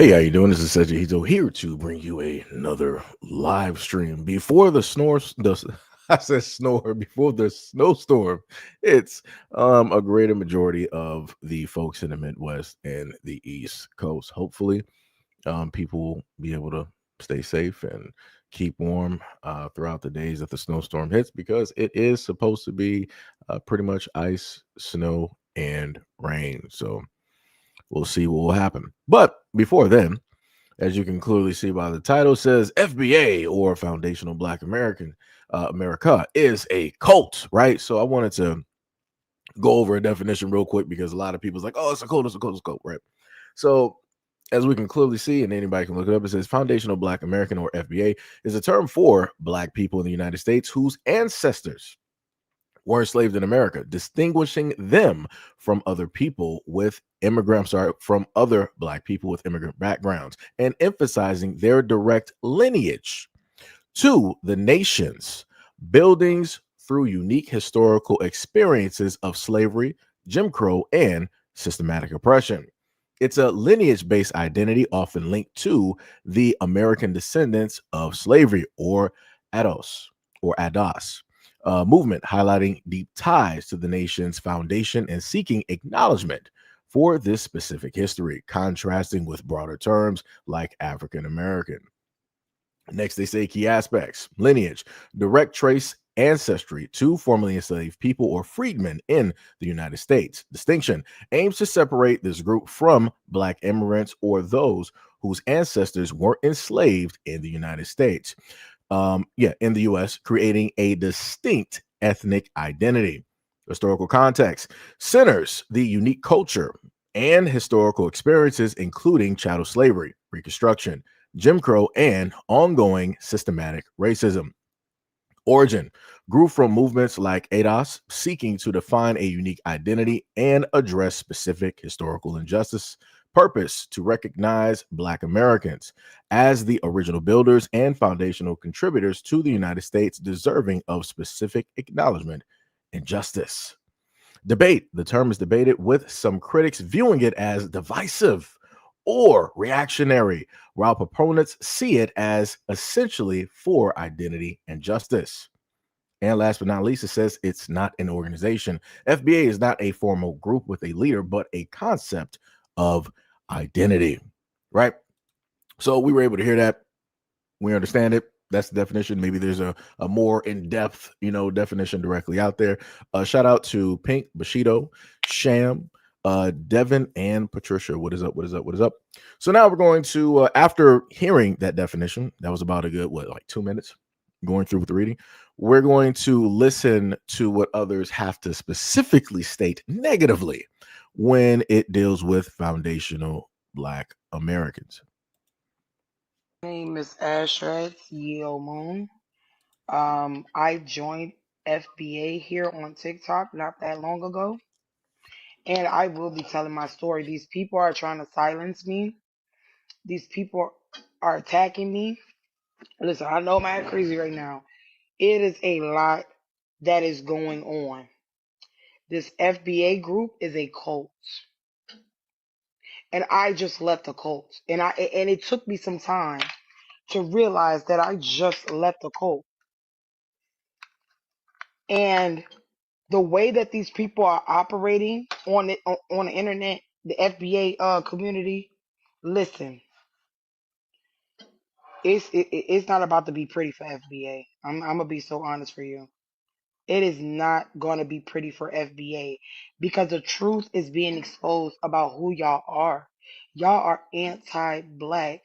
Hey, how you doing? This is SEIJIHITO here to bring you another live stream before the snore. I said snore before the snowstorm. It's a greater majority of the folks in the Midwest and the East Coast. Hopefully, people will be able to stay safe and keep warm throughout the days that the snowstorm hits because it is supposed to be pretty much ice, snow, and rain. So we'll see what will happen. But before then, as you can clearly see by the title, says FBA or Foundational Black America is a cult, right? So I wanted to go over a definition real quick because a lot of people's like, oh, it's a cult, it's a cult, it's a cult, right? So as we can clearly see, and anybody can look it up, it says Foundational Black American or FBA is a term for Black people in the United States whose ancestors were enslaved in America, distinguishing them from other people with from other Black people with immigrant backgrounds, and emphasizing their direct lineage to the nation's buildings through unique historical experiences of slavery, Jim Crow, and systematic oppression. It's a lineage based identity often linked to the American descendants of slavery or ADOS movement, highlighting deep ties to the nation's foundation and seeking acknowledgement for this specific history, contrasting with broader terms like African American. Next, they say key aspects: lineage, direct trace ancestry to formerly enslaved people or freedmen in the United States. Distinction aims to separate this group from Black immigrants or those whose ancestors were enslaved in the United States. In the US, creating a distinct ethnic identity. Historical context centers the unique culture and historical experiences, including chattel slavery, Reconstruction, Jim Crow, and ongoing systematic racism. Origin grew from movements like ADOS, seeking to define a unique identity and address specific historical injustice. Purpose to recognize Black Americans as the original builders and foundational contributors to the United States, deserving of specific acknowledgement and justice. Debate: the term is debated, with some critics viewing it as divisive or reactionary, while proponents see it as essentially for identity and justice. And last but not least, it says it's not an organization. FBA is not a formal group with a leader, but a concept of identity, right? So we were able to hear that. We understand it. That's the definition. Maybe there's a more in-depth, definition directly out there. Shout out to Pink, Bushido, Sham, Devin, and Patricia. What is up? What is up? What is up? So now we're going to, after hearing that definition, that was about a good, like 2 minutes going through with the reading. We're going to listen to what others have to specifically state negatively when it deals with foundational Black Americans. My name is Ashrat Yeo Moon. I joined FBA here on TikTok not that long ago, and I will be telling my story. These people are trying to silence me. These people are attacking me. Listen, I know I'm acting crazy right now. It is a lot that is going on. This FBA group is a cult, and I just left the cult, and it took me some time to realize that I just left the cult. And the way that these people are operating on the internet, the FBA community, listen, it's not about to be pretty for FBA. I'm gonna be so honest for you. It is not gonna be pretty for FBA because the truth is being exposed about who y'all are. Y'all are anti-black.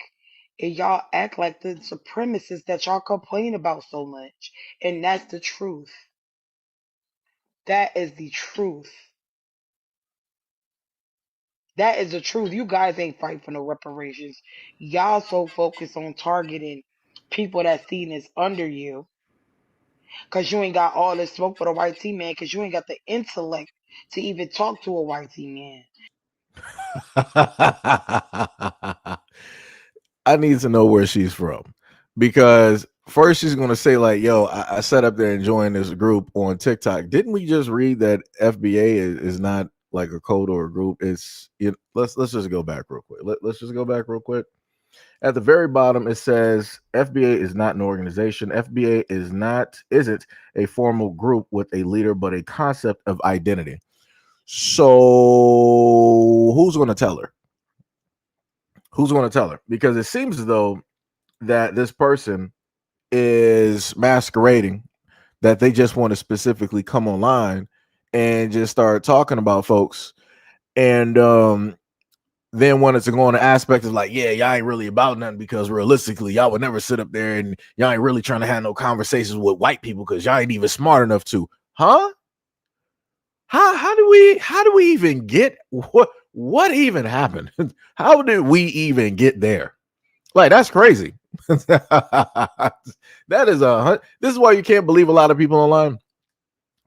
And y'all act like the supremacists that y'all complain about so much. And that's the truth. That is the truth. That is the truth. You guys ain't fighting for no reparations. Y'all so focused on targeting people that seen as under you because you ain't got all this smoke for the white team man because you ain't got the intellect to even talk to a white team man. I need to know where she's from, because first she's going to say like, yo, I sat up there and joined this group on TikTok. Didn't we just read that FBA is not like a code or a group. It's let's just go back real quick. Let's just go back real quick. At the very bottom, it says FBA is not an organization. FBA isn't a formal group with a leader, but a concept of identity. So who's going to tell her? Who's going to tell her? Because it seems as though that this person is masquerading, that they just want to specifically come online and just start talking about folks, and then wanted to go on the aspect of like, yeah, y'all ain't really about nothing because realistically, y'all would never sit up there and y'all ain't really trying to have no conversations with white people because y'all ain't even smart enough to, huh? How do we even get what even happened? How did we even get there? Like, that's crazy. That is this is why you can't believe a lot of people online,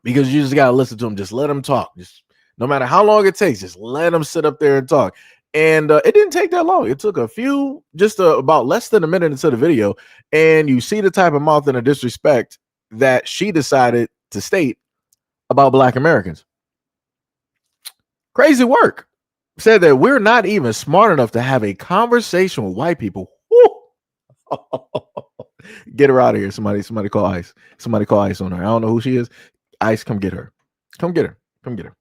because you just gotta listen to them. Just let them talk. Just no matter how long it takes, just let them sit up there and talk. And it didn't take that long. It took about less than a minute into the video, and you see the type of mouth and the disrespect that she decided to state about Black Americans. Crazy work. Said that we're not even smart enough to have a conversation with white people. Get her out of here. Somebody call ICE. Somebody call ICE on her. I don't know who she is. ICE, come get her. Come get her. Come get her.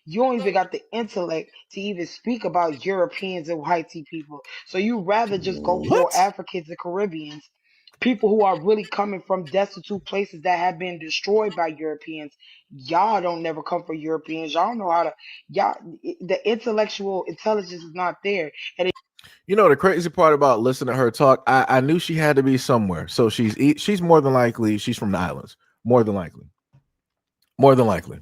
You don't even got the intellect to even speak about Europeans and white people. So you rather just go for What? Africans and Caribbeans, people who are really coming from destitute places that have been destroyed by Europeans. Y'all don't never come for Europeans. Y'all know how to y'all the intellectual intelligence is not there. And You know the crazy part about listening to her talk, I knew she had to be somewhere. So she's more than likely she's from the islands. More than likely. More than likely.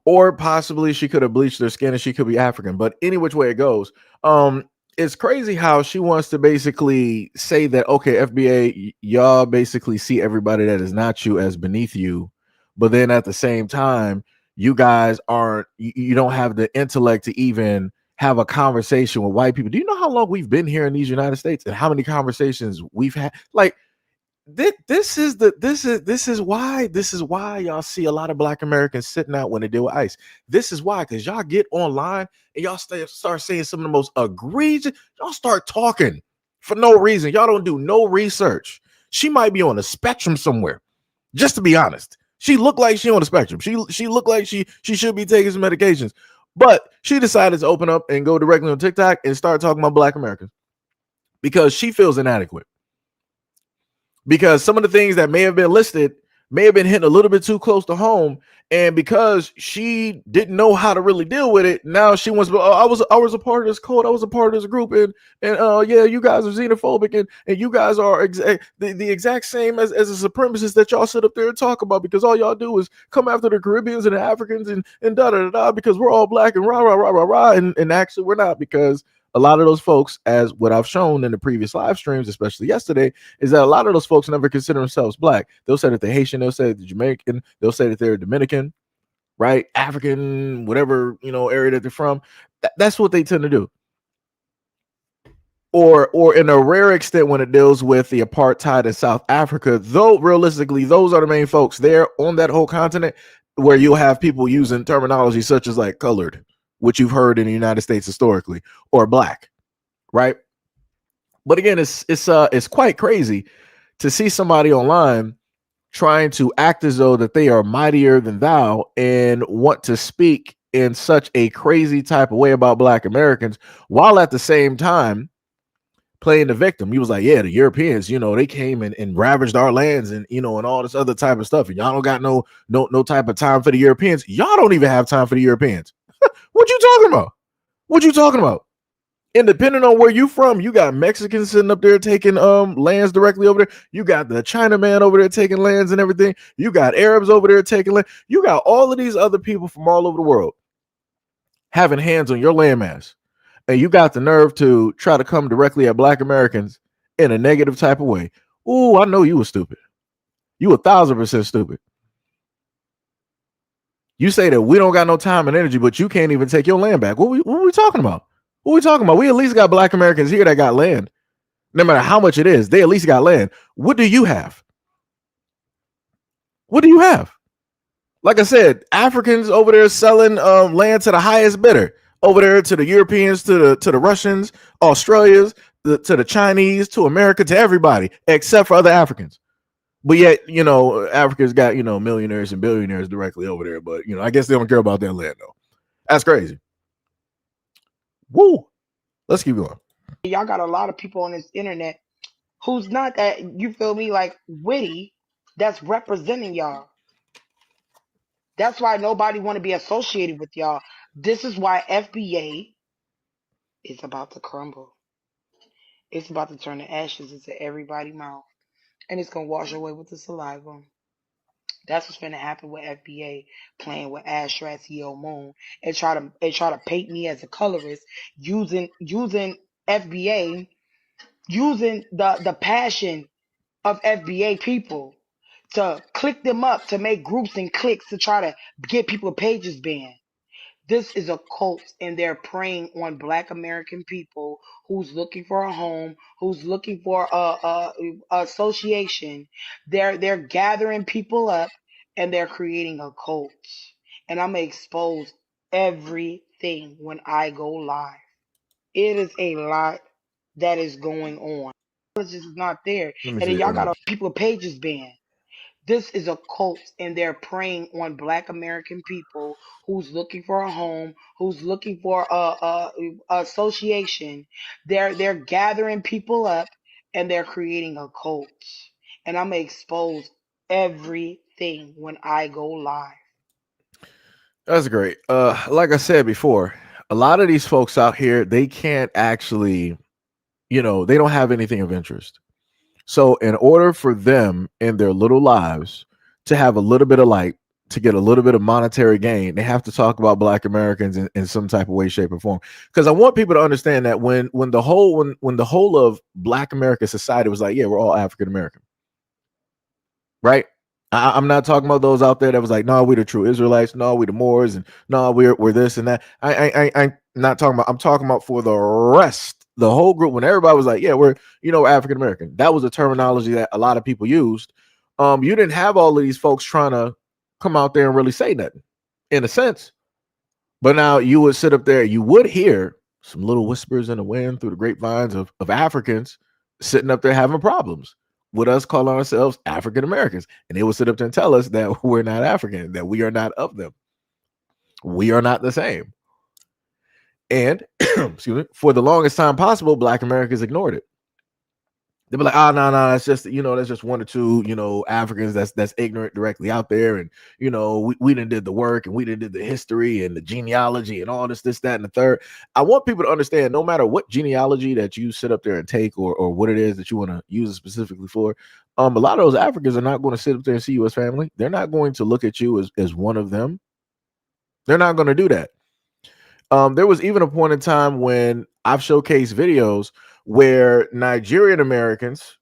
Or possibly she could have bleached her skin and she could be African. But any which way it goes, it's crazy how she wants to basically say that, okay, FBA, y'all basically see everybody that is not you as beneath you, but then at the same time, you guys aren't, you don't have the intellect to even have a conversation with white people. Do you know how long we've been here in these United States and how many conversations we've had? Like, this is why y'all see a lot of Black Americans sitting out when they deal with ICE. This is why, because y'all get online and y'all start saying some of the most egregious. Y'all start talking for no reason. Y'all don't do no research. She might be on a spectrum somewhere. Just to be honest, she looked like she on a spectrum. She looked like she should be taking some medications, but she decided to open up and go directly on TikTok and start talking about Black Americans because she feels inadequate. Because some of the things that may have been listed may have been hitting a little bit too close to home, and because she didn't know how to really deal with it, now she wants. I was a part of this code. I was a part of this group, and yeah, you guys are xenophobic, and you guys are the exact same as a supremacist that y'all sit up there and talk about, because all y'all do is come after the Caribbeans and the Africans and da da da da, because we're all Black and rah rah rah rah rah, and actually we're not, because a lot of those folks, as what I've shown in the previous live streams, especially yesterday, is that a lot of those folks never consider themselves Black. They'll say that they're Haitian, they'll say that they're Jamaican, they'll say that they're Dominican, right? African, whatever, area that they're from. That's what they tend to do. Or in a rare extent when it deals with the apartheid in South Africa, though realistically, those are the main folks there on that whole continent, where you'll have people using terminology such as like colored, which you've heard in the United States historically, or Black, right? But again, it's quite crazy to see somebody online trying to act as though that they are mightier than thou and want to speak in such a crazy type of way about Black Americans, while at the same time playing the victim. He was like, yeah, the Europeans, they came and ravaged our lands, and and all this other type of stuff, and y'all don't got no type of time for the Europeans. Y'all don't even have time for the Europeans. What you talking about? What you talking about? And depending on where you from, you got Mexicans sitting up there taking lands directly over there. You got the Chinaman over there taking lands and everything. You got Arabs over there taking land. You got all of these other people from all over the world having hands on your landmass. And you got the nerve to try to come directly at Black Americans in a negative type of way. Ooh, I know you were stupid. You 1,000% stupid. You say that we don't got no time and energy, but you can't even take your land back. What are we talking about? What are we talking about? We at least got Black Americans here that got land. No matter how much it is, they at least got land. What do you have? What do you have? Like I said, Africans over there selling land to the highest bidder. Over there to the Europeans, to the Russians, Australians, to the Chinese, to America, to everybody except for other Africans. But yet, Africa's got millionaires and billionaires directly over there. But I guess they don't care about that land though. That's crazy. Woo. Let's keep going. Y'all got a lot of people on this internet who's not that, you feel me, like witty, that's representing y'all. That's why nobody want to be associated with y'all. This is why FBA is about to crumble. It's about to turn the ashes into everybody's mouth. And it's gonna wash away with the saliva. That's what's gonna happen with FBA playing with Ashrat's Yo Moon and try to paint me as a colorist using FBA, using the passion of FBA people to click them up to make groups and cliques to try to get people pages banned. This is a cult, and they're preying on Black American people who's looking for a home, who's looking for a association. They're gathering people up, and they're creating a cult. And I'm gonna expose everything when I go live. It is a lot that is going on. It's just not there, Let me and then see. y'all got people pages banned. This is a cult, and they're preying on Black American people who's looking for a home, who's looking for a association. They're gathering people up, and they're creating a cult. And I'm gonna expose everything when I go live. That's great. Like I said before, a lot of these folks out here, they can't actually, they don't have anything of interest. So, in order for them in their little lives to have a little bit of light, to get a little bit of monetary gain, they have to talk about Black Americans in some type of way, shape, or form. Because I want people to understand that when the whole of Black American society was like, yeah, we're all African American, right? I'm not talking about those out there that was like, no, we the true Israelites, no, we the Moors, and no, we're this and that. I'm not talking about. I'm talking about for the rest, the whole group. When everybody was like, yeah, we're African American. That was a terminology that a lot of people used. You didn't have all of these folks trying to come out there and really say nothing, in a sense. But now you would sit up there, you would hear some little whispers in the wind through the grapevines of Africans sitting up there having problems with us calling ourselves African Americans. And they would sit up there and tell us that we're not African, that we are not of them. We are not the same. And excuse me, for the longest time possible, Black Americans ignored it. They'd be like, oh, no, that's just, that's just one or two, Africans that's ignorant directly out there. And, we didn't did the work, and we didn't did the history and the genealogy and all this, that, and the third. I want people to understand, no matter what genealogy that you sit up there and take, or what it is that you want to use it specifically for, a lot of those Africans are not going to sit up there and see you as family. They're not going to look at you as one of them. They're not going to do that. There was even a point in time when I've showcased videos where Nigerian Americans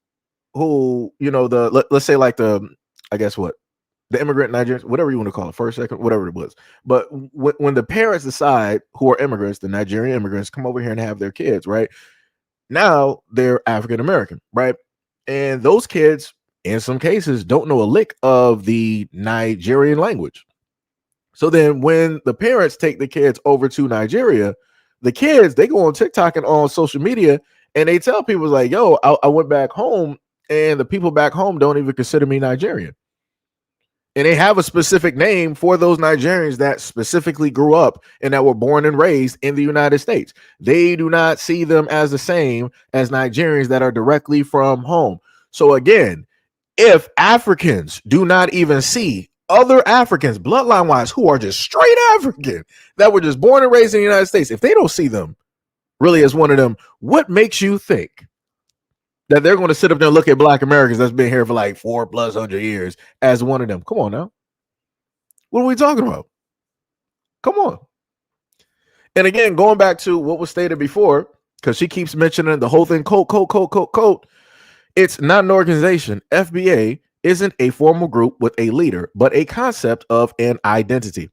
who, let's say like the immigrant Nigerians, whatever you want to call it, first, second, whatever it was. But when the parents decide, who are immigrants, the Nigerian immigrants, come over here and have their kids, right? Now they're African American, right? And those kids, in some cases, don't know a lick of the Nigerian language. So then when the parents take the kids over to Nigeria, the kids, they go on TikTok and on social media, and they tell people like, yo, I went back home, and the people back home don't even consider me Nigerian. And they have a specific name for those Nigerians that specifically grew up and that were born and raised in the United States. They do not see them as the same as Nigerians that are directly from home. So again, if Africans do not even see other Africans, bloodline wise, who are just straight African, that were just born and raised in the United States, if they don't see them really as one of them, what makes you think that they're going to sit up there and look at Black Americans that's been here for like 400+ years as one of them? Come on now. What are we talking about? Come on. And again, going back to what was stated before, because she keeps mentioning the whole thing, cult. It's not an organization. FBA isn't a formal group with a leader, but a concept of an identity.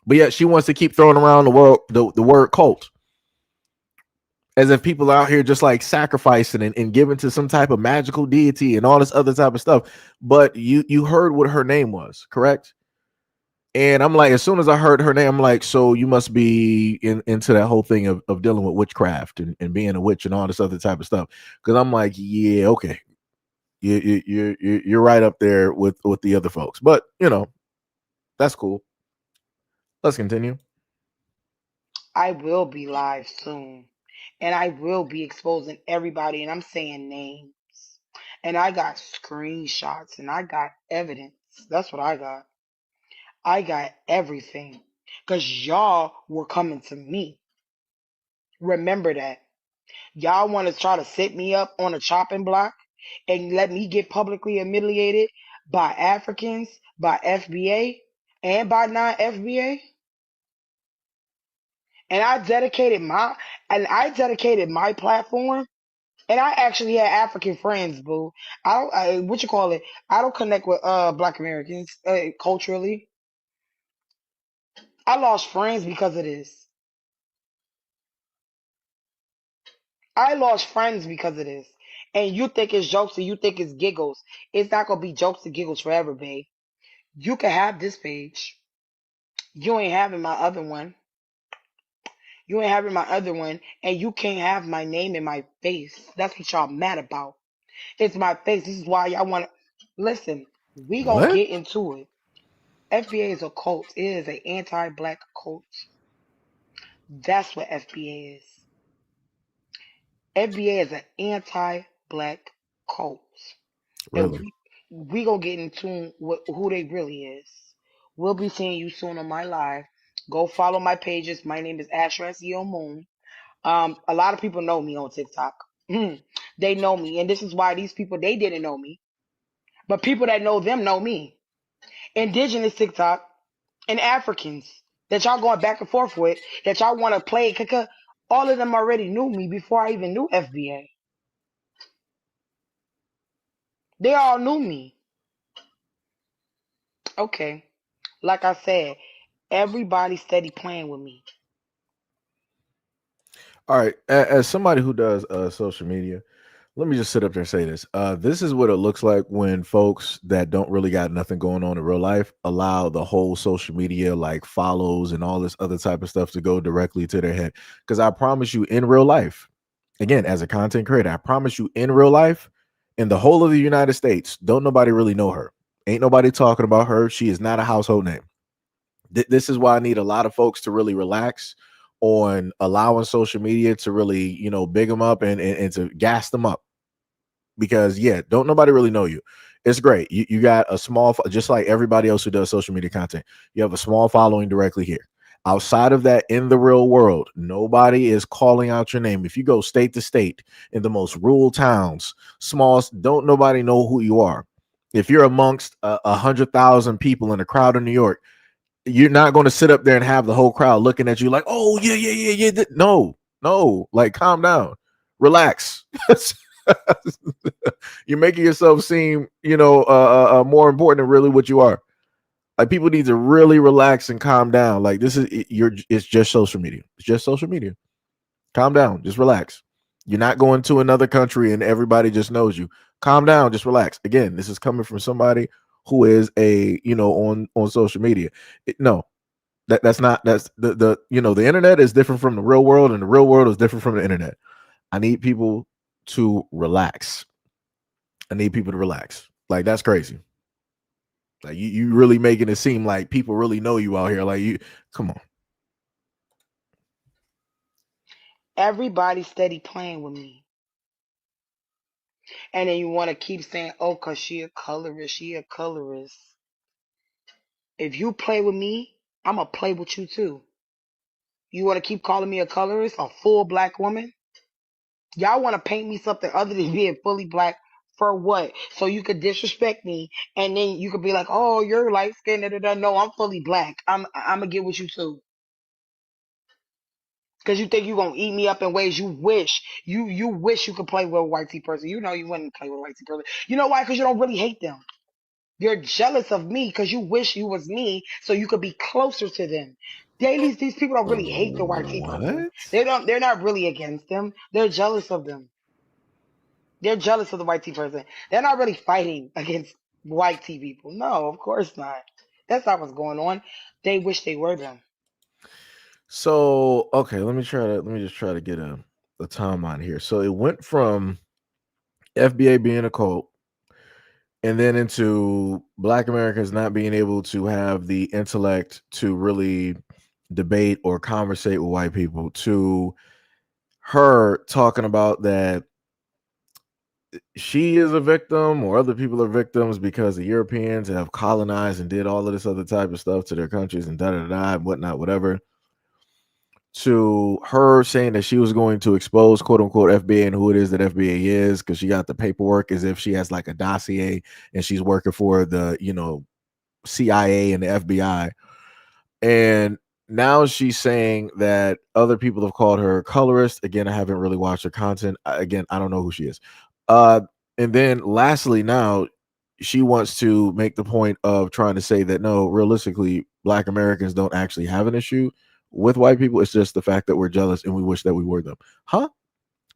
But yet she wants to keep throwing around the word cult, as if people out here just like sacrificing and giving to some type of magical deity and all this other type of stuff. But you heard what her name was, correct? And I'm like, as soon as I heard her name, I'm like, so you must be into that whole thing of dealing with witchcraft and being a witch and all this other type of stuff. Because I'm like, yeah, okay, you're right up there with the other folks. But that's cool. Let's continue. I will be live soon. And I will be exposing everybody. And I'm saying names. And I got screenshots and I got evidence. That's what I got. I got everything. Because y'all were coming to me. Remember that. Y'all want to try to set me up on a chopping block and let me get publicly humiliated by Africans, by FBA, and by non-FBA. And I dedicated my platform. And I actually had African friends, boo. What you call it? I don't connect with Black Americans culturally. I lost friends because of this. I lost friends because of this. And you think it's jokes and you think it's giggles. It's not gonna be jokes and giggles forever, babe. You can have this page. You ain't having my other one. You ain't having my other one, and you can't have my name in my face. That's what y'all mad about. It's my face. This is why y'all want to listen. We gonna What? get into it. FBA is a cult. It is an anti-black cult. That's what FBA is. FBA is an anti-black cult, and Really? we gonna get in tune with who they really is. We'll be seeing you soon on my live. Go follow my pages. My name is Asher SEO Moon. A lot of people know me on TikTok. They know me, and this is why these people they didn't know me, but people that know them know me. Indigenous TikTok and Africans that y'all going back and forth with, that y'all want to play, all of them already knew me before I even knew FBA. They all knew me. Okay, like I said, everybody steady playing with me. All right. As somebody who does social media, let me just sit up there and say this. This is what it looks like when folks that don't really got nothing going on in real life allow the whole social media like follows and all this other type of stuff to go directly to their head. Because I promise you, in real life, again, as a content creator, I promise you, in real life, in the whole of the United States, don't nobody really know her. Ain't nobody talking about her. She is not a household name. This is why I need a lot of folks to really relax on allowing social media to really, big them up and to gas them up. Because yeah, don't nobody really know you. It's great. You got a small, just like everybody else who does social media content, you have a small following directly here. Outside of that, in the real world, nobody is calling out your name. If you go state to state in the most rural towns, small, don't nobody know who you are. If you're amongst 100,000 people in a crowd in New York, you're not going to sit up there and have the whole crowd looking at you like, oh yeah, yeah, yeah, yeah. No, no, like calm down, relax. You're making yourself seem, more important than really what you are. Like people need to really relax and calm down. Like this is it's just social media. It's just social media. Calm down, just relax. You're not going to another country and everybody just knows you. Calm down, just relax. Again, this is coming from somebody who is on social media. No, that's not that's the internet is different from the real world, and the real world is different from the internet. I need people to relax. I need people to relax. Like that's crazy. Like you really making it seem like people really know you out here. Like you, come on. Everybody steady playing with me. And then you want to keep saying, oh, because she a colorist, she a colorist. If you play with me, I'm going to play with you too. You want to keep calling me a colorist, a full black woman? Y'all want to paint me something other than being fully black for what? So you could disrespect me and then you could be like, oh, you're light skinned. Da, da, da. No, I'm fully black. I'm going to get with you too. Because you think you're going to eat me up in ways you wish. You wish you could play with a white tea person. You know you wouldn't play with a white tea person. You know why? Because you don't really hate them. You're jealous of me because you wish you was me so you could be closer to them. These people don't really hate the white tea person. What? They're not really against them. They're jealous of them. They're jealous of the white tea person. They're not really fighting against white tea people. No, of course not. That's not what's going on. They wish they were them. So okay, let me just try to get a timeline here. So it went from FBA being a cult, and then into Black Americans not being able to have the intellect to really debate or conversate with white people, to her talking about that she is a victim or other people are victims because the Europeans have colonized and did all of this other type of stuff to their countries and da da da and whatnot, whatever. To her saying that she was going to expose quote unquote FBA and who it is that FBA is because she got the paperwork as if she has like a dossier and she's working for the, CIA and the FBI. And now she's saying that other people have called her colorist. Again, I haven't really watched her content. Again, I don't know who she is. Uh, and then lastly, now she wants to make the point of trying to say that no, realistically, Black Americans don't actually have an issue with white people. It's just the fact that we're jealous and we wish that we were them. Huh?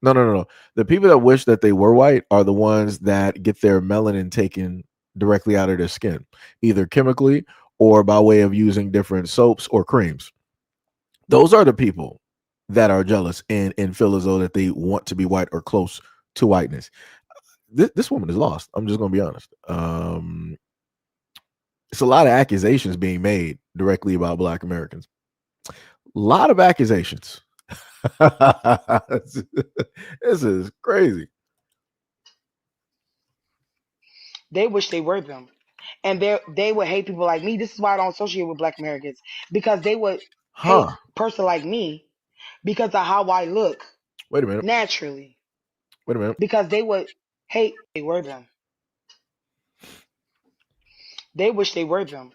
No, no, no, no. The people that wish that they were white are the ones that get their melanin taken directly out of their skin, either chemically or by way of using different soaps or creams. Those are the people that are jealous and feel as though that they want to be white or close to whiteness. This woman is lost. I'm just going to be honest. It's a lot of accusations being made directly about Black Americans. A lot of accusations. This is crazy. They wish they were them. And they would hate people like me. This is why I don't associate with Black Americans. Because they would hate Huh. a person like me because of how I look Wait a minute. naturally. Wait a minute. Because they would hate they were them. They wish they were them.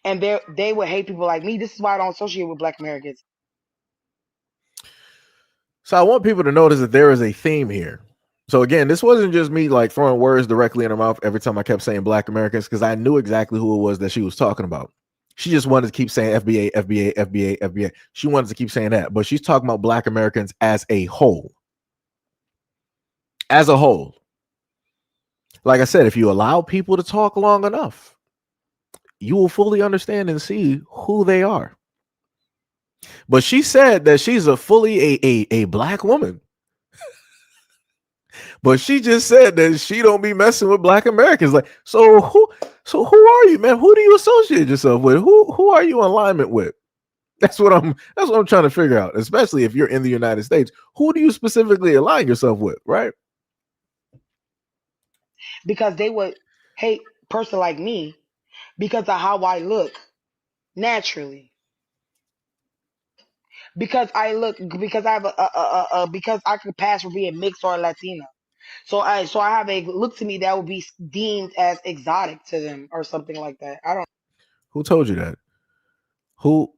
And they would hate people like me. This is why I don't associate with Black Americans. So I want people to notice that there is a theme here. So again, this wasn't just me like throwing words directly in her mouth every time I kept saying Black Americans because I knew exactly who it was that she was talking about. She just wanted to keep saying FBA, FBA, FBA, FBA. She wanted to keep saying that, but she's talking about Black Americans as a whole. As a whole. Like I said, if you allow people to talk long enough, you will fully understand and see who they are. But she said that she's a fully a Black woman. But she just said that she don't be messing with Black Americans. Like, so who are you, man? Who do you associate yourself with? Who are you in alignment with? That's what I'm trying to figure out, especially if you're in the United States. Who do you specifically align yourself with, right? Because they would hate a person like me because of how I look naturally. Because I have because I could pass for being mixed or Latina. So I have a look to me that would be deemed as exotic to them or something like that. I don't Who told you that? Who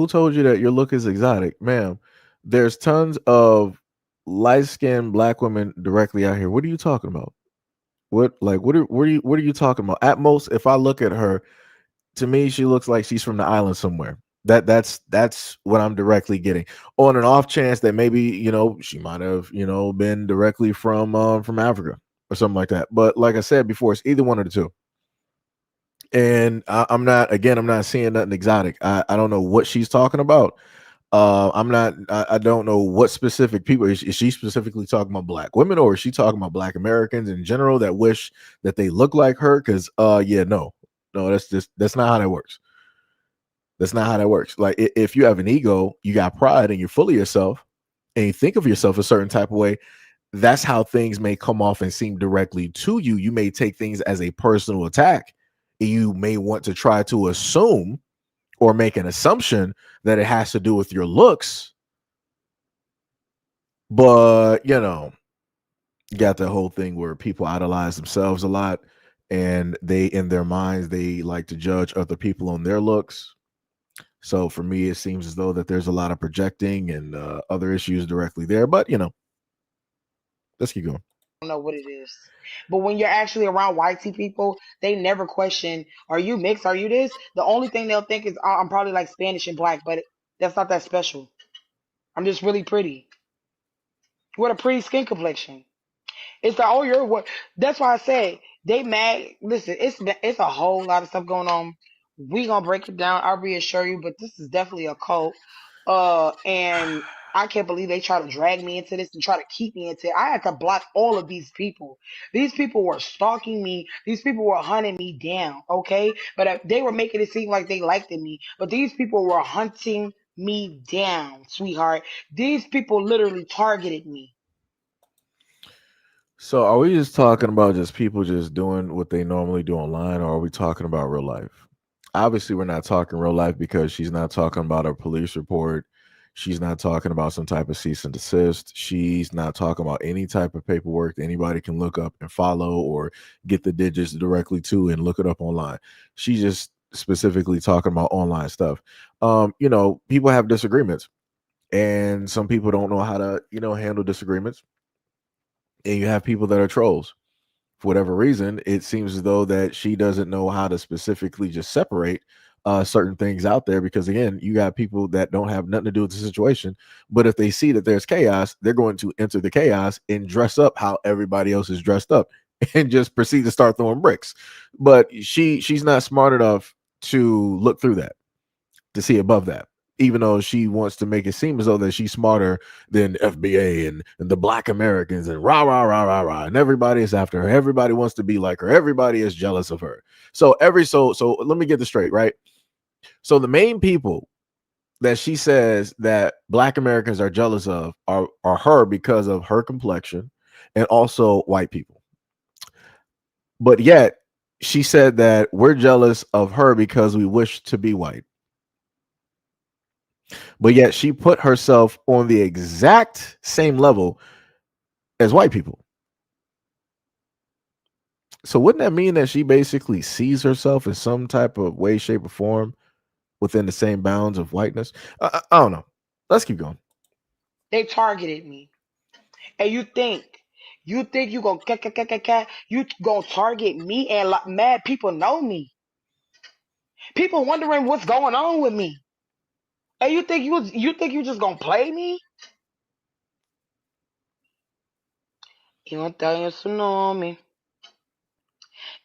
told you that your look is exotic, ma'am? There's tons of light-skinned Black women directly out here. What are you talking about? What are you talking about? At most, if I look at her, to me, she looks like she's from the island somewhere. That's what I'm directly getting. On an off chance that maybe she might have been directly from Africa or something like that. But like I said before, it's either one of the two. And I'm not seeing nothing exotic. I don't know what she's talking about. I'm not. I don't know what specific people is she specifically talking about Black women or is she talking about Black Americans in general that wish that they look like her? Because yeah, no, that's not how that works. That's not how that works. Like if you have an ego, you got pride, and you're full of yourself, and you think of yourself a certain type of way. That's how things may come off and seem directly to you. You may take things as a personal attack. You may want to try to assume or make an assumption that it has to do with your looks. But, you got the whole thing where people idolize themselves a lot and they, in their minds, they like to judge other people on their looks. So for me, it seems as though that there's a lot of projecting and other issues directly there. But, let's keep going. know what it is. But when you're actually around white people, they never question, "Are you mixed? Are you this?" The only thing they'll think is, "I'm probably like Spanish and black," but that's not that special. I'm just really pretty. What a pretty skin complexion. It's like, oh, you're what? That's why I say they mad. Listen, it's a whole lot of stuff going on We gonna break it down. I reassure you, but this is definitely a cult. And I can't believe they try to drag me into this and try to keep me into it. I had to block all of these people. These people were stalking me. These people were hunting me down. Okay, but they were making it seem like they liked me. But these people were hunting me down, sweetheart. These people literally targeted me. So are we just talking about just people just doing what they normally do online, or are we talking about real life? Obviously, we're not talking real life because she's not talking about a police report. She's not talking about some type of cease and desist. She's not talking about any type of paperwork that anybody can look up and follow or get the digits directly to and look it up online. She's just specifically talking about online stuff. People have disagreements, and some people don't know how to, handle disagreements, and you have people that are trolls. For whatever reason, it seems as though that she doesn't know how to specifically just separate certain things out there, because again, you got people that don't have nothing to do with the situation, but if they see that there's chaos, they're going to enter the chaos and dress up how everybody else is dressed up and just proceed to start throwing bricks. But she's not smart enough to look through that, to see above that, even though she wants to make it seem as though that she's smarter than FBA and the Black Americans and rah rah rah rah rah, and everybody is after her. Everybody wants to be like her. Everybody is jealous of her. So let me get this straight, right? So the main people that she says that Black Americans are jealous of are her because of her complexion and also white people. But yet she said that we're jealous of her because we wish to be white. But yet she put herself on the exact same level as white people. So wouldn't that mean that she basically sees herself in some type of way, shape, or form within the same bounds of whiteness? I don't know. Let's keep going. They targeted me. And you think you gonna you gonna target me and like mad people know me. People wondering what's going on with me. And you think you just gonna play me? You não tem esse nome.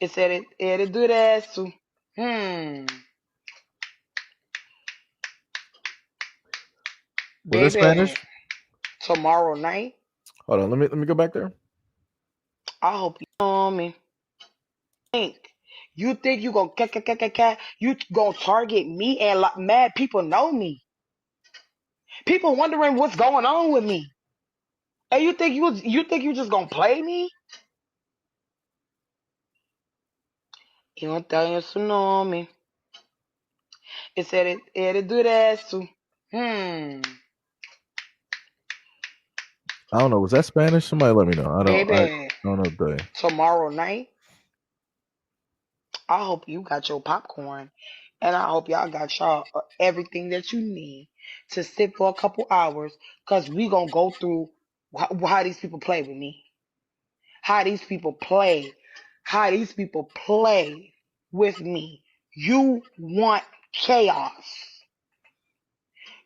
Esse era dureço. Hmm. Was that Baby, Spanish? tomorrow night, Hold on. Let me go back there. I hope you know me. Think. You think you gonna you gonna target me and like mad people know me. People wondering what's going on with me. And you think you just gonna play me? Eu não tenho esse nome. Esse era dureço. Hmm. I don't know. Was that Spanish? Somebody let me know. I Baby, don't know the. tomorrow night, I hope you got your popcorn. And I hope y'all got y'all everything that you need to sit for a couple hours. Because we going to go through how these people play with me. How these people play. How these people play with me. You want chaos.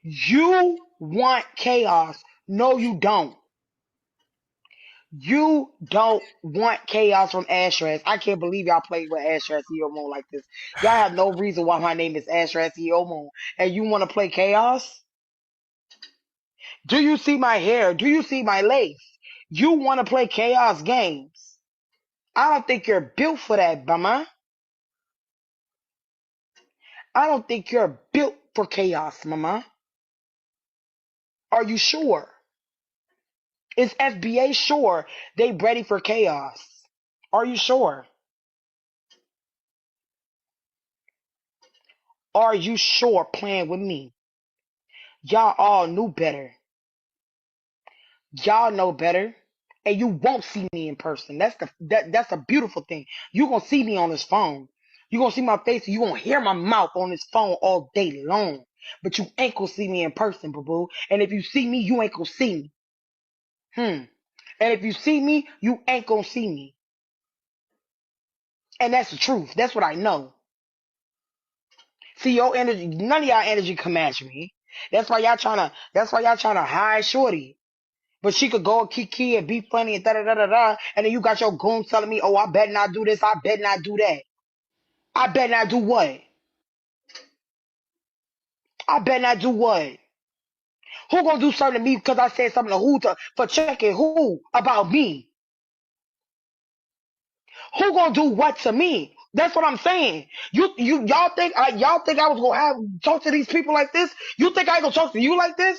You want chaos. No, you don't. You don't want chaos from Ashras. I can't believe y'all played with Ashras Moon like this. Y'all have no reason why my name is Ashras Moon. And you want to play chaos? Do you see my hair? Do you see my lace? You want to play chaos games? I don't think you're built for that, Mama. I don't think you're built for chaos, Mama. Are you sure? Is FBA sure they ready for chaos? Are you sure? Are you sure playing with me? Y'all all knew better. Y'all know better. And you won't see me in person. That's a beautiful thing. You gonna see me on this phone. You gonna see my face and you gonna hear my mouth on this phone all day long. But you ain't gonna see me in person, boo boo. And if you see me, you ain't gonna see me. Hmm. And if you see me, you ain't gonna see me. And that's the truth. That's what I know. See your energy, none of y'all energy can match me. That's why y'all trying to hide shorty. But she could go and kiki and be funny and da da da da da. And then you got your goons telling me, oh, I better not do this. I better not do that. I better not do what? I better not do what? Who gonna do something to me because I said something to who for checking who about me? Who gonna do what to me? That's what I'm saying. Y'all think I was gonna have talk to these people like this? You think I ain't gonna talk to you like this?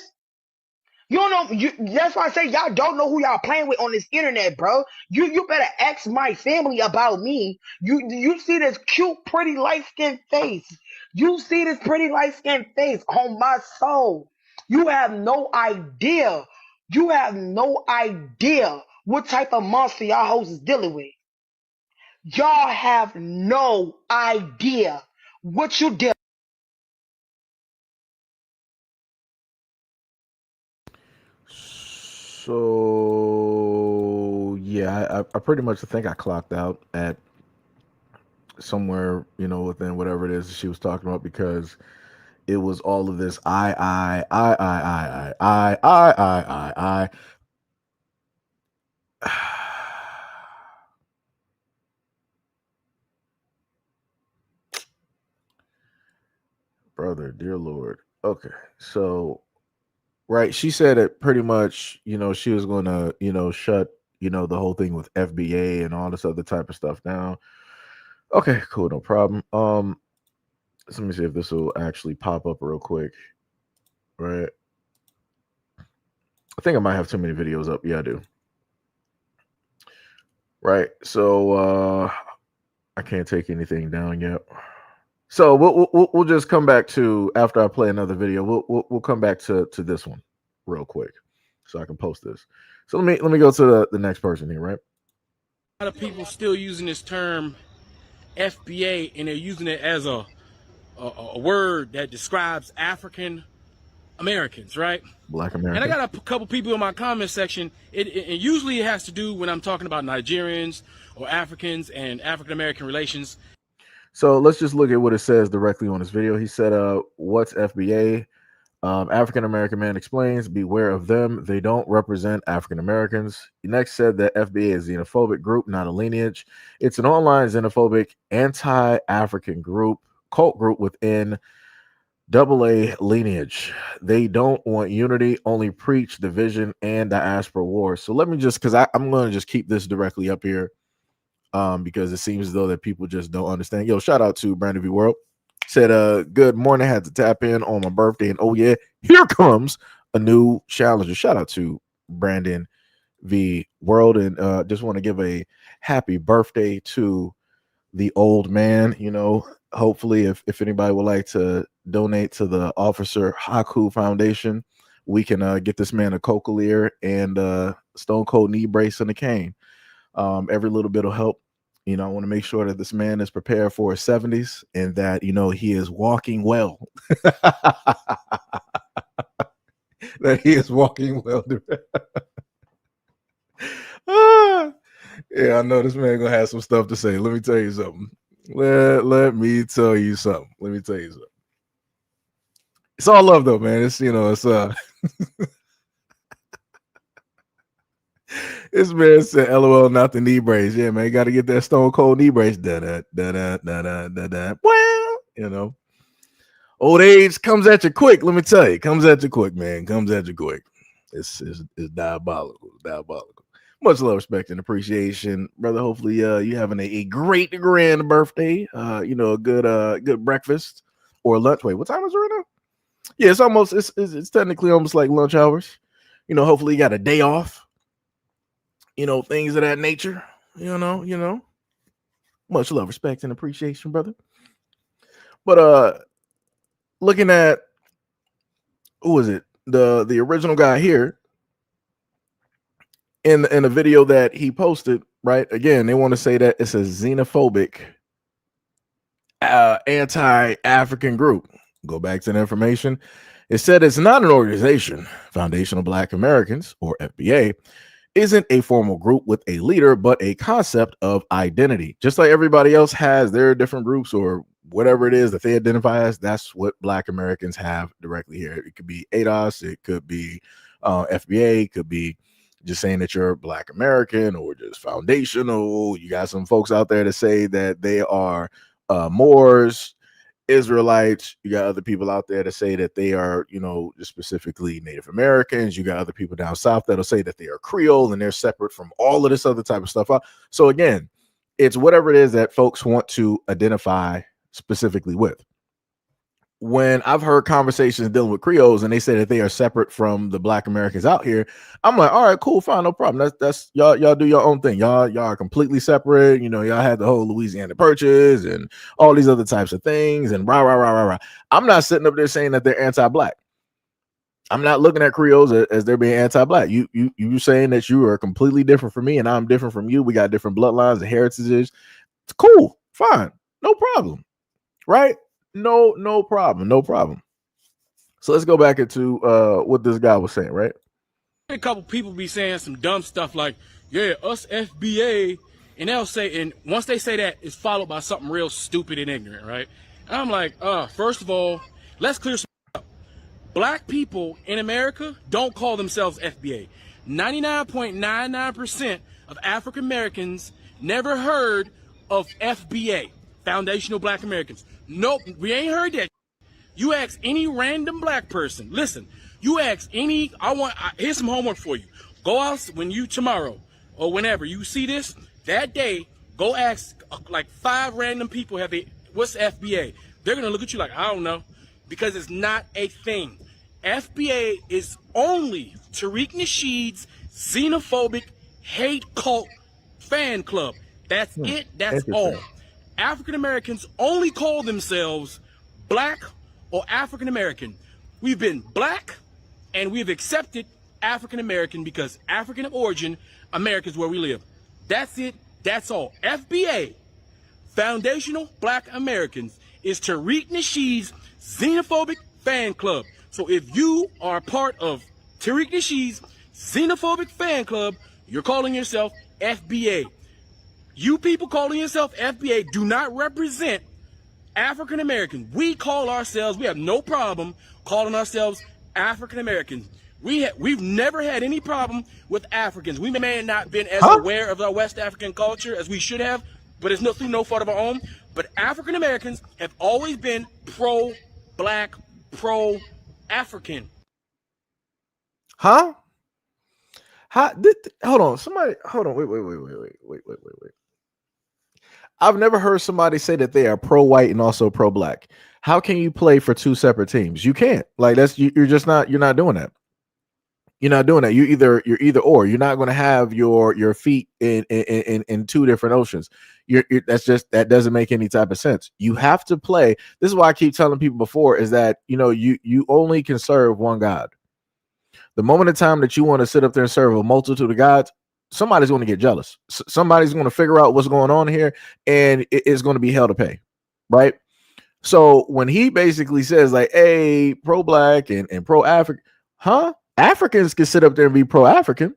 You don't know. That's why I say y'all don't know who y'all playing with on this internet, bro. You better ask my family about me. You see this cute, pretty, light skinned face. You see this pretty, light skinned face on my soul. You have no idea. You have no idea what type of monster y'all hoes is dealing with. Y'all have no idea what you deal. So yeah, I pretty much think I clocked out at somewhere, within whatever it is she was talking about, because it was all of this I. Brother, dear Lord. Okay, so right, she said it pretty much. She was gonna, shut, the whole thing with FBA and all this other type of stuff down. Okay, cool, no problem. So let me see if this will actually pop up real quick. Right, I think I might have too many videos up. Yeah, I do. Right, so I can't take anything down yet. So we'll just come back to, after I play another video. We'll come back to this one real quick, so I can post this. So let me go to the next person here, right? A lot of people still using this term FBA, and they're using it as a word that describes African Americans, right? Black And I American. got a couple people in my comment section. It usually has to do when I'm talking about Nigerians or Africans and African American relations. So let's just look at what it says directly on this video. He said, what's FBA? African American man explains, beware of them. They don't represent African Americans. He next said that FBA is a xenophobic group, not a lineage. It's an online xenophobic, anti-African group, cult group within AA lineage. They don't want unity, only preach division and diaspora war. So let me just, because I'm going to just keep this directly up here, because it seems as though that people just don't understand. Yo, shout out to Brandon V World. Said, good morning. Had to tap in on my birthday, and oh yeah, here comes a new challenger. Shout out to Brandon V World, and just want to give a happy birthday to the old man. Hopefully, if anybody would like to donate to the Officer Haku Foundation, we can get this man a cochlear and Stone Cold knee brace and a cane. Every little bit will help. I want to make sure that this man is prepared for his 70s, and that he is walking well. That he is walking well. Yeah, I know this man gonna have some stuff to say. Let me tell you something. Let me tell you something. Let me tell you something. It's all love though, man. It's it's this man said, "LOL, not the knee brace." Yeah, man, got to get that Stone Cold knee brace. Da da da da da da da da. Well, old age comes at you quick. Let me tell you, comes at you quick, man. Comes at you quick. It's diabolical. It's diabolical. Much love, respect, and appreciation, brother. Hopefully, you having a great grand birthday. A good breakfast or lunch. Wait, what time is it right now? Yeah, it's almost. It's technically almost like lunch hours. Hopefully you got a day off. Things of that nature. Much love, respect, and appreciation, brother. But looking at, who was it? The original guy here in the video that he posted, right? Again, they want to say that it's a xenophobic, anti-African group. Go back to the information. It said it's not an organization. Foundation of Black Americans, or FBA, isn't a formal group with a leader, but a concept of identity. Just like everybody else has their different groups or whatever it is that they identify as, that's what Black Americans have directly here. It could be ADOS, it could be FBA, it could be just saying that you're Black American, or just foundational. You got some folks out there to say that they are Moors. Israelites. You got other people out there that say that they are, just specifically Native Americans. You got other people down south that'll say that they are Creole and they're separate from all of this other type of stuff. So again, it's whatever it is that folks want to identify specifically with. When I've heard conversations dealing with Creoles and they say that they are separate from the Black Americans out here, I'm like, all right, cool, fine, no problem. That's y'all do your own thing. Y'all are completely separate. Y'all had the whole Louisiana Purchase and all these other types of things and rah, rah, rah, rah, rah. I'm not sitting up there saying that they're anti-Black. I'm not looking at Creoles as they're being anti-Black. You saying that you are completely different from me and I'm different from you. We got different bloodlines and heritages. It's cool, fine, no problem, right? No problem. So let's go back into what this guy was saying, right? A couple people be saying some dumb stuff like, yeah, us FBA, and they'll say, and once they say that, it's followed by something real stupid and ignorant, right? And I'm like, first of all, let's clear some up. Black people in America don't call themselves FBA. 99.99% of African Americans never heard of FBA, Foundational Black Americans. Nope, we ain't heard that. You ask any random black person, listen, you ask any, here's some homework for you. Go out when you tomorrow or whenever you see this, that day, go ask like 5 random people, what's FBA? They're going to look at you like, I don't know, because it's not a thing. FBA is only Tariq Nasheed's xenophobic hate cult fan club. That's it, that's all. African Americans only call themselves Black or African American. We've been Black and we've accepted African American because African origin, America is where we live. That's it, that's all. FBA, Foundational Black Americans, is Tariq Nasheed's xenophobic fan club. So if you are part of Tariq Nasheed's xenophobic fan club, you're calling yourself FBA. You people calling yourself FBA do not represent African Americans. We have no problem calling ourselves African Americans. We've never had any problem with Africans. We may have not been as aware of our West African culture as we should have, but it's through no fault of our own. But African Americans have always been pro-Black, pro-African. Hold on. Somebody, hold on. Wait. I've never heard somebody say that they are pro-white and also pro-black. How can you play for 2 separate teams? You can't. Like you're not doing that. You're not doing that. You're either or. You're not going to have your feet in 2 different oceans. That doesn't make any type of sense. You have to play. This is why I keep telling people before is that you only can serve one God. The moment of time that you want to sit up there and serve a multitude of gods, somebody's going to get jealous. Somebody's going to figure out what's going on here, and it's going to be hell to pay, right? So when he basically says like, hey, pro-black and pro-African, Africans can sit up there and be pro-African,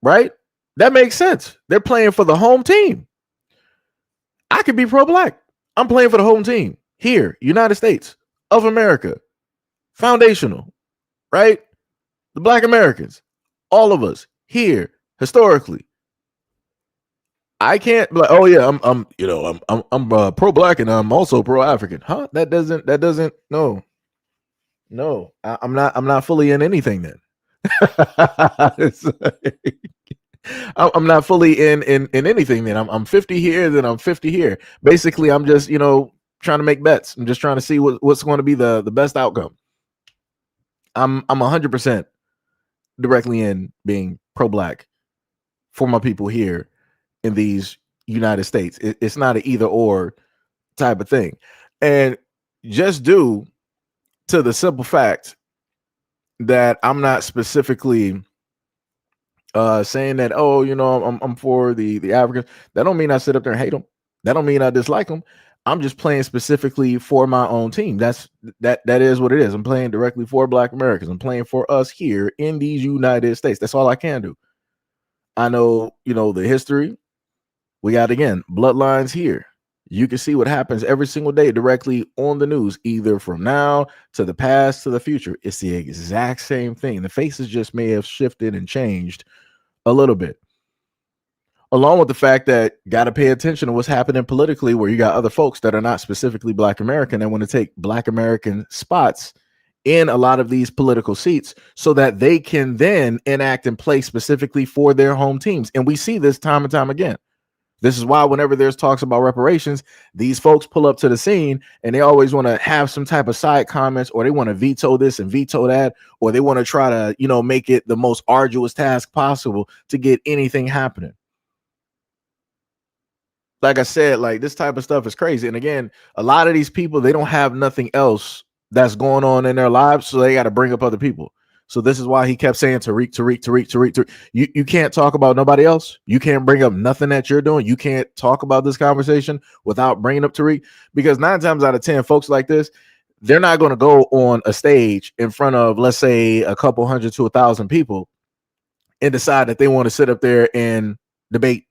right? That makes sense. They're playing for the home team. I could be pro-black. I'm playing for the home team here, United States of America, foundational, right? The Black Americans, all of us here historically. I can't be like, oh yeah, I'm pro-black and I'm also pro-African. That doesn't no. I'm not fully in anything then. I'm not fully in anything then. I'm 50 here, then I'm 50 here. Basically, I'm just trying to make bets. I'm just trying to see what's going to be the best outcome. I'm 100% directly in being pro-black for my people here in these United States. It's not an either or type of thing. And just due to the simple fact that I'm not specifically saying that, I'm for the Africans, that don't mean I sit up there and hate them. That don't mean I dislike them. I'm just playing specifically for my own team. That is what it is. I'm playing directly for Black Americans. I'm playing for us here in these United States. That's all I can do. I know, the history. We got, again, bloodlines here. You can see what happens every single day directly on the news, either from now to the past to the future. It's the exact same thing. The faces just may have shifted and changed a little bit. along with the fact that got to pay attention to what's happening politically, where you got other folks that are not specifically Black American that want to take Black American spots in a lot of these political seats so that they can then enact and play specifically for their home teams. And we see this time and time again. This is why whenever there's talks about reparations, these folks pull up to the scene and they always want to have some type of side comments, or they want to veto this and veto that, or they want to try to, make it the most arduous task possible to get anything happening. Like I said, like, this type of stuff is crazy. And again, a lot of these people, they don't have nothing else that's going on in their lives, so they got to bring up other people. So this is why he kept saying Tariq. You can't talk about nobody else. You can't bring up nothing that you're doing. You can't talk about this conversation without bringing up Tariq, because 9 times out of 10, folks like this, they're not going to go on a stage in front of, let's say, a couple hundred to 1,000 people and decide that they want to sit up there and debate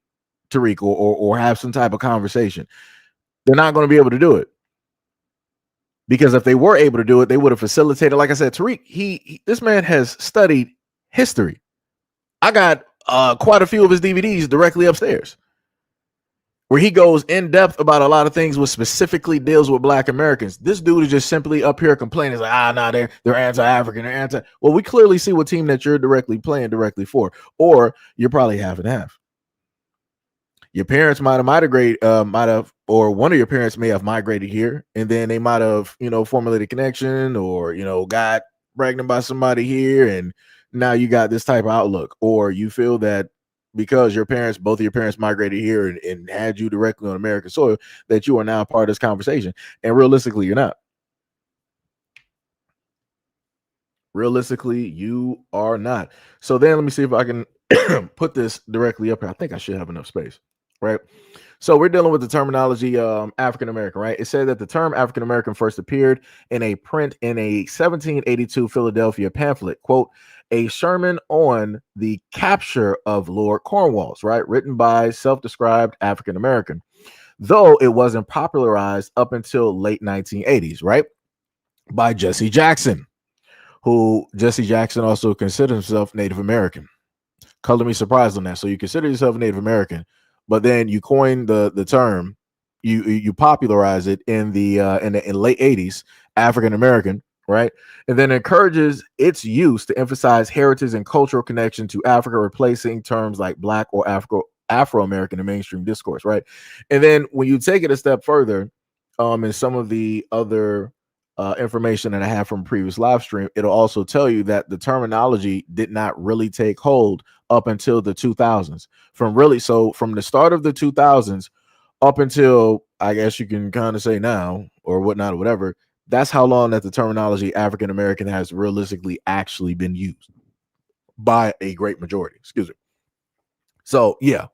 Tariq or have some type of conversation. They're not going to be able to do it. Because if they were able to do it, they would have facilitated. Like I said, Tariq, this man has studied history. I got quite a few of his DVDs directly upstairs, where he goes in depth about a lot of things, which specifically deals with Black Americans. This dude is just simply up here complaining, like, nah, they're anti-African, they're anti. Well, we clearly see what team that you're directly playing directly for, or you're probably half and half. Your parents might have, or one of your parents may have migrated here, and then they might have, formulated a connection, or, got pregnant by somebody here, and now you got this type of outlook. Or you feel that because both of your parents migrated here and had you directly on American soil, that you are now a part of this conversation. And realistically, you're not. Realistically, you are not. So then let me see if I can put this directly up here. I think I should have enough space. Right. So we're dealing with the terminology African American, right? It said that the term African American first appeared in a print in a 1782 Philadelphia pamphlet, quote, a sermon on the capture of Lord Cornwallis, right? Written by self-described African American, though it wasn't popularized up until late 1980s, right? By Jesse Jackson, who Jesse Jackson also considered himself Native American. Color me surprised on that. So you consider yourself Native American, but then you coin the term, you popularize it in the late 80s, African American, right? And then encourages its use to emphasize heritage and cultural connection to Africa, replacing terms like Black or Afro-American in mainstream discourse, right? And then when you take it a step further, in some of the other information that I have from previous live stream, it'll also tell you that the terminology did not really take hold up until the 2000s. From the start of the 2000s up until, I guess you can kind of say now or whatnot or whatever, that's how long that the terminology African American has realistically actually been used by a great majority. Excuse me. So yeah,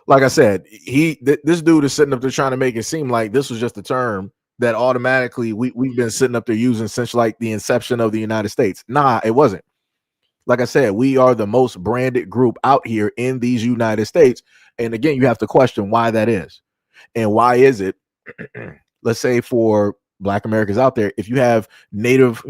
like I said, this dude is sitting up there trying to make it seem like this was just a term that automatically we've been sitting up there using since like the inception of the United States. Nah, it wasn't. Like I said, we are the most branded group out here in these United States. And again, you have to question why that is. And why is it, let's say for Black Americans out there, if you have Native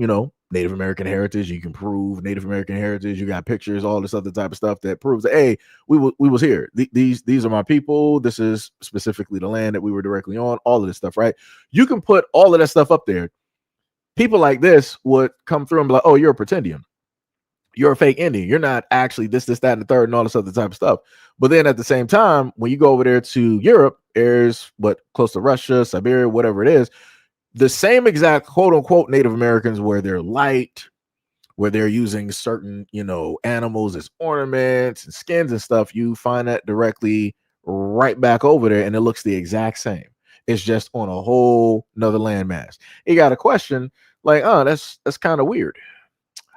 American heritage, you can prove Native American heritage, you got pictures, all this other type of stuff that proves that, hey, we was here. These are my people. This is specifically the land that we were directly on, all of this stuff, right? You can put all of that stuff up there. People like this would come through and be like, oh, you're a pretendian. You're a fake Indian. You're not actually this, that, and the third, and all this other type of stuff. But then at the same time, when you go over there to Europe, there's close to Russia, Siberia, whatever it is, the same exact quote unquote Native Americans where they're light, where they're using certain, animals as ornaments and skins and stuff, you find that directly right back over there, and it looks the exact same. It's just on a whole nother landmass. You got a question like, oh, that's kind of weird.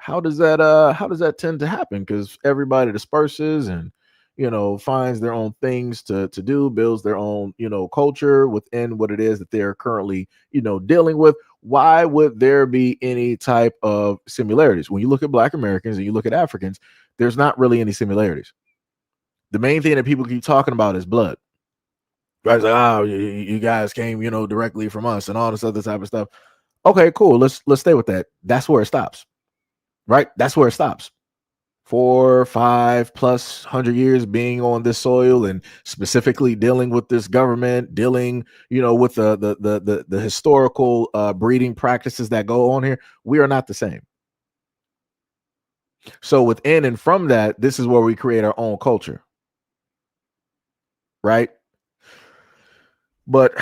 How does that tend to happen? Because everybody disperses and finds their own things to do, builds their own culture within what it is that they're currently dealing with. Why would there be any type of similarities? When you look at Black Americans and you look at Africans, there's not really any similarities. The main thing that people keep talking about is blood. Right? It's like, oh, you guys came directly from us and all this other type of stuff. Okay, cool. Let's stay with that. That's where it stops. Right? That's where it stops. 4, 5+ hundred years being on this soil and specifically dealing with this government, dealing, with the historical breeding practices that go on here, we are not the same. So within and from that, this is where we create our own culture, right? But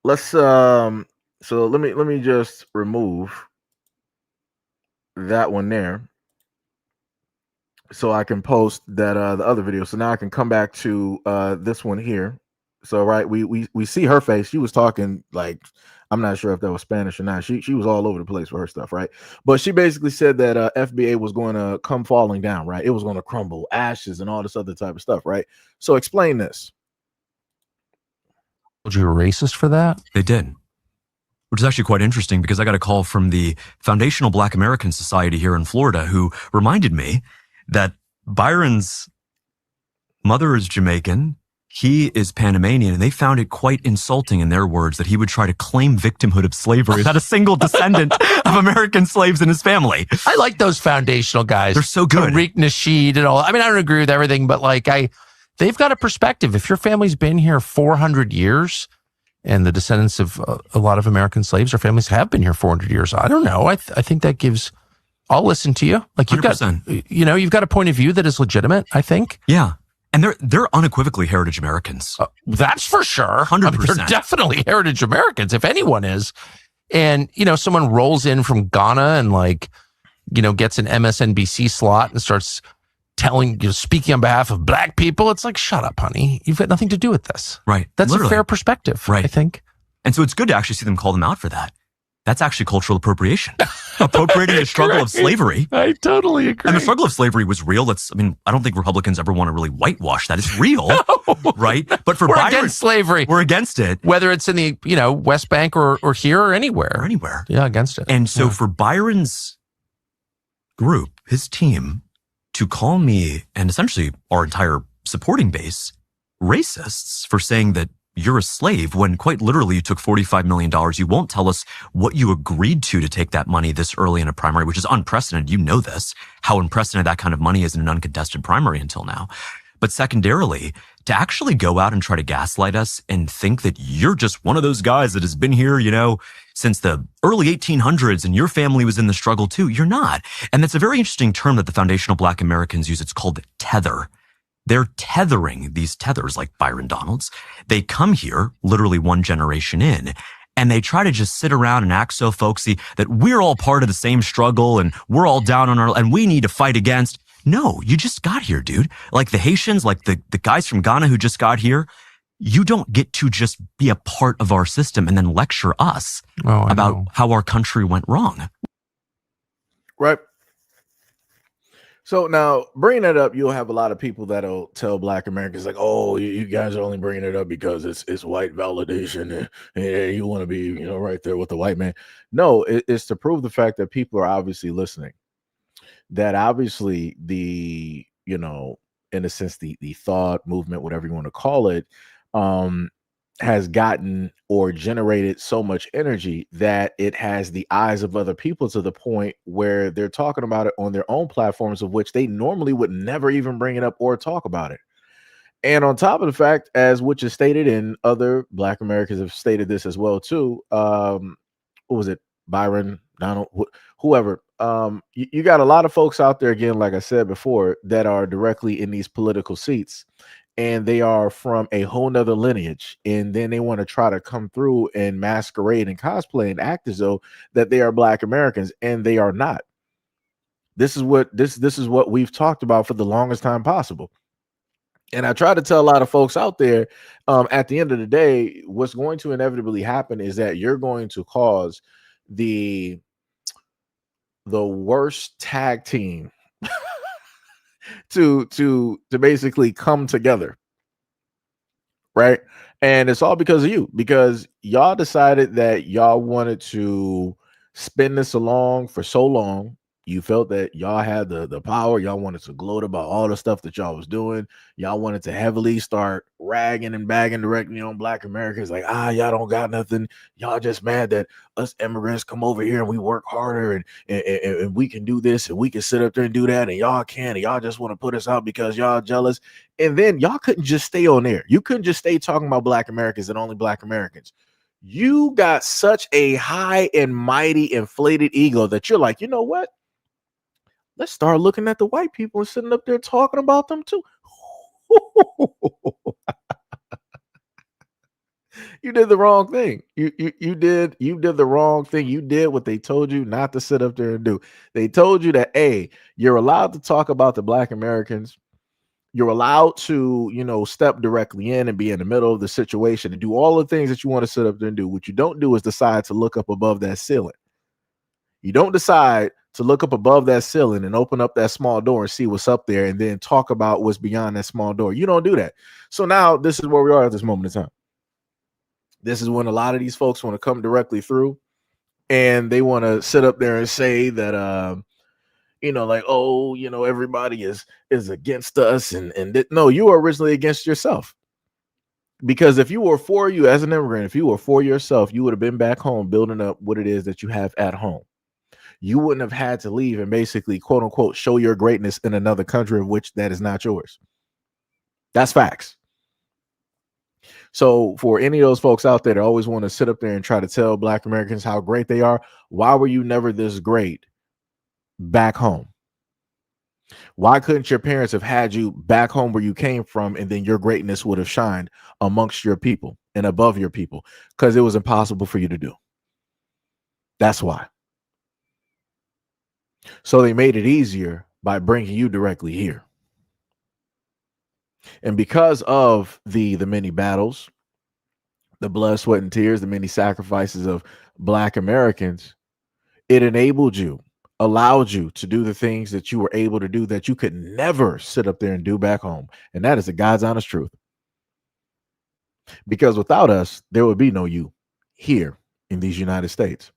let's so let me just remove that one there so I can post that the other video. So now I can come back to this one here. So right, we see her face. She was talking like, I'm not sure if that was Spanish or not. She was all over the place with her stuff, right? But she basically said that FBA was going to come falling down, right? It was going to crumble, ashes, and all this other type of stuff, right? So explain this. Told you were racist for that? They did. Which is actually quite interesting because I got a call from the Foundational Black American Society here in Florida who reminded me that Byron's mother is Jamaican, he is Panamanian, and they found it quite insulting, in their words, that he would try to claim victimhood of slavery without a single descendant of American slaves in his family. I like those foundational guys. They're so good. Tariq Nasheed and all. I mean, I don't agree with everything, but they've got a perspective. If your family's been here 400 years and the descendants of a lot of American slaves, their families have been here 400 years. I don't know. I think that gives, I'll listen to you. Like you've 100%. you've got a point of view that is legitimate, I think. Yeah. And they're unequivocally heritage Americans. That's for sure. 100%. They're definitely heritage Americans, if anyone is. And, someone rolls in from Ghana and gets an MSNBC slot and starts speaking on behalf of black people. It's like, shut up, honey. You've got nothing to do with this. Right. That's Literally. a fair perspective, right. I think. And so it's good to actually see them call them out for that. That's actually cultural appropriation. Appropriating the struggle of slavery. I totally agree. And the struggle of slavery was real. I don't think Republicans ever want to really whitewash that. It's real, right? But for we're Byron, against slavery. We're against it. Whether it's in the, West Bank or here or anywhere. Or anywhere. Yeah, against it. And so for Byron's group, his team, to call me and essentially our entire supporting base racists for saying that you're a slave when quite literally you took $45 million. You won't tell us what you agreed to take that money this early in a primary, which is unprecedented. You know this, how unprecedented that kind of money is in an uncontested primary until now. But secondarily, to actually go out and try to gaslight us and think that you're just one of those guys that has been here, since the early 1800s and your family was in the struggle too. You're not. And that's a very interesting term that the Foundational Black Americans use. It's called tether. They're tethering these tethers like Byron Donalds. They come here literally one generation in, and they try to just sit around and act so folksy that we're all part of the same struggle and we're all down on and we need to fight against. No, you just got here, dude. Like the Haitians, like the guys from Ghana who just got here, you don't get to just be a part of our system and then lecture us about how our country went wrong. Right. So now, bringing that up, you'll have a lot of people that'll tell Black Americans like, "Oh, you guys are only bringing it up because it's white validation, and you want to be, right there with the white man." No, it's to prove the fact that people are obviously listening. That obviously the, in a sense, the thought movement, whatever you want to call it, has gotten or generated so much energy that it has the eyes of other people to the point where they're talking about it on their own platforms, of which they normally would never even bring it up or talk about it. And on top of the fact, as which is stated, and other Black Americans have stated this as well too, what was it, Byron, Donald, whoever, you got a lot of folks out there, again, like I said before, that are directly in these political seats, and they are from a whole nother lineage, and then they want to try to come through and masquerade and cosplay and act as though that they are Black Americans, and they are not. This is what this is what we've talked about for the longest time possible. And I try to tell a lot of folks out there, at the end of the day, what's going to inevitably happen is that you're going to cause the worst tag team to basically come together, right? And it's all because of you, because y'all decided that y'all wanted to spin this along for so long, You felt that y'all had the power. Y'all wanted to gloat about all the stuff that y'all was doing. Y'all wanted to heavily start ragging and bagging directly on Black Americans. Like, y'all don't got nothing. Y'all just mad that us immigrants come over here and we work harder and we can do this and we can sit up there and do that and y'all can't. And y'all just want to put us out because y'all jealous. And then y'all couldn't just stay on there. You couldn't just stay talking about Black Americans and only Black Americans. You got such a high and mighty inflated ego that you're like, you know what? Let's start looking at the white people and sitting up there talking about them too. You did the wrong thing. You did the wrong thing. You did what they told you not to sit up there and do. They told you that, hey, you're allowed to talk about the Black Americans. You're allowed to, step directly in and be in the middle of the situation and do all the things that you want to sit up there and do. What you don't do is decide to look up above that ceiling. You don't decide to look up above that ceiling and open up that small door and see what's up there and then talk about what's beyond that small door. You don't do that. So now this is where we are at this moment in time. This is when a lot of these folks want to come directly through and they want to sit up there and say that, like, oh, everybody is against us. No, you were originally against yourself. Because if you were for you as an immigrant, if you were for yourself, you would have been back home building up what it is that you have at home. You wouldn't have had to leave and basically, quote unquote, show your greatness in another country of which that is not yours. That's facts. So for any of those folks out there that always want to sit up there and try to tell Black Americans how great they are, why were you never this great back home? Why couldn't your parents have had you back home where you came from and then your greatness would have shined amongst your people and above your people? Because it was impossible for you to do. That's why. So they made it easier by bringing you directly here. And because of the many battles, the blood, sweat, and tears, the many sacrifices of Black Americans, it enabled you, allowed you to do the things that you were able to do that you could never sit up there and do back home. And that is the God's honest truth. Because without us, there would be no you here in these United States.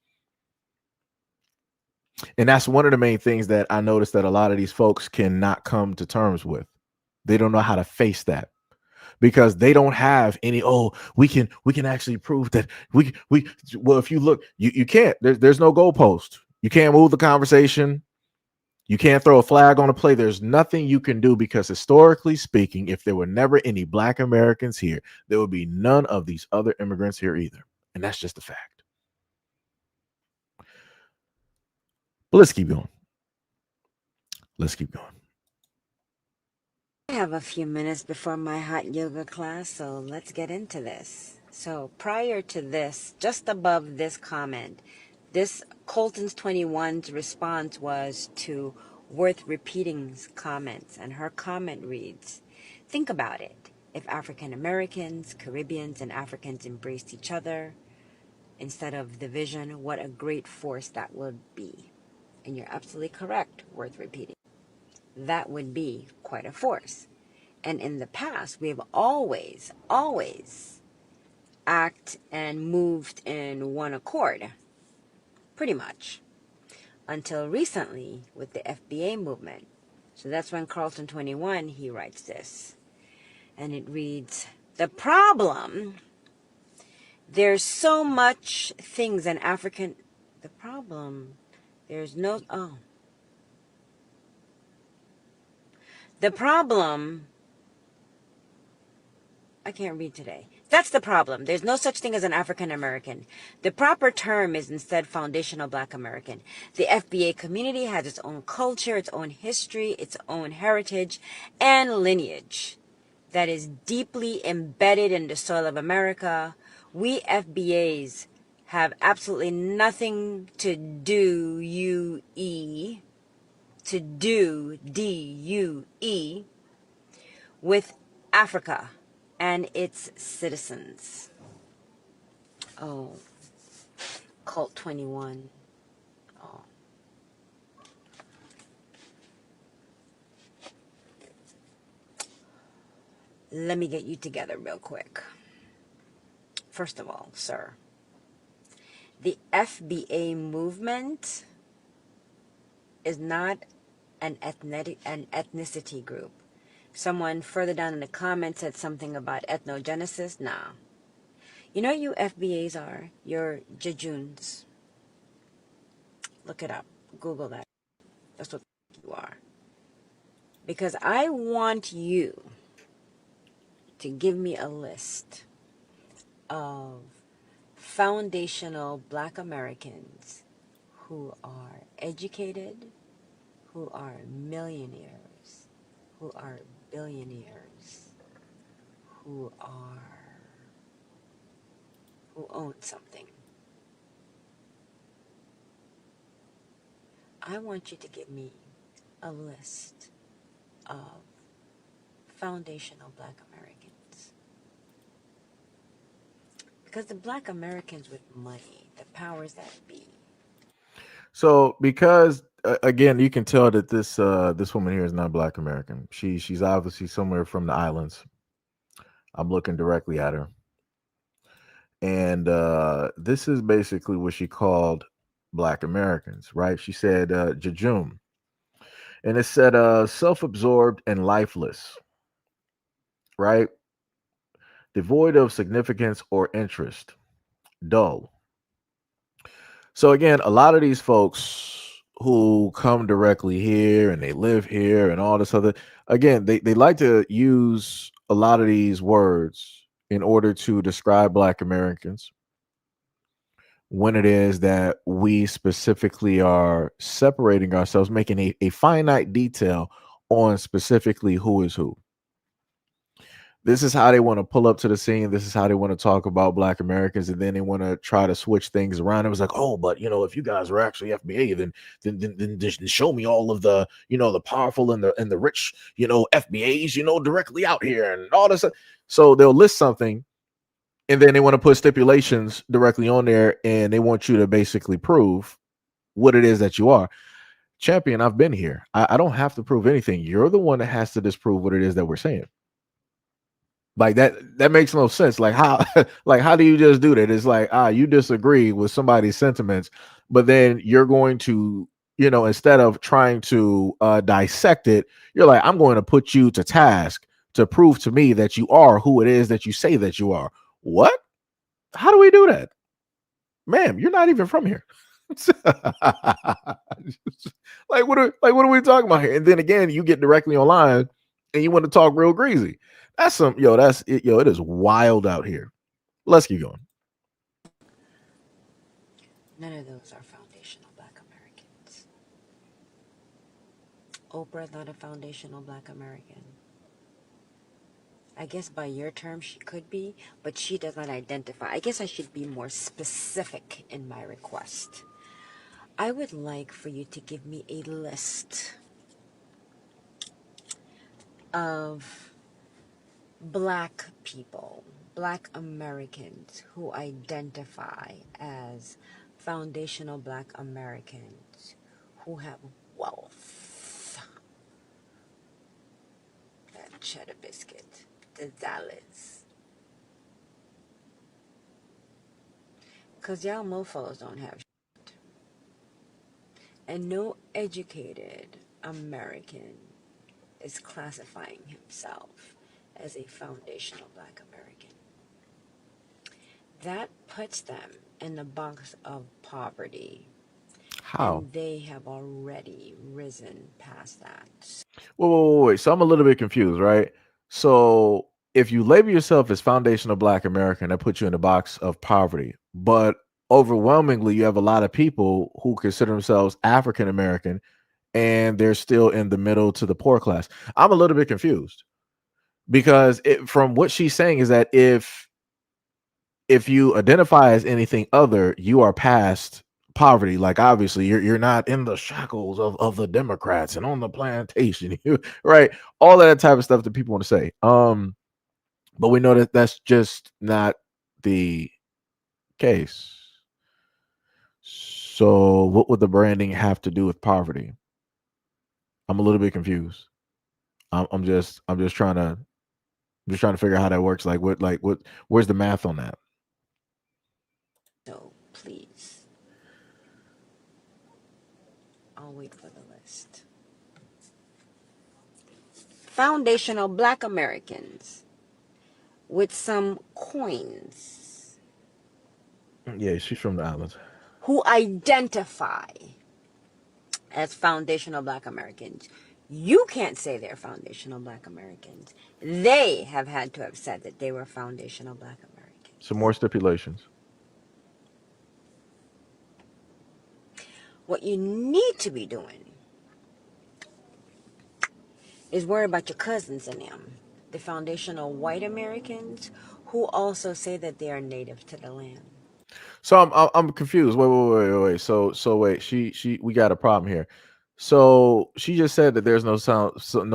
And that's one of the main things that I noticed that a lot of these folks cannot come to terms with. They don't know how to face that because they don't have any, we can actually prove that well, if you look, you can't, there's no goalpost. You can't move the conversation. You can't throw a flag on a play. There's nothing you can do because historically speaking, if there were never any Black Americans here, there would be none of these other immigrants here either. And that's just a fact. But let's keep going. I have a few minutes before my hot yoga class, so let's get into this. So prior to this, just above this comment, this Colton's 21's response was to Worth Repeating's comments, and her comment reads, think about it. If African Americans, Caribbeans, and Africans embraced each other instead of division, what a great force that would be. And you're absolutely correct, Worth Repeating. That would be quite a force. And in the past, we have always acted and moved in one accord, pretty much, until recently with the FBA movement. So that's when Carlton 21, he writes this. And it reads, the problem, there's so much things an African, the problem, there's no, the problem, I can't read today. That's the problem. There's no such thing as an African American. The proper term is instead foundational Black American. The FBA community has its own culture, its own history, its own heritage, and lineage that is deeply embedded in the soil of America. We FBAs have absolutely nothing to do, D-U-E, with Africa and its citizens. Oh, Cult 21. Oh. Let me get you together real quick. First of all, sir, the FBA movement is not an ethnicity group. Someone further down in the comments said something about ethnogenesis. Nah. You know you FBAs are? You're Jejuns. Look it up. Google that. That's what you are. Because I want you to give me a list of foundational Black Americans who are educated, who are millionaires, who are billionaires, who own something. I want you to give me a list of foundational Black Americans. Because the Black Americans with money, the powers that be. So because again, you can tell that this woman here is not Black American. She's obviously somewhere from the islands. I'm looking directly at her, and this is basically what she called Black Americans, right? She said Jejum, and it said self-absorbed and lifeless, right? Devoid of significance or interest, dull. So again, a lot of these folks who come directly here and they live here and all this other, again, they like to use a lot of these words in order to describe Black Americans when it is that we specifically are separating ourselves, making a finite detail on specifically who is who. This is how they want to pull up to the scene. This is how they want to talk about Black Americans, and then they want to try to switch things around. It was like, oh, but if you guys are actually FBA, then just show me all of the the powerful and the rich FBAs directly out here and all this. So they'll list something, and then they want to put stipulations directly on there, and they want you to basically prove what it is that you are. Champion, I've been here. I don't have to prove anything. You're the one that has to disprove what it is that we're saying. Like that makes no sense. Like how like how do you just do that? It's like you disagree with somebody's sentiments, but then you're going to, instead of trying to dissect it, you're like, I'm going to put you to task to prove to me that you are who it is that you say that you are. What? How do we do that? Ma'am, you're not even from here. What are we talking about here? And then again, you get directly online and you want to talk real greasy. That's it is wild out here. Let's keep going. None of those are foundational Black Americans. Oprah not a foundational Black American. I guess by your term she could be, but she does not identify. I guess I should be more specific in my request. I would like for you to give me a list of Black people, Black Americans who identify as foundational Black Americans who have wealth. That cheddar biscuit, the dollars. Because y'all mofos don't have shit. And no educated American is classifying himself as a foundational Black American. That puts them in the box of poverty. How? And they have already risen past that. Wait. So I'm a little bit confused, right? So if you label yourself as foundational Black American, that puts you in the box of poverty. But overwhelmingly, you have a lot of people who consider themselves African American and they're still in the middle to the poor class. I'm a little bit confused because from what she's saying is that if you identify as anything other, you are past poverty. Like obviously you're not in the shackles of the Democrats and on the plantation, right? All that type of stuff that people want to say. But we know that that's just not the case. So what would the branding have to do with poverty? I'm a little bit confused. I'm just trying to figure out how that works. Where's the math on that? So please, I'll wait for the list. foundational Black Americans with some coins Yeah, she's from the islands. who identify as foundational Black Americans. You can't say they're foundational Black Americans. They have had to have said that they were foundational Black Americans. Some more stipulations. What you need to be doing is worry about your cousins and them, the foundational white Americans who also say that they are native to the land. So I'm confused. Wait. So wait. We got a problem here. So she just said that there's no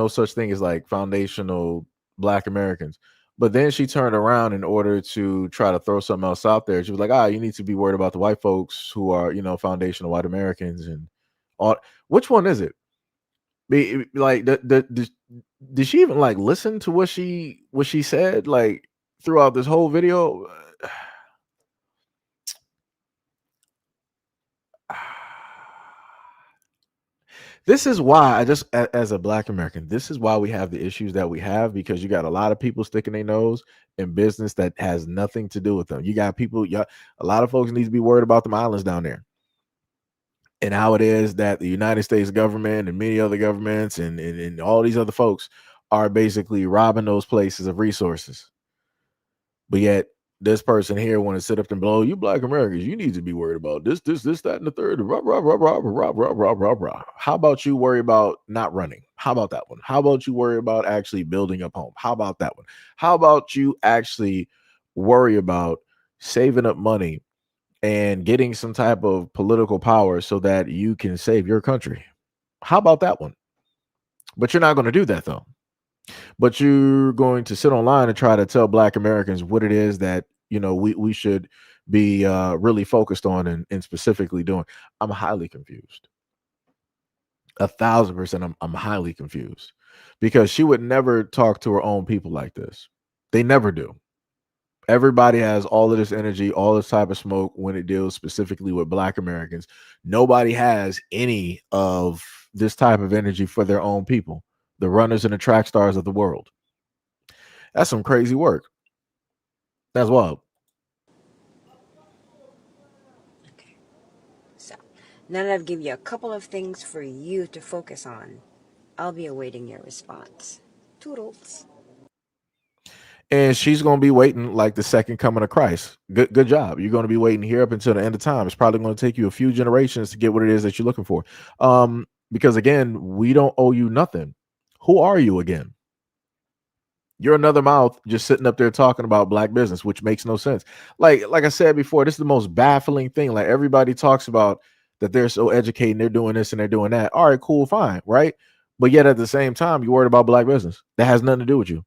such thing as like foundational Black Americans. But then she turned around in order to try to throw something else out there. She was like, you need to be worried about the white folks who are, foundational white Americans and all. Which one is it? Like, did she even like listen to what she said like throughout this whole video? This is why as a Black American, this is why we have the issues that we have, because you got a lot of people sticking their nose in business that has nothing to do with them. You got people, a lot of folks need to be worried about them islands down there and how it is that the United States government and many other governments and all these other folks are basically robbing those places of resources. But yet this person here want to sit up and blow, you Black Americans, you need to be worried about this, that, and the third. How about you worry about not running? How about that one? How about you worry about actually building up home? How about that one? How about you actually worry about saving up money and getting some type of political power so that you can save your country? How about that one? But you're not going to do that though. But you're going to sit online and try to tell Black Americans what it is that we should be really focused on and specifically doing. I'm highly confused. 1,000%. I'm highly confused because she would never talk to her own people like this. They never do. Everybody has all of this energy, all this type of smoke when it deals specifically with Black Americans. Nobody has any of this type of energy for their own people, the runners and the track stars of the world. That's some crazy work. That's wild. Okay. So, now that I've given you a couple of things for you to focus on, I'll be awaiting your response. Toodles. And she's going to be waiting like the second coming of Christ. Good job. You're going to be waiting here up until the end of time. It's probably going to take you a few generations to get what it is that you're looking for. Because again, we don't owe you nothing. Who are you again? You're another mouth just sitting up there talking about Black business, which makes no sense. Like I said before, this is the most baffling thing. Like everybody talks about that they're so educated and they're doing this and they're doing that. All right, cool, fine, right? But yet at the same time, you're worried about Black business. That has nothing to do with you.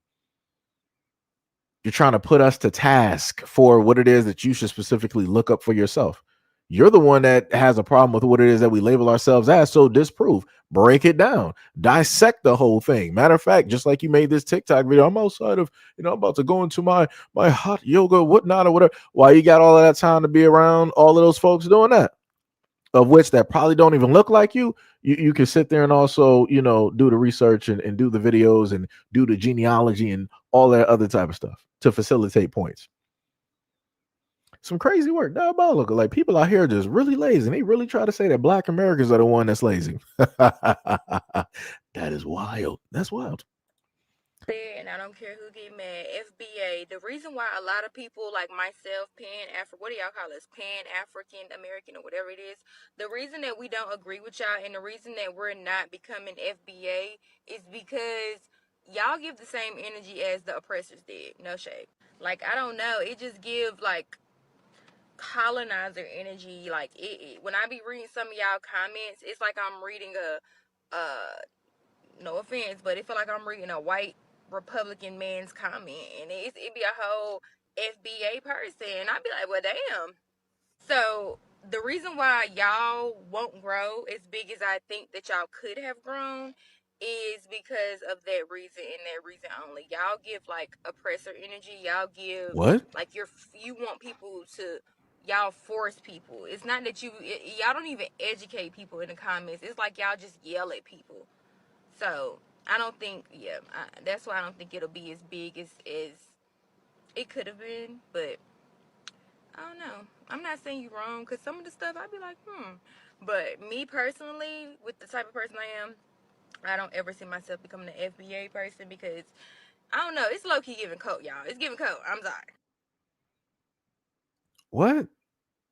You're trying to put us to task for what it is that you should specifically look up for yourself. You're the one that has a problem with what it is that we label ourselves as. So disprove, break it down, dissect the whole thing. Matter of fact, just like you made this TikTok video, I'm outside of, I'm about to go into my hot yoga, whatnot, or whatever. Why you got all of that time to be around all of those folks doing that? Of which that probably don't even look like you. You can sit there and also, do the research and do the videos and do the genealogy and all that other type of stuff to facilitate points. Some crazy work. Diabolical. Like people out here just really lazy. And they really try to say that Black Americans are the one that's lazy. That is wild. That's wild. And I don't care who get mad. FBA. The reason why a lot of people like myself, what do y'all call us? Pan-African American or whatever it is. The reason that we don't agree with y'all and the reason that we're not becoming FBA is because y'all give the same energy as the oppressors did. No shade. Like I don't know. It just give like colonizer energy. Like when I be reading some of y'all comments, it's like I'm reading no offense, but it feel like I'm reading a white Republican man's comment, and it be a whole FBA person, and I'd be like, well, damn. So the reason why y'all won't grow as big as I think that y'all could have grown is because of that reason and that reason only. Y'all give like oppressor energy. Y'all give What? like you want people to. Y'all force people. It's not that y'all don't even educate people in the comments. It's like y'all just yell at people. So I don't think, yeah, that's why I don't think it'll be as big as it could have been. But I don't know. I'm not saying you wrong because some of the stuff I'd be like, But me personally, with the type of person I am, I don't ever see myself becoming an FBA person because I don't know. It's low key giving coat, y'all. It's giving coat. I'm sorry. What?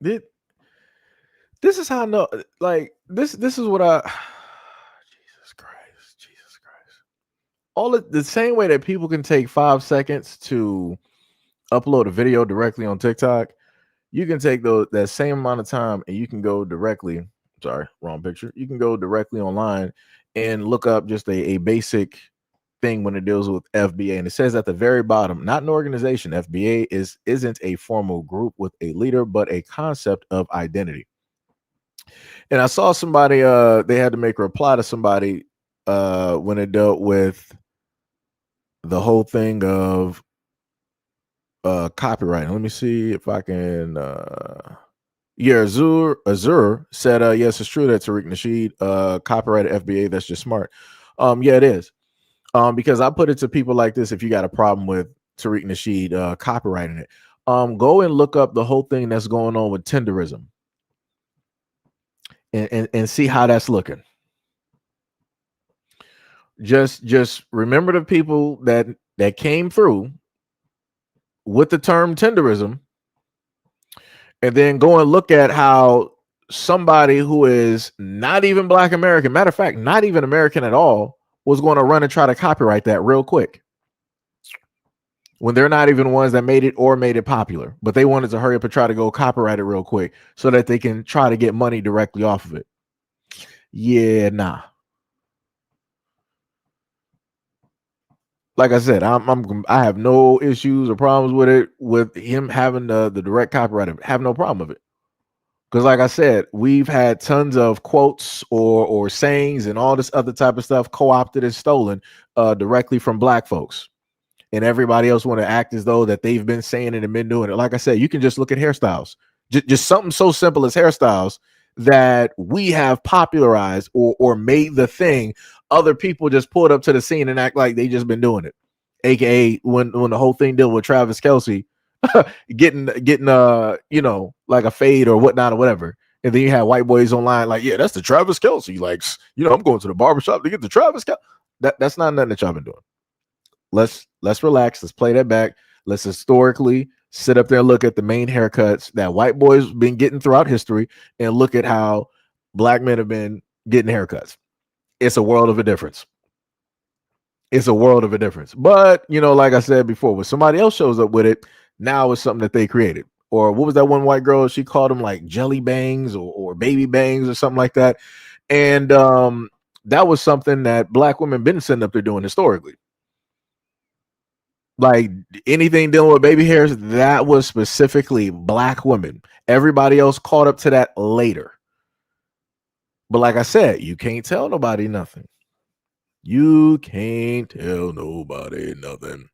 Did this is how I know? Like this is what I. Jesus Christ! Jesus Christ! All the same way that people can take 5 seconds to upload a video directly on TikTok, you can take that same amount of time and you can go directly. Sorry, wrong picture. You can go directly online and look up just a basic thing when it deals with FBA, and it says at the very bottom, not an organization. FBA isn't a formal group with a leader, but a concept of identity. And I saw somebody they had to make a reply to somebody when it dealt with the whole thing of copyright. Let me see if I can yeah, Azur said yes, it's true that Tariq Nasheed copyrighted FBA. That's just smart. Yeah, it is. Because I put it to people like this: if you got a problem with Tariq Nasheed copywriting it, go and look up the whole thing that's going on with tenderism and see how that's looking. Just remember the people that came through with the term tenderism, and then go and look at how somebody who is not even Black American, matter of fact, not even American at all, was going to run and try to copyright that real quick when they're not even ones that made it or made it popular, but they wanted to hurry up and try to go copyright it real quick so that they can try to get money directly off of it. Yeah, nah. Like I said, I have no issues or problems with it, with him having the direct copyright. Have no problem with it. Because like I said, we've had tons of quotes or sayings and all this other type of stuff co-opted and stolen directly from Black folks. And everybody else want to act as though that they've been saying it and been doing it. Like I said, you can just look at hairstyles. Just something so simple as hairstyles that we have popularized or made the thing. Other people just pulled up to the scene and act like they just been doing it. AKA when the whole thing deal with Travis Kelce getting like a fade or whatnot or whatever. And then you have white boys online like, yeah, that's the Travis Kelce. Like, I'm going to the barbershop to get the Travis Kelce. That's not nothing that y'all been doing. Let's relax. Let's play that back. Let's historically sit up there and look at the main haircuts that white boys been getting throughout history and look at how Black men have been getting haircuts. It's a world of a difference. It's a world of a difference. But, like I said before, when somebody else shows up with it, now it's something that they created. Or what was that one white girl? She called them like jelly bangs or baby bangs or something like that. And that was something that Black women been sitting up there doing historically. Like anything dealing with baby hairs, that was specifically Black women. Everybody else caught up to that later. But like I said, you can't tell nobody nothing. You can't tell nobody nothing.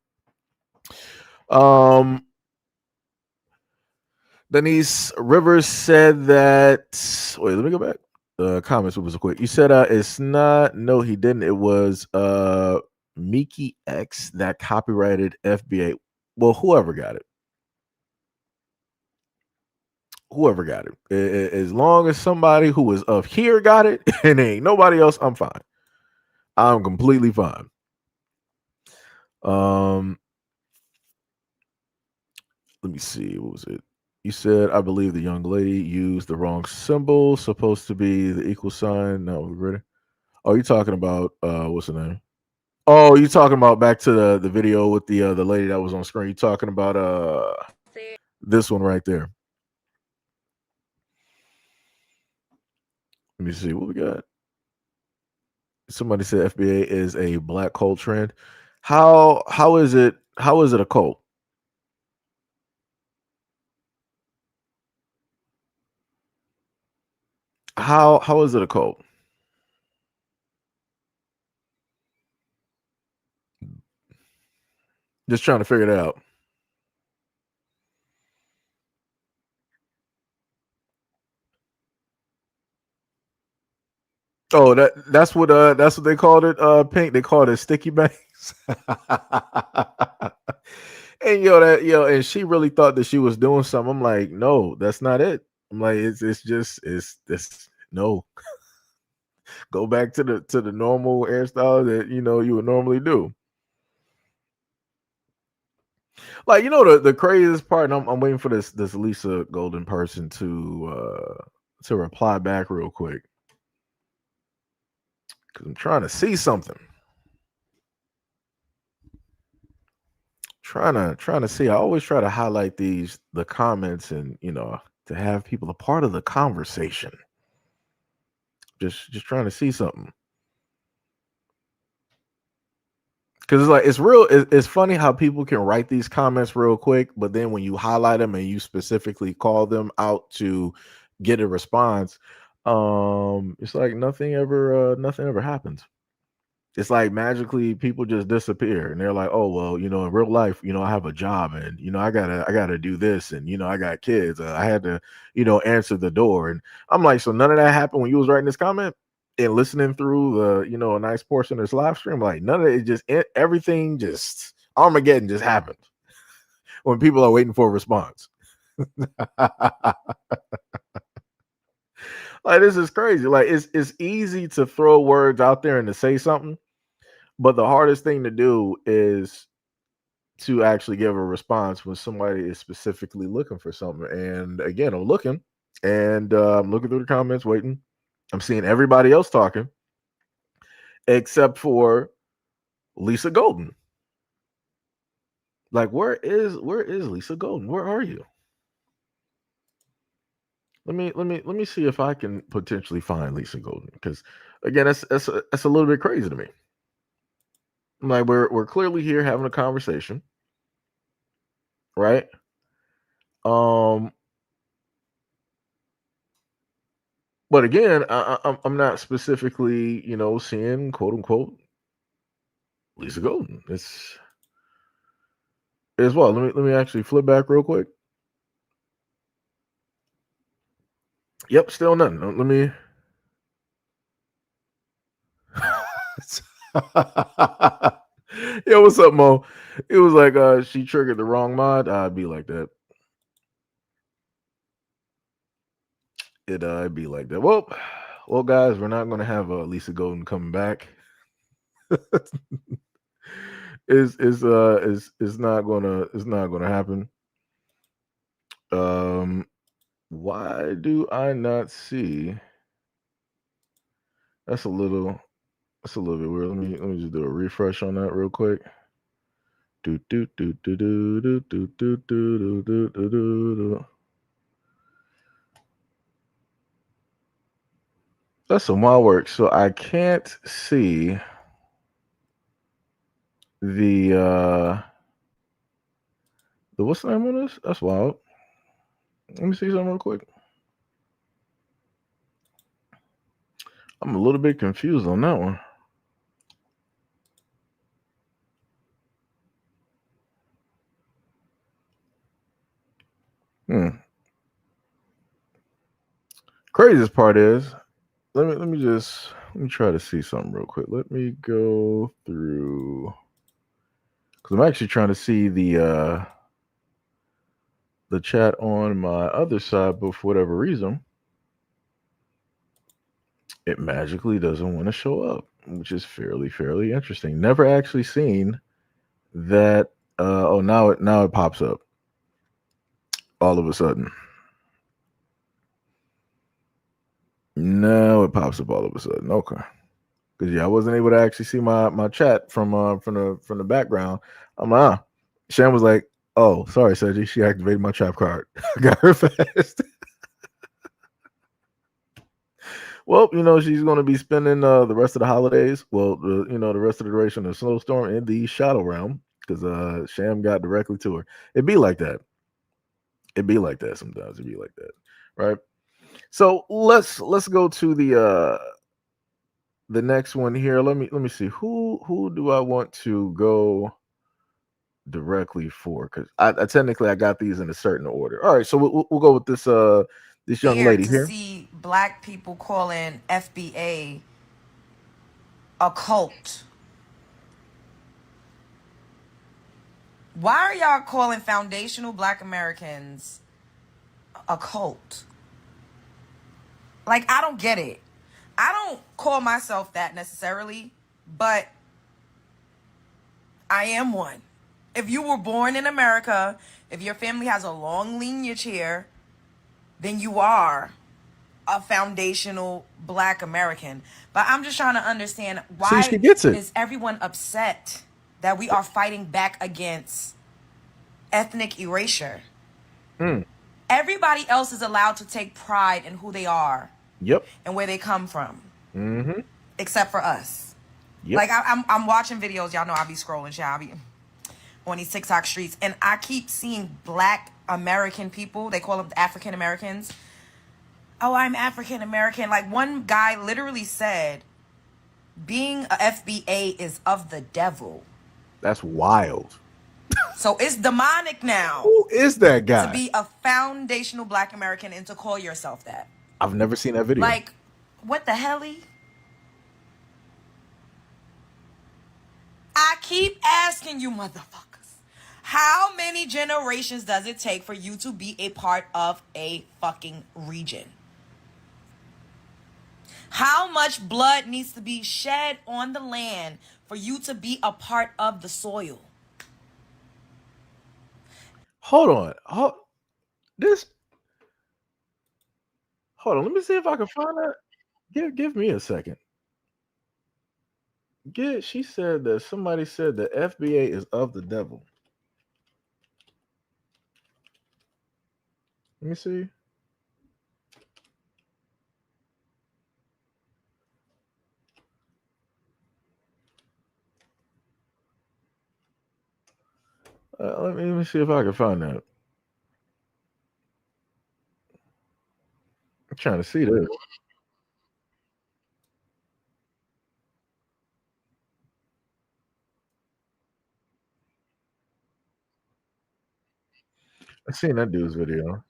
Denise Rivers said that. Wait, let me go back. Comments was quick. You said it's not. No, he didn't. It was Mickey X that copyrighted FBA. Well, whoever got it. As long as somebody who is of here got it and ain't nobody else, I'm fine. I'm completely fine. Let me see. What was it? You said, I believe the young lady used the wrong symbol, supposed to be the equal sign. No, we ready? Oh, you talking about what's the name? Oh, you talking about back to the video with the lady that was on screen. You talking about this one right there. Let me see what we got. Somebody said FBA is a Black cult trend. How is it a cult? How is it a cult? Just trying to figure it out. Oh, that's what they called it. Pink. They called it sticky bangs. And and she really thought that she was doing something. I'm like, no, that's not it. I'm like, it's just it's this no. Go back to the normal hairstyle that you would normally do. Like the craziest part, and I'm waiting for this Lisa Golden person to reply back real quick because I'm trying to see something. Trying to see. I always try to highlight the comments and to have people a part of the conversation. Just trying to see something. Because it's like it's real. It's funny how people can write these comments real quick, but then when you highlight them and you specifically call them out to get a response, it's like nothing ever happens. It's like magically people just disappear, and they're like, oh well, in real life, I have a job, and I gotta do this, and I got kids. I had to, answer the door, and I'm like, so none of that happened when you was writing this comment and listening through a nice portion of this live stream. Like none of it, everything just Armageddon just happened when people are waiting for a response. Like this is crazy. Like it's easy to throw words out there and to say something, but the hardest thing to do is to actually give a response when somebody is specifically looking for something. And again, I'm looking and I'm looking through the comments, waiting. I'm seeing everybody else talking except for Lisa Golden. Like, where is Lisa Golden? Where are you? Let me see if I can potentially find Lisa Golden, because again, that's a little bit crazy to me. Like we're clearly here having a conversation, right? Um, but again, I'm not specifically, seeing quote unquote Lisa Golden. It's as well. Let me actually flip back real quick. Yep, still nothing. Let me. Yo, what's up, Mo? It was like she triggered the wrong mod. I'd be like that. It'd be like that. Well, guys, we're not gonna have Lisa Golden coming back. It's not gonna happen. Why do I not see? That's a little bit weird. Let me just do a refresh on that real quick. Do do do do do do do do do do do do. That's some wild work. So I can't see the what's the name on this? That's wild. Let me see something real quick. I'm a little bit confused on that one. Craziest part is, let me try to see something real quick. Let me go through, because I'm actually trying to see the chat on my other side, but for whatever reason, it magically doesn't want to show up, which is fairly interesting. Never actually seen that. Oh, now it pops up all of a sudden. Now it pops up all of a sudden. Okay, because I wasn't able to actually see my chat from the background. I'm like, Shan was like, "Oh, sorry, Seiji, she activated my trap card. I got her fast." Well, she's going to be spending the rest of the holidays. Well, the rest of the duration of the snowstorm in the shadow realm, because Sham got directly to her. It'd be like that. It'd be like that sometimes. It'd be like that, right? So let's go to the next one here. Let me see who do I want to go directly for, because I technically I got these in a certain order. All right, so we'll go with this young lady to here. see black people calling FBA a cult. Why are y'all calling foundational Black Americans a cult? Like, I don't get it. I don't call myself that necessarily, but I am one. If you were born in America, if your family has a long lineage here, then you are a foundational Black American. But I'm just trying to understand, See, she why gets it. is everyone upset that we are fighting back against ethnic erasure? Mm. Everybody else is allowed to take pride in who they are Yep. and where they come from, Mm-hmm. except for us. Yep. Like, I'm watching videos. Y'all know I be scrolling, shit. I be on these TikTok streets, and I keep seeing Black American people. They call them African Americans. Oh, I'm African American. Like, one guy literally said, being a FBA is of the devil. That's wild. So it's demonic now Who is that to guy? be a foundational Black American and to call yourself that. I've never seen that video. Like, what the helly? I keep asking you motherfuckers, how many generations does it take for you to be a part of a fucking region? How much blood needs to be shed on the land for you to be a part of the soil? Hold on. Hold on. Let me see if I can find that. Give me a second. She said that somebody said the FBA is of the devil. Let me see. Let me see if I can find that. I'm trying to see this. I seen that dude's video.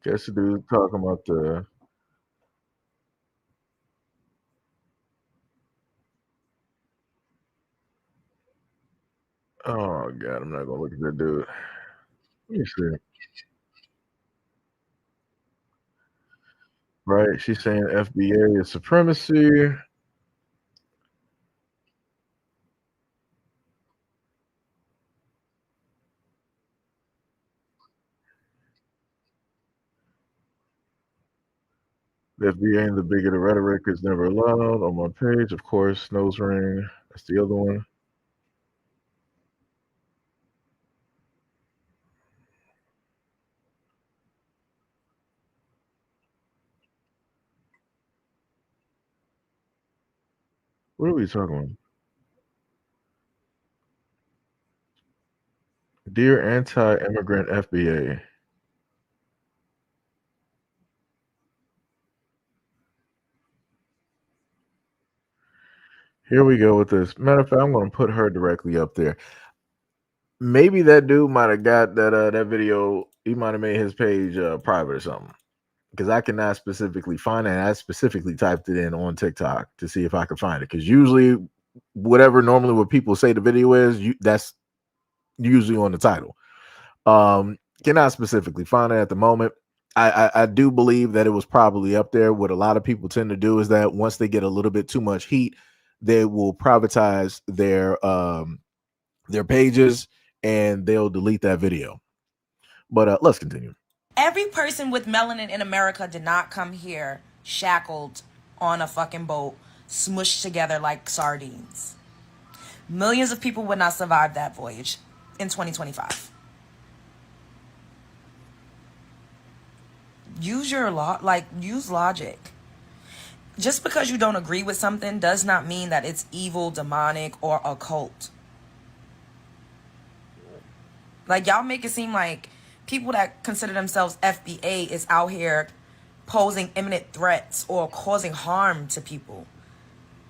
Guess the dude talking about the. Oh god, I'm not gonna look at that dude. Let me see. Right, she's saying FBA is supremacy. The FBA and the bigoted rhetoric is never allowed on my page. Of course, nose ring. That's the other one. What are we talking about? Dear anti-immigrant FBA. Here we go with this. Matter of fact, I'm going to put her directly up there. Maybe that dude might have got that video. He might have made his page private or something. Because I cannot specifically find it. And I specifically typed it in on TikTok to see if I could find it. Because usually, normally what people say the video is, that's usually on the title. Cannot specifically find it at the moment. I do believe that it was probably up there. What a lot of people tend to do is that once they get a little bit too much heat, they will privatize their pages and they'll delete that video. But let's continue. Every person with melanin in America did not come here shackled on a fucking boat, smushed together like sardines. Millions of people would not survive that voyage in 2025. Use logic. Just because you don't agree with something does not mean that it's evil, demonic, or occult. Like, y'all make it seem like people that consider themselves FBA is out here posing imminent threats or causing harm to people.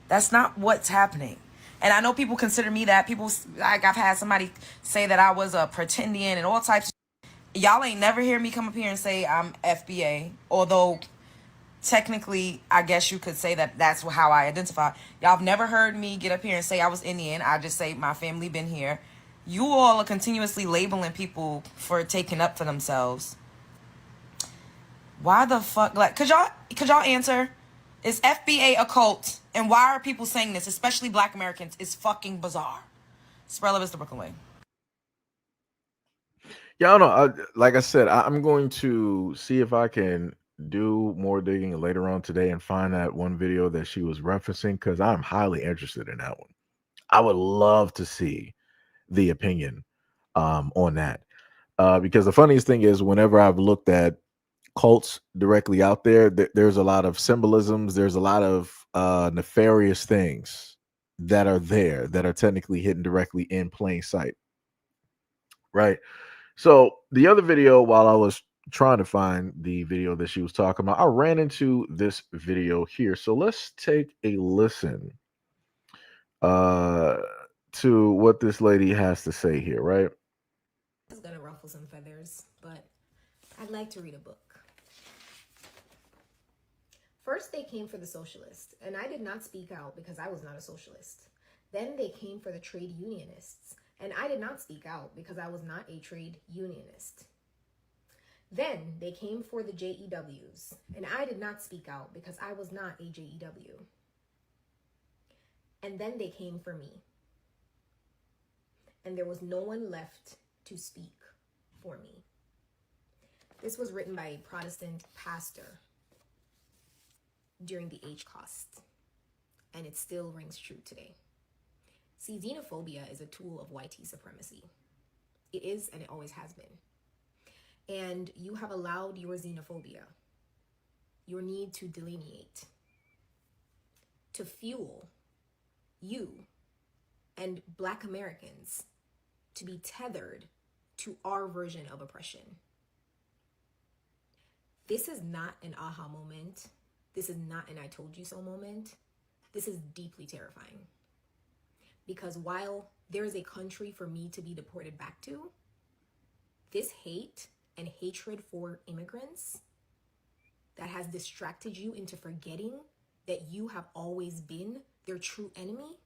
That's not what's happening. And I know people consider me that. People, like, I've had somebody say that I was a pretendian and all types of. Y'all ain't never hear me come up here and say I'm FBA, although technically I guess you could say that that's how I identify. Y'all have never heard me get up here and say I was Indian. I just say my family been here. You all are continuously labeling people for taking up for themselves. Why the fuck? Like, could y'all answer? Is FBA a cult? And why are people saying this, especially Black Americans? It's fucking bizarre. Spread love is the Brooklyn way. Yeah, I don't know. Like I said, I'm going to see if I can do more digging later on today and find that one video that she was referencing, because I'm highly interested in that one. I would love to see the opinion on that. Because the funniest thing is, whenever I've looked at cults directly out there, there's a lot of symbolisms, there's a lot of nefarious things that are there that are technically hidden directly in plain sight, right? So the other video, while I was trying to find the video that she was talking about, I ran into this video here. So let's take a listen to what this lady has to say here, right? It's gonna ruffle some feathers, but I'd like to read a book. First, they came for the socialists, and I did not speak out because I was not a socialist. Then they came for the trade unionists, and I did not speak out because I was not a trade unionist. Then they came for the JEWs, and I did not speak out because I was not a JEW. And then they came for me. And there was no one left to speak for me. This was written by a Protestant pastor during the HCOST, and it still rings true today. See, xenophobia is a tool of white supremacy. It is, and it always has been. And you have allowed your xenophobia, your need to delineate, to fuel you and Black Americans to be tethered to our version of oppression. This is not an aha moment. This is not an I told you so moment. This is deeply terrifying. Because while there is a country for me to be deported back to, this hate and hatred for immigrants that has distracted you into forgetting that you have always been their true enemy.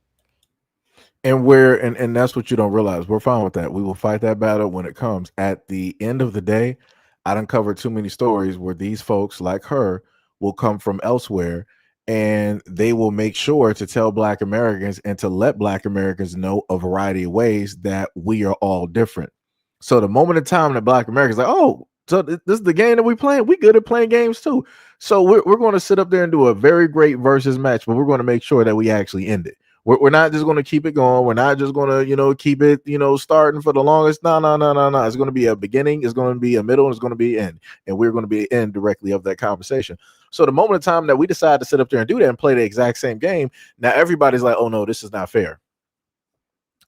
And that's what you don't realize. We're fine with that. We will fight that battle when it comes. At the end of the day, I done covered too many stories where these folks like her will come from elsewhere, and they will make sure to tell Black Americans and to let Black Americans know a variety of ways that we are all different. So the moment of time that Black Americans like, oh, so this is the game that we playing. We good at playing games too. So we're going to sit up there and do a very great versus match, but we're going to make sure that we actually end it. We're not just going to keep it going. We're not just going to, keep it, starting for the longest. No. It's going to be a beginning. It's going to be a middle. And it's going to be an end. And we're going to be end directly of that conversation. So the moment of time that we decide to sit up there and do that and play the exact same game, now everybody's like, oh no, this is not fair.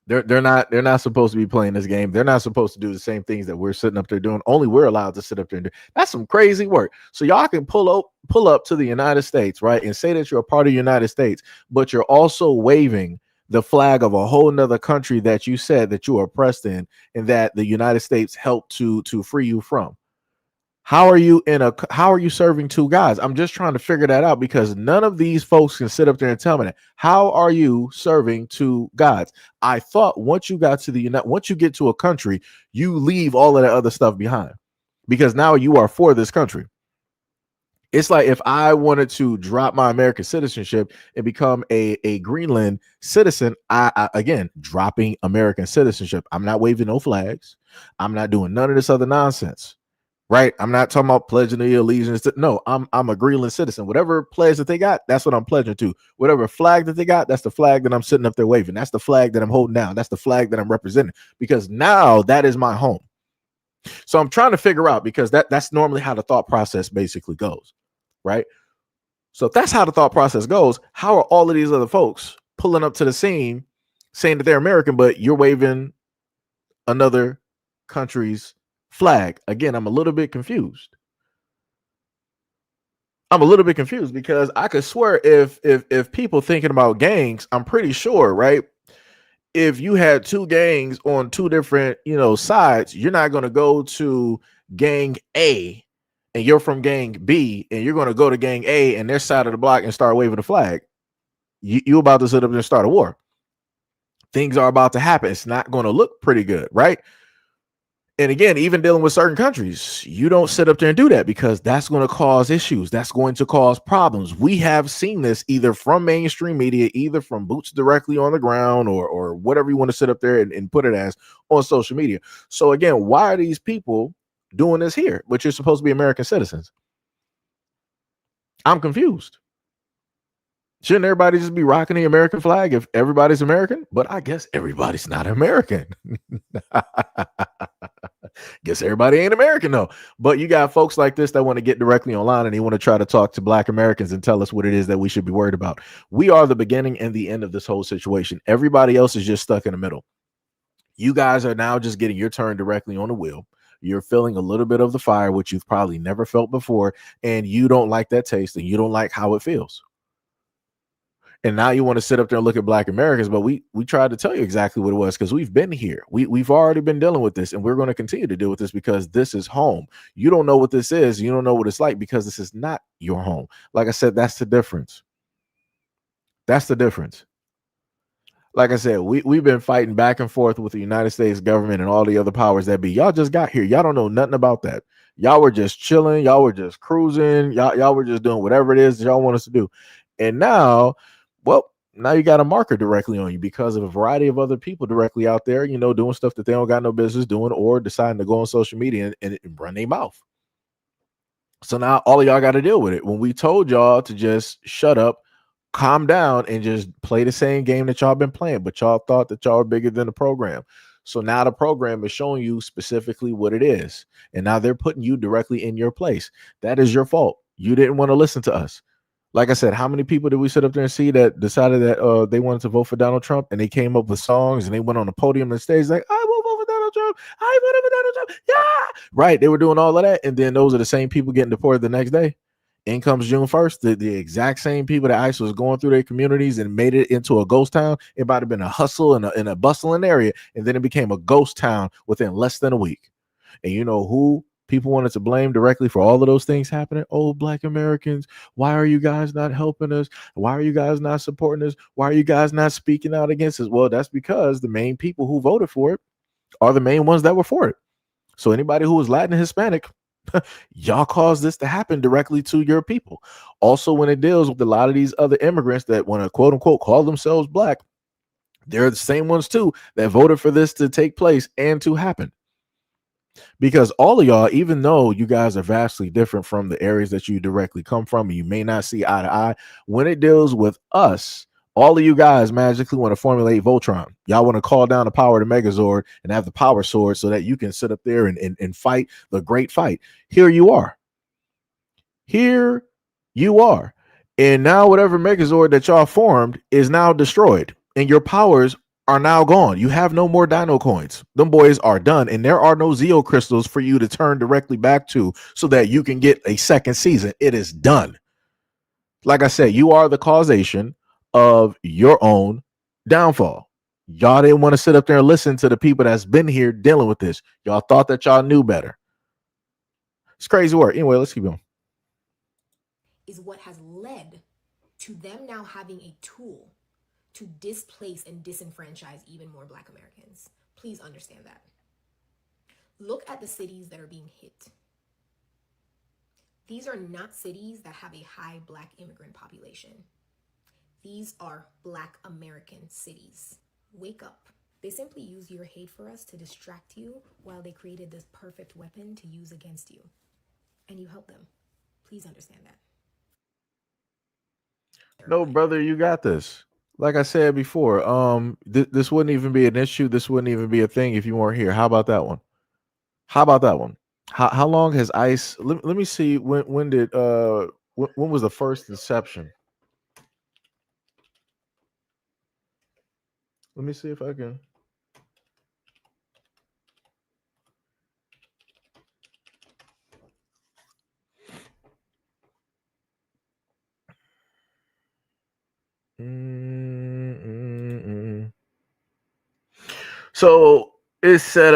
They're not supposed to be playing this game. They're not supposed to do the same things that we're sitting up there doing. Only we're allowed to sit up there and do. That's some crazy work. So y'all can pull up to the United States, right, and say that you're a part of the United States, but you're also waving the flag of a whole nother country that you said that you were oppressed in and that the United States helped to free you from. How are you serving two gods? I'm just trying to figure that out, because none of these folks can sit up there and tell me that. How are you serving two gods? I thought once you get to a country, you leave all of that other stuff behind, because now you are for this country. It's like if I wanted to drop my American citizenship and become a Greenland citizen, I again, dropping American citizenship. I'm not waving no flags. I'm not doing none of this other nonsense. Right, I'm not talking about pledging the allegiance. No, I'm a Greenland citizen. Whatever pledge that they got, that's what I'm pledging to. Whatever flag that they got, that's the flag that I'm sitting up there waving. That's the flag that I'm holding down. That's the flag that I'm representing, because now that is my home. So I'm trying to figure out, because that's normally how the thought process basically goes, right? So if that's how the thought process goes, how are all of these other folks pulling up to the scene saying that they're American, but you're waving another country's flag? Again, I'm a little bit confused. I'm a little bit confused because I could swear if people thinking about gangs, I'm pretty sure, right? If you had two gangs on two different, sides, you're not going to go to gang A and you're from gang B and you're going to go to gang A and their side of the block and start waving the flag. You about to sit up and start a war. Things are about to happen. It's not going to look pretty good, right? And again, even dealing with certain countries, you don't sit up there and do that because that's going to cause issues. That's going to cause problems. We have seen this either from mainstream media, either from boots directly on the ground or whatever you want to sit up there and put it as on social media. So again, why are these people doing this here? But you're supposed to be American citizens. I'm confused. Shouldn't everybody just be rocking the American flag if everybody's American? But I guess everybody's not American. Guess everybody ain't American though. But you got folks like this that want to get directly online and they want to try to talk to Black Americans and tell us what it is that we should be worried about. We are the beginning and the end of this whole situation. Everybody else is just stuck in the middle. You guys are now just getting your turn directly on the wheel. You're feeling a little bit of the fire, which you've probably never felt before, and you don't like that taste and you don't like how it feels. And now you want to sit up there and look at Black Americans, but we tried to tell you exactly what it was because we've been here. We've already been dealing with this, and we're going to continue to deal with this because this is home. You don't know what this is. You don't know what it's like because this is not your home. Like I said, that's the difference. That's the difference. Like I said, we've been fighting back and forth with the United States government and all the other powers that be. Y'all just got here. Y'all don't know nothing about that. Y'all were just chilling. Y'all were just cruising. Y'all were just doing whatever it is that y'all want us to do. And now, well, now you got a marker directly on you because of a variety of other people directly out there, doing stuff that they don't got no business doing or deciding to go on social media and run their mouth. So now all of y'all got to deal with it. When we told y'all to just shut up, calm down, and just play the same game that y'all been playing, but y'all thought that y'all were bigger than the program. So now the program is showing you specifically what it is. And now they're putting you directly in your place. That is your fault. You didn't want to listen to us. Like I said, how many people did we sit up there and see that decided that they wanted to vote for Donald Trump and they came up with songs and they went on the podium and stage like, I will vote for Donald Trump. I voted for Donald Trump. Yeah. Right. They were doing all of that. And then those are the same people getting deported the next day. In comes June 1st, the exact same people that ICE was going through their communities and made it into a ghost town. It might have been a hustle in a bustling area. And then it became a ghost town within less than a week. And you know who people wanted to blame directly for all of those things happening? Oh, Black Americans, why are you guys not helping us? Why are you guys not supporting us? Why are you guys not speaking out against us? Well, that's because the main people who voted for it are the main ones that were for it. So anybody who was Latin and Hispanic, y'all caused this to happen directly to your people. Also, when it deals with a lot of these other immigrants that want to quote unquote call themselves Black, they're the same ones too that voted for this to take place and to happen. Because all of y'all, even though you guys are vastly different from the areas that you directly come from, and you may not see eye to eye, when it deals with us, all of you guys magically want to formulate Voltron. Y'all want to call down the power of the Megazord and have the power sword so that you can sit up there and fight the great fight. Here you are. Here you are. And now whatever Megazord that y'all formed is now destroyed. And your powers are now gone. You have no more dino coins. Them boys are done. And there are no Zeo crystals for you to turn directly back to so that you can get a second season. It is done. Like I said, you are the causation of your own downfall. Y'all didn't want to sit up there and listen to the people that's been here dealing with this. Y'all thought that y'all knew better. It's crazy work. Anyway, let's keep going. Is what has led to them now having a tool to displace and disenfranchise even more Black Americans. Please understand that. Look at the cities that are being hit. These are not cities that have a high Black immigrant population. These are Black American cities. Wake up. They simply use your hate for us to distract you while they created this perfect weapon to use against you. And you help them. Please understand that. No, brother, you got this. Like I said before, this wouldn't even be an issue. This wouldn't even be a thing if you weren't here. How about that one? How about that one? How long has ICE? Let me see. When did when was the first inception? Let me see if I can. So it said,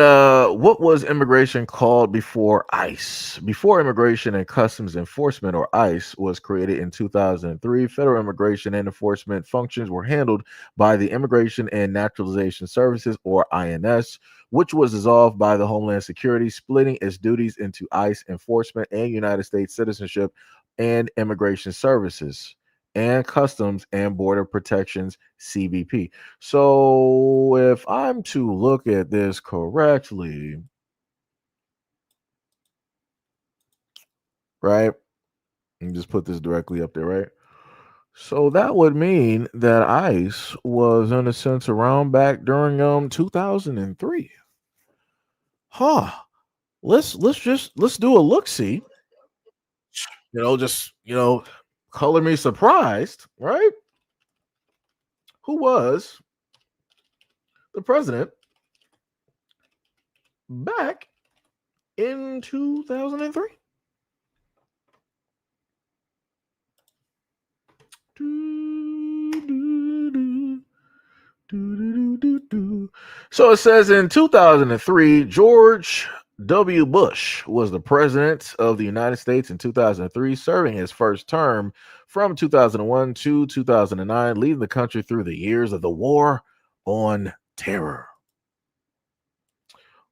what was immigration called before ICE? Before Immigration and Customs Enforcement, or ICE, was created in 2003, federal immigration and enforcement functions were handled by the Immigration and Naturalization Services, or INS, which was dissolved by the Homeland Security, splitting its duties into ICE enforcement and United States citizenship and immigration services and customs and border protections, CBP. So if I'm to look at this correctly, right? And just put this directly up there, right? So that would mean that ICE was in a sense around back during 2003. Huh. Let's do a look see. Just color me surprised, right? Who was the president back in 2003? So it says in 2003, George W. Bush was the president of the United States in 2003, serving his first term from 2001 to 2009, leading the country through the years of the War on Terror.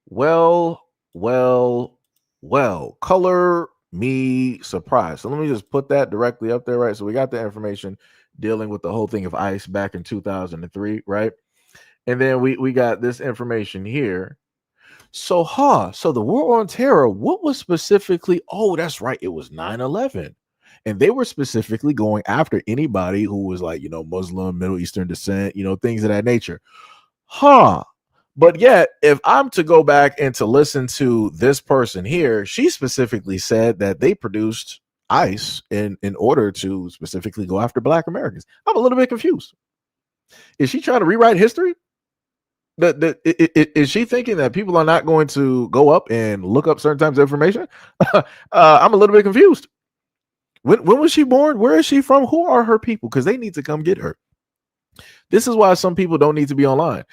Well, well, well, color me surprised. So let me just put that directly up there, right? So we got the information dealing with the whole thing of ICE back in 2003, right? And then we got this information here. So, so the War on Terror, what was specifically? Oh, that's right. It was 9/11. And they were specifically going after anybody who was like, Muslim, Middle Eastern descent, things of that nature. But yet, if I'm to go back and to listen to this person here, she specifically said that they produced ICE in order to specifically go after Black Americans. I'm a little bit confused. Is she trying to rewrite history? Is she thinking that people are not going to go up and look up certain types of information? I'm a little bit confused. When was she born? Where is she from? Who are her people? Because they need to come get her. This is why some people don't need to be online.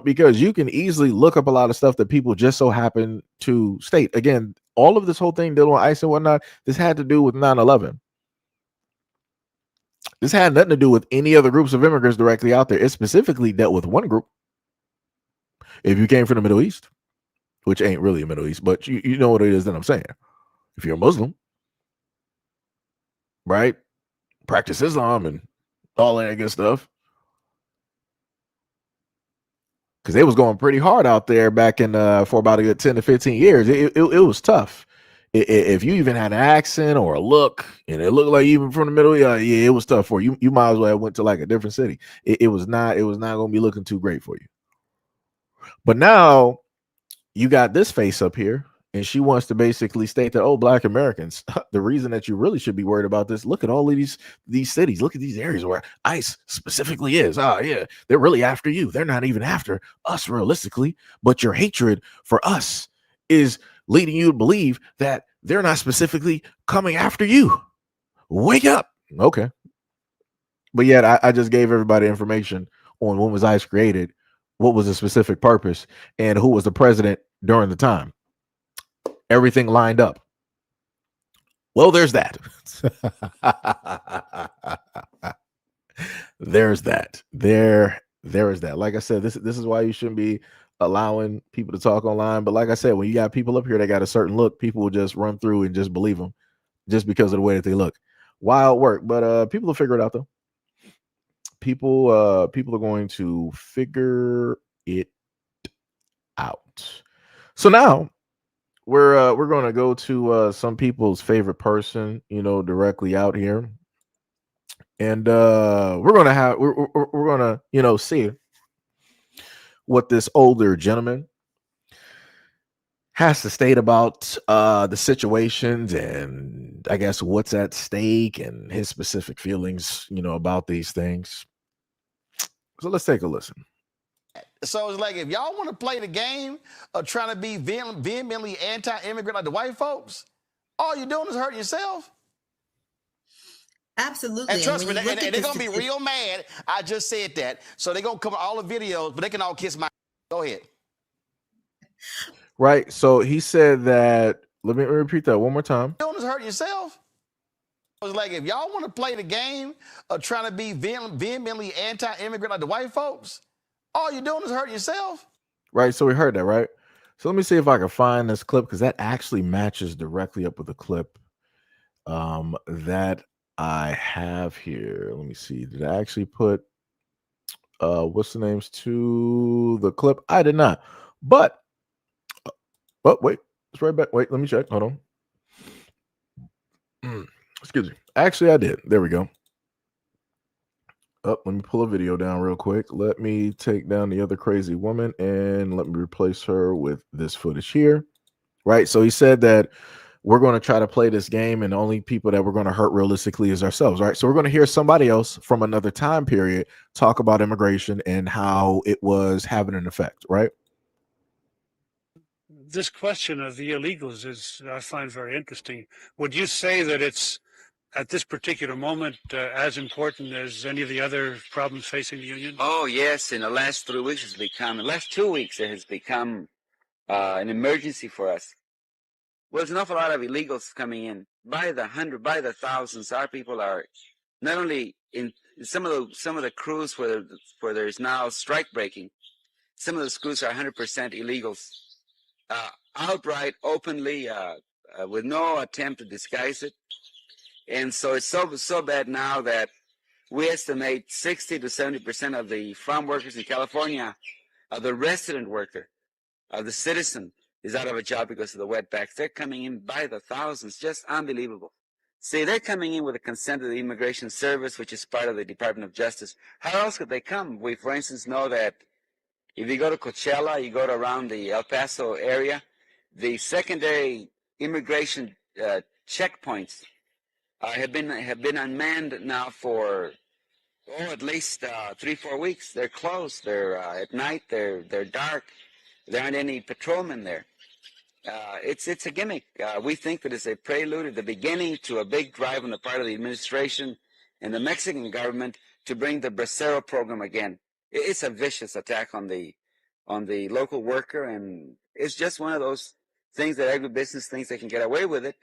Because you can easily look up a lot of stuff that people just so happen to state. Again, all of this whole thing dealing with ICE and whatnot, this had to do with 9/11. This had nothing to do with any other groups of immigrants directly out there. It specifically dealt with one group. If you came from the Middle East, which ain't really a Middle East, but you know what it is that I'm saying. If you're a Muslim, right? Practice Islam and all that good stuff. Because they was going pretty hard out there back in for about a good 10 to 15 years. It was tough. If you even had an accent or a look, and it looked like even from the middle, yeah, it was tough for you. You might as well have went to like a different city. It was not going to be looking too great for you. But now you got this face up here, and she wants to basically state that, oh, Black Americans, the reason that you really should be worried about this, look at all of these cities, look at these areas where ICE specifically is. Oh, yeah, they're really after you. They're not even after us realistically, but your hatred for us is leading you to believe that they're not specifically coming after you. Wake up. Okay. But yet I just gave everybody information on when was ICE created, what was the specific purpose, and who was the president during the time. Everything lined up. Well, there's that. There's that. There is that. Like I said, this is why you shouldn't be allowing people to talk online. But like I said, when you got people up here that got a certain look, people will just run through and just believe them just because of the way that they look. Wild work. But people will figure it out though. People are going to figure it out. So now we're going to go to some people's favorite person, directly out here, and we're going to see what this older gentleman has to state about the situations and I guess what's at stake and his specific feelings, about these things. So let's take a listen. So it's like, if y'all want to play the game of trying to be vehemently anti-immigrant like the white folks, all you're doing is hurting yourself. Absolutely. And trust me, and they're going to be real mad. I just said that. So they're going to come all the videos, but they can all kiss my Go ahead. Right. So he said that. Let me repeat that one more time. Doing is hurting yourself. It's like if y'all want to play the game of trying to be vehemently anti-immigrant like the white folks, all you're doing is hurting yourself. Right. So we heard that, right? So let me see if I can find this clip because that actually matches directly up with the clip that I have here. Let me see. Did I actually put what's the names to the clip? I did not. But wait, it's right back. Wait, let me check. Hold on. Excuse me. Actually, I did. There we go. Let me pull a video down real quick. Let me take down the other crazy woman and let me replace her with this footage here. Right. So he said that we're going to try to play this game and the only people that we're going to hurt realistically is ourselves. Right. So we're going to hear somebody else from another time period talk about immigration and how it was having an effect. Right. This question of the illegals is, I find very interesting. Would you say that it's at this particular moment as important as any of the other problems facing the union? Oh, yes. In the last 3 weeks, the last 2 weeks, it has become an emergency for us. Well, there's an awful lot of illegals coming in by the hundred, by the thousands. Our people are not only in some of the crews where there's now strike breaking. Some of those crews are 100% illegals, outright, openly, with no attempt to disguise it. And so it's so bad now that we estimate 60 to 70% of the farm workers in California, the resident worker, the citizen, is out of a job because of the wetbacks. They're coming in by the thousands, just unbelievable. See, they're coming in with the consent of the Immigration Service, which is part of the Department of Justice. How else could they come? We, for instance, know that if you go to Coachella, you go to around the El Paso area, the secondary immigration checkpoints have been unmanned now for at least 3-4 weeks. They're closed. They're at night. They're dark. There aren't any patrolmen there. It's a gimmick. We think that it's a prelude at the beginning to a big drive on the part of the administration and the Mexican government to bring the Bracero program again. It's a vicious attack on the local worker, and it's just one of those things that agribusiness thinks they can get away with it.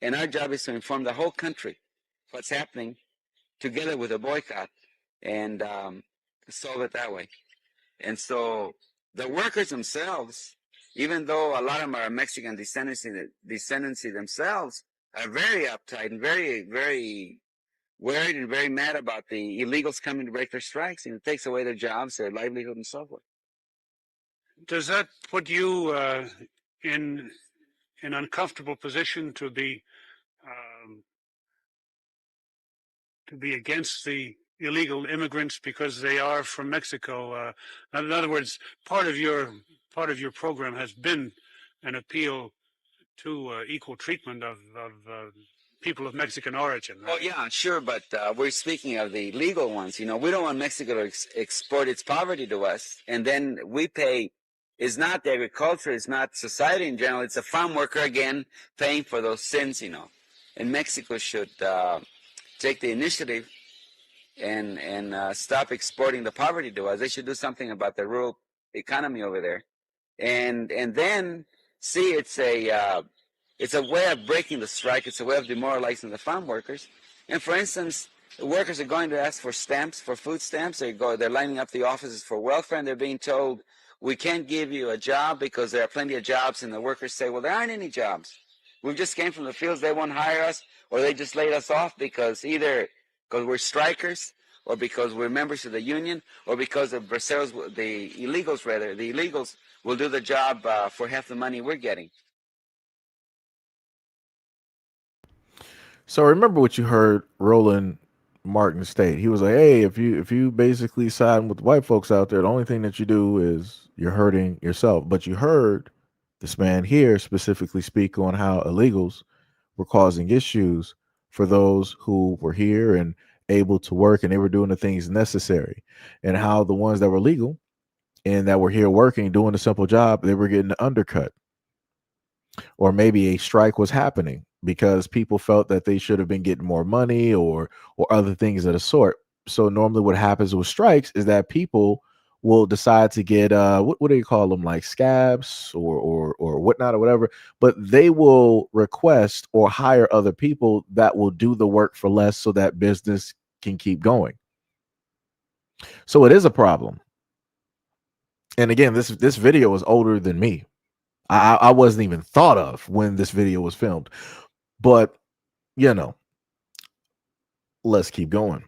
And our job is to inform the whole country what's happening, together with a boycott, and solve it that way. And so the workers themselves, even though a lot of them are Mexican descendancy themselves, are very uptight and very, very worried and very mad about the illegals coming to break their strikes, and it takes away their jobs, their livelihood, and so forth. Does that put you in an uncomfortable position to be against the illegal immigrants because they are from Mexico? In other words, part of your program has been an appeal to equal treatment of people of Mexican origin. Right? Oh yeah, sure, but we're speaking of the legal ones. You know, we don't want Mexico to export its poverty to us, and then we pay. It's not the agriculture, it's not society in general. It's a farm worker again paying for those sins. You know, and Mexico should take the initiative and stop exporting the poverty to us. They should do something about the rural economy over there, and then see it's a way of breaking the strike. It's a way of demoralizing the farm workers. And for instance, the workers are going to ask for stamps, for food stamps. They're lining up the offices for welfare, and they're being told, we can't give you a job because there are plenty of jobs. And the workers say, well, there aren't any jobs. We just came from the fields. They won't hire us, or they just laid us off because either because we're strikers, or because we're members of the union, or because the braceros, the illegals will do the job for half the money we're getting. So remember what you heard Roland Martin state. He was like, "Hey, if you basically siding with the white folks out there, the only thing that you do is you're hurting yourself." But you heard this man here specifically speak on how illegals were causing issues for those who were here and able to work, and they were doing the things necessary, and how the ones that were legal and that were here working, doing a simple job, they were getting undercut. Or maybe a strike was happening because people felt that they should have been getting more money or other things of the sort. So normally what happens with strikes is that people will decide to get what do you call them, like scabs or whatnot or whatever, but they will request or hire other people that will do the work for less so that business can keep going. So it is a problem. And again, this video is older than me. I wasn't even thought of when this video was filmed. But you know, let's keep going.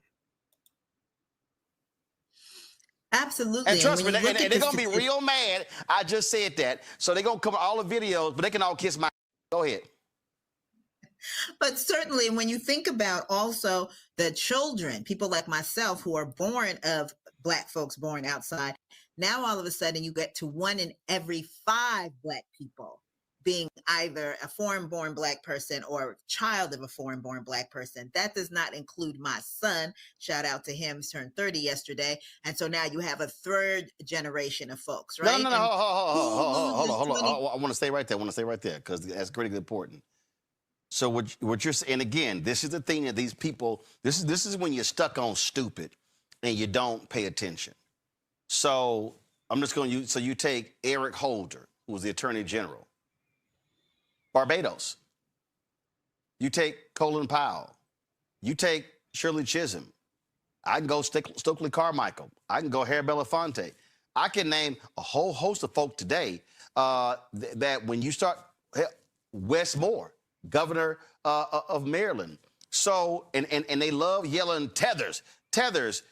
Absolutely. And trust me, when you look and at they're this, gonna be real mad. I just said that, so they're gonna cover all the videos, but they can all kiss my. Go ahead. but certainly when you think about also the children, people like myself who are born of Black folks born outside, now all of a sudden you get to 1 in every 5 Black people being either a foreign born Black person or child of a foreign born Black person. That does not include my son. Shout out to him, he turned 30 yesterday. And so now you have a third generation of folks, right? No. And Hold loses on. 20. I want to stay right there. Because that's critically important. So what you're saying, and again, this is the thing that these people. This is when you're stuck on stupid, and you don't pay attention. So I'm just going to use. So you take Eric Holder, who was the Attorney General, Barbados. You take Colin Powell. You take Shirley Chisholm. I can go Stokely Carmichael. I can go Harry Belafonte. I can name a whole host of folk today that when you start, Wes Moore, governor of Maryland. So, and they love yelling tethers.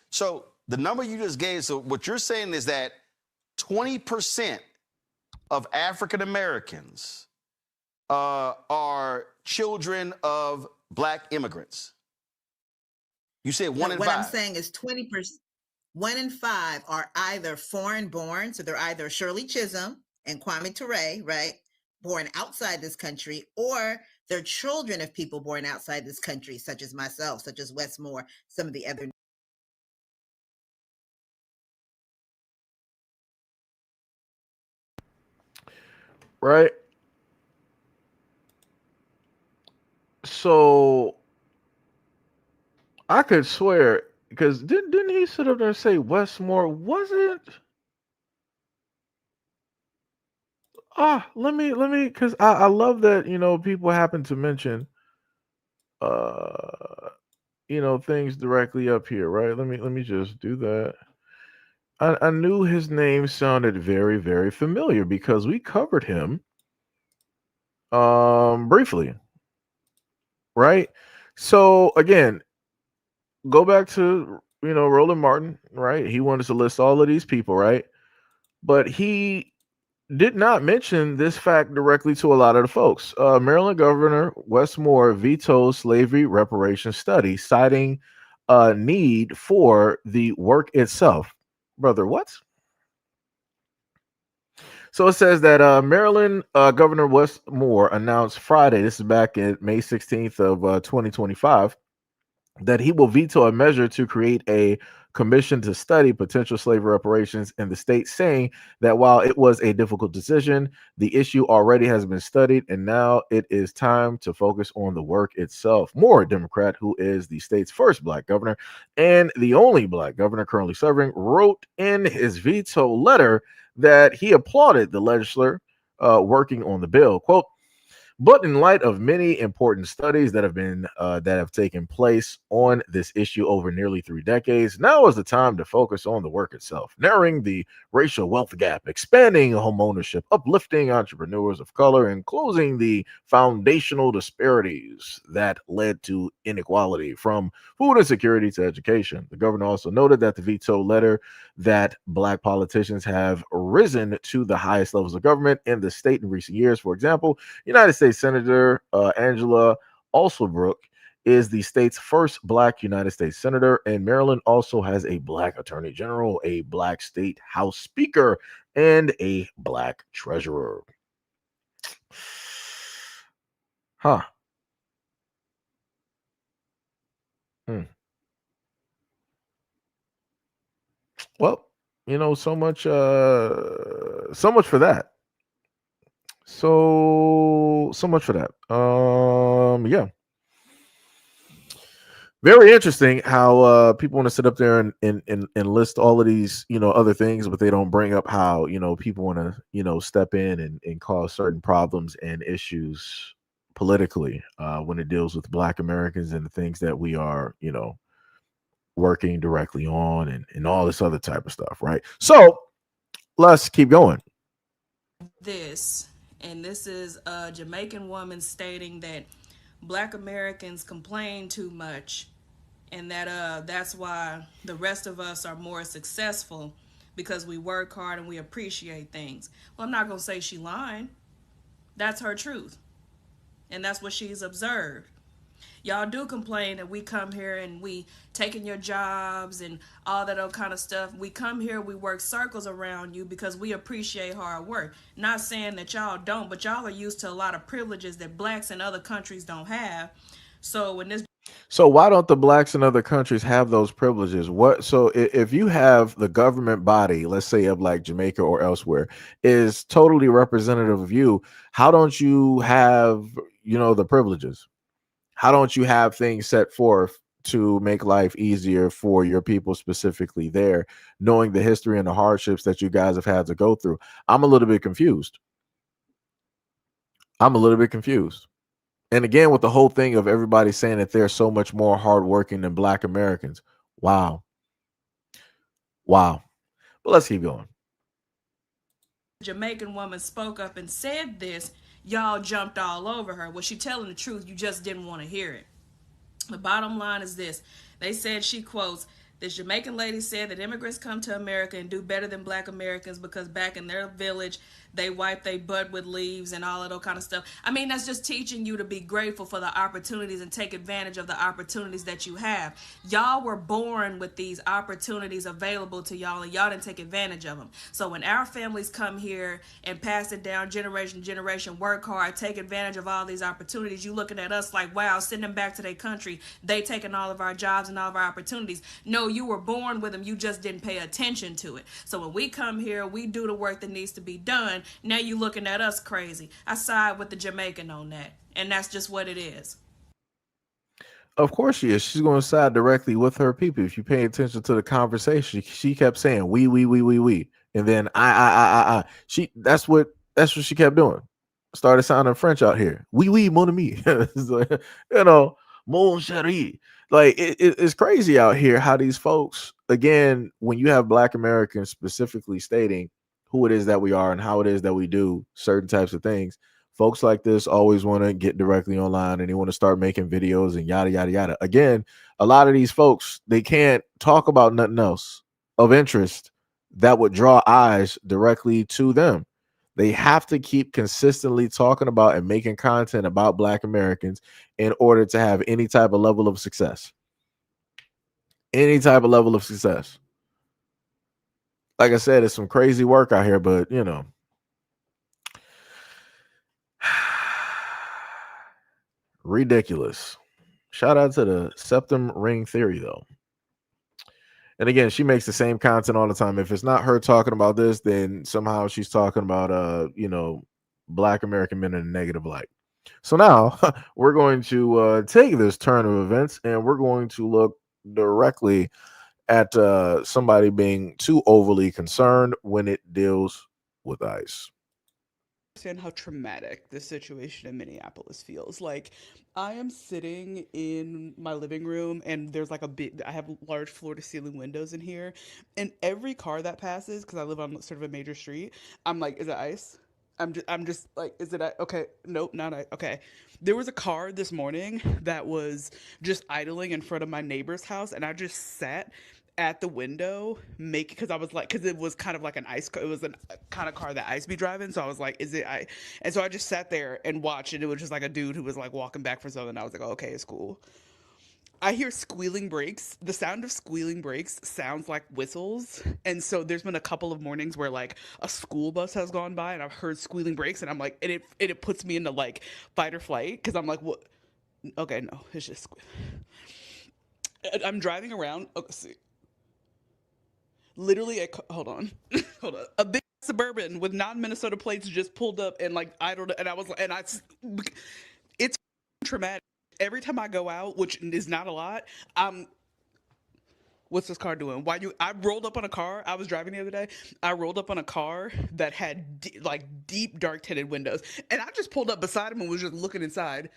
So the number you just gave, so what you're saying is that 20% of African Americans are children of Black immigrants. You said 1 in 5. What I'm saying is 20%. 1 in 5 are either foreign born, so they're either Shirley Chisholm and Kwame Ture, right, born outside this country, or they're children of people born outside this country, such as myself, such as Wes Moore, some of the other. Right. So I could swear, because didn't he sit up there and say Westmore wasn't? Let me, because I love that, people happen to mention uh things directly up here, right? Let me just do that. I knew his name sounded very, very familiar because we covered him briefly, right? So again, go back to Roland Martin, right? He wanted to list all of these people, right? But he did not mention this fact directly to a lot of the folks. Maryland Governor Wes Moore vetoed slavery reparations study, citing a need for the work itself. Brother, what? So it says that Maryland Governor Wes Moore announced Friday, this is back in May 16th of 2025, that he will veto a measure to create a commission to study potential slavery reparations in the state, saying that while it was a difficult decision, the issue already has been studied and now it is time to focus on the work itself. Moore, a Democrat who is the state's first Black governor and the only Black governor currently serving, wrote in his veto letter that he applauded the legislature working on the bill. Quote, but in light of many important studies that have taken place on this issue over nearly 3 decades, now is the time to focus on the work itself, narrowing the racial wealth gap, expanding home ownership, uplifting entrepreneurs of color, and closing the foundational disparities that led to inequality from food insecurity to education. The governor also noted that the veto letter that Black politicians have risen to the highest levels of government in the state in recent years. For example, United States Senator Angela Alsobrook is the state's first Black United States Senator, and Maryland also has a Black Attorney General, a Black State House Speaker, and a Black Treasurer. Huh. Well, so much for that. So much for that. Yeah. Very interesting how people want to sit up there and list all of these, other things, but they don't bring up how, people want to, step in and cause certain problems and issues politically when it deals with Black Americans and the things that we are, working directly on and all this other type of stuff, right? So let's keep going. This, and this is a Jamaican woman stating that Black Americans complain too much, and that's why the rest of us are more successful because we work hard and we appreciate things. Well, I'm not gonna say she lying. That's her truth, and that's what she's observed. Y'all do complain that we come here and we taking your jobs and all that other kind of stuff. We come here, we work circles around you because we appreciate hard work. Not saying that y'all don't, but y'all are used to a lot of privileges that blacks in other countries don't have. So when this So why don't the blacks in other countries have those privileges? What so if you have the government body, let's say of like Jamaica or elsewhere, is totally representative of you, how don't you have, the privileges? How don't you have things set forth to make life easier for your people specifically there, knowing the history and the hardships that you guys have had to go through? I'm a little bit confused. I'm a little bit confused. And again, with the whole thing of everybody saying that they're so much more hardworking than Black Americans. Wow. Wow. But let's keep going. Jamaican woman spoke up and said this, y'all jumped all over her. Was she telling the truth? You just didn't want to hear it. The bottom line is this. They said, she quotes, this Jamaican lady said that immigrants come to America and do better than Black Americans because back in their village, they wipe their butt with leaves and all of that kind of stuff. I mean, that's just teaching you to be grateful for the opportunities and take advantage of the opportunities that you have. Y'all were born with these opportunities available to y'all, and y'all didn't take advantage of them. So when our families come here and pass it down generation to generation, work hard, take advantage of all these opportunities, you looking at us like, wow, send them back to their country. They taking all of our jobs and all of our opportunities. No, you were born with them. You just didn't pay attention to it. So when we come here, we do the work that needs to be done. Now you looking at us crazy. I side with the Jamaican on that. And that's just what it is. Of course she is. She's going to side directly with her people. If you pay attention to the conversation, she kept saying we, and then I. She that's what she kept doing. Started sounding French out here. Oui, mon ami. Like, mon chéri. Like it's crazy out here how these folks. Again, when you have Black Americans specifically stating who it is that we are and how it is that we do certain types of things, folks like this always want to get directly online and they want to start making videos and yada yada yada. Again, a lot of these folks, they can't talk about nothing else of interest that would draw eyes directly to them. They have to keep consistently talking about and making content about Black Americans in order to have any type of level of success. Any type of level of success. Like I said, it's some crazy work out here, but ridiculous. Shout out to the septum ring theory, though. And again, she makes the same content all the time. If it's not her talking about this, then somehow she's talking about Black American men in a negative light. So now we're going to take this turn of events and we're going to look directly at somebody being too overly concerned when it deals with ICE. Understand how traumatic this situation in Minneapolis feels. Like, I am sitting in my living room and there's like I have large floor to ceiling windows in here, and every car that passes, because I live on sort of a major street, I'm like, is it ICE? I'm just like, is it okay? Nope, not ICE. Okay. There was a car this morning that was just idling in front of my neighbor's house, and I just sat at the window because I was like, because it was kind of like an ice car. It was a kind of car that ICE be driving, so I was like, is it I? And so I just sat there and watched, and it was just like a dude who was like walking back for something. I was like, oh, okay, it's cool. I hear squealing brakes. The sound of squealing brakes sounds like whistles. And so there's been a couple of mornings where like a school bus has gone by and I've heard squealing brakes, and I'm like, and it puts me into like fight or flight, because I'm like, what? Okay, no, it's just I'm driving around. Oh, see. Literally, hold on, hold on. A big Suburban with non-Minnesota plates just pulled up and like idled, and I was like, and it's traumatic. every time I go out, which is not a lot, I'm what's this car doing? I rolled up on a car. I was driving the other day. I rolled up on a car that had deep dark tinted windows, and I just pulled up beside him and was just looking inside.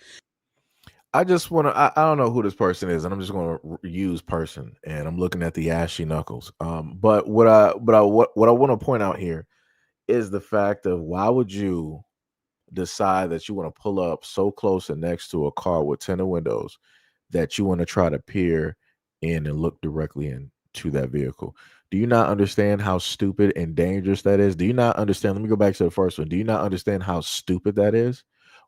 I just want to. I don't know who this person is, and I'm just going to use person, and I'm looking at the ashy knuckles. But what I want to point out here is the fact of why would you decide that you want to pull up so close and next to a car with tinted windows that you want to try to peer in and look directly into that vehicle? Do you not understand how stupid and dangerous that is? Do you not understand? Let me go back to the first one. Do you not understand how stupid that is?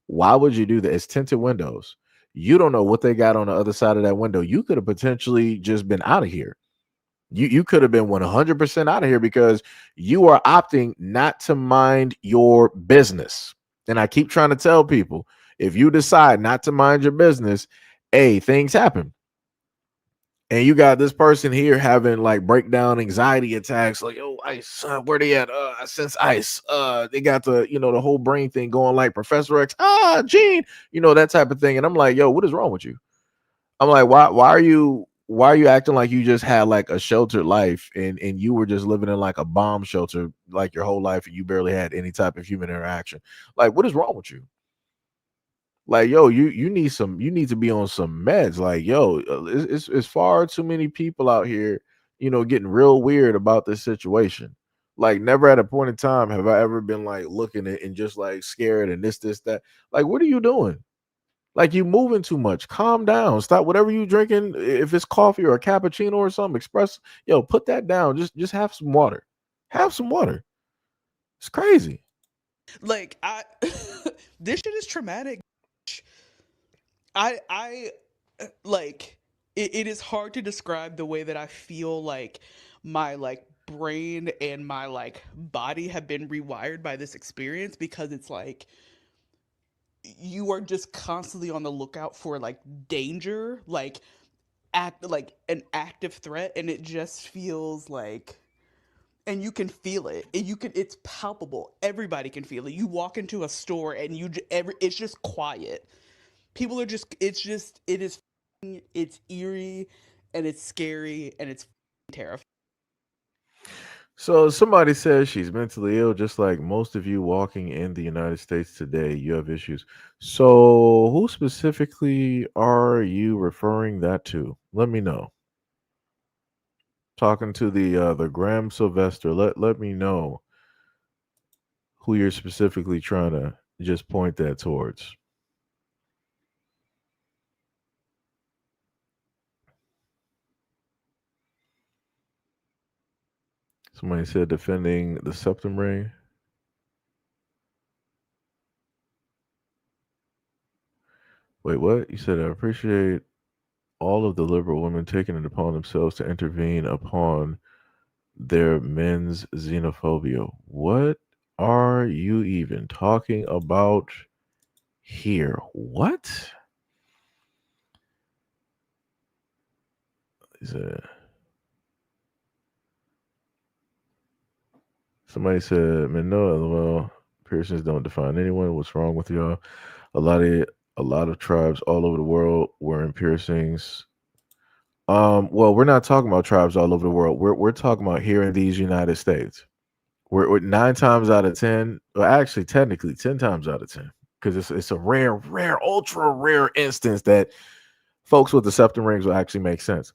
Why would you do that? It's tinted windows. You don't know what they got on the other side of that window. You could have potentially just been out of here. You could have been 100% out of here because you are opting not to mind your business. And I keep trying to tell people, if you decide not to mind your business, things happen. And you got this person here having like breakdown anxiety attacks, like, yo, ice, where they at? I sense ice. They got the whole brain thing going like Professor X, Gene, that type of thing. And I'm like, yo, what is wrong with you? I'm like, why are you acting like you just had like a sheltered life and you were just living in like a bomb shelter like your whole life and you barely had any type of human interaction? Like, what is wrong with you? Like, yo, you need to be on some meds. Like, yo, it's far too many people out here, getting real weird about this situation. Like, never at a point in time have I ever been like looking at and just like scared and this, that. Like, what are you doing? Like, you moving too much. Calm down. Stop whatever you drinking. If it's coffee or a cappuccino or something, express. Yo, put that down. Just have some water. Have some water. It's crazy. Like this shit is traumatic. I like it is hard to describe the way that I feel like my brain and my body have been rewired by this experience, because it's like you are just constantly on the lookout for danger, like an active threat, and it just feels like, and you can feel it. It's palpable. Everybody can feel it. You walk into a store and it's just quiet. People are just, it's eerie and it's scary and it's terrifying. So somebody says she's mentally ill, just like most of you walking in the United States today. You have issues. So who specifically are you referring that to? Let me know. Talking to the Graham Sylvester. Let me know who you're specifically trying to just point that towards. Somebody said defending the septum ring. Wait, what? You said I appreciate all of the liberal women taking it upon themselves to intervene upon their men's xenophobia. What are you even talking about here? What is it? Somebody said, "Man, no, lol. Piercings don't define anyone. What's wrong with y'all? A lot of a lot of tribes all over the world wearing piercings." Well, we're not talking about tribes all over the world. We're talking about here in these United States. We're 9 times out of 10, well, actually, technically 10 times out of 10, because it's a rare, ultra rare instance that folks with the septum rings will actually make sense.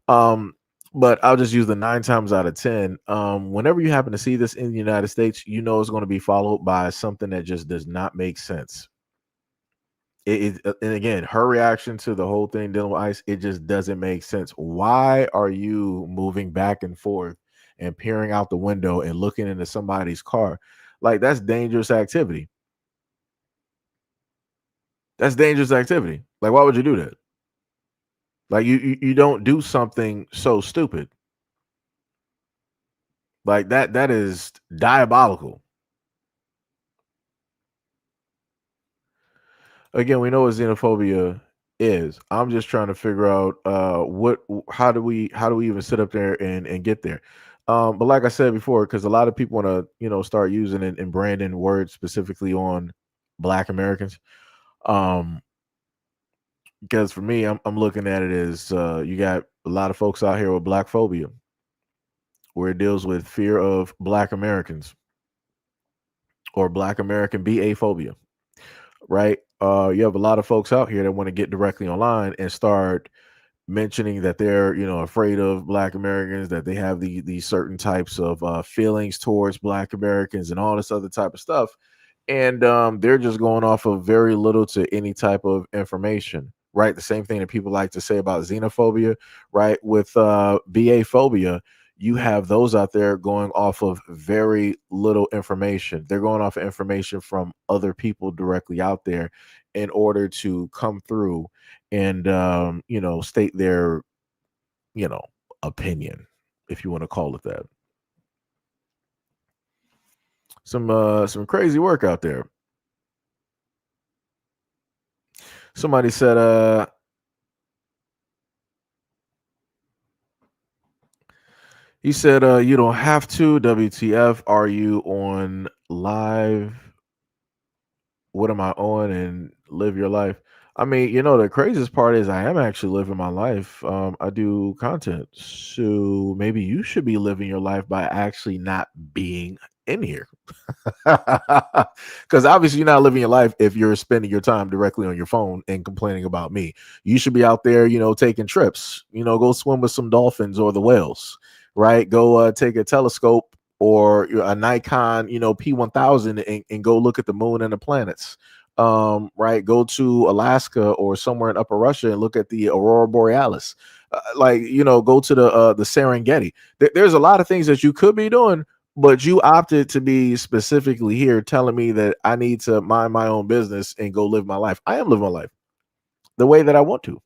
Um, but I'll just use the 9 times out of 10. Whenever you happen to see this in the United States, it's going to be followed by something that just does not make sense. And again, her reaction to the whole thing dealing with ICE, it just doesn't make sense. Why are you moving back and forth and peering out the window and looking into somebody's car? Like, that's dangerous activity. That's dangerous activity. Like, why would you do that? Like, you don't do something so stupid. Like, that is diabolical. Again, we know what xenophobia is. I'm just trying to figure out how do we even sit up there and get there. But like I said before, because a lot of people want to start using and branding words specifically on Black Americans. Um, Because for me, I'm looking at it as you got a lot of folks out here with black phobia, where it deals with fear of black Americans or black American BA phobia, right? You have a lot of folks out here that want to get directly online and start mentioning that they're, afraid of black Americans, that they have these certain types of feelings towards black Americans and all this other type of stuff. And they're just going off of very little to any type of information, right? The same thing that people like to say about xenophobia, right? With BA phobia, you have those out there going off of very little information. They're going off of information from other people directly out there in order to come through and state their you know opinion, if you want to call it that. Some crazy work out there. Somebody said he said you don't have to. WTF, are you on live? What am I on? And live your life. I mean, the craziest part is I am actually living my life. I do content, so maybe you should be living your life by actually not being in here. Because obviously you're not living your life if you're spending your time directly on your phone and complaining about me. You should be out there, taking trips. Go swim with some dolphins or the whales, right? Go take a telescope or a Nikon, P1000 and go look at the moon and the planets. Right? Go to Alaska or somewhere in Upper Russia and look at the aurora borealis. Go to the Serengeti. There's a lot of things that you could be doing, but you opted to be specifically here telling me that I need to mind my own business and go live my life. I am living my life the way that I want to.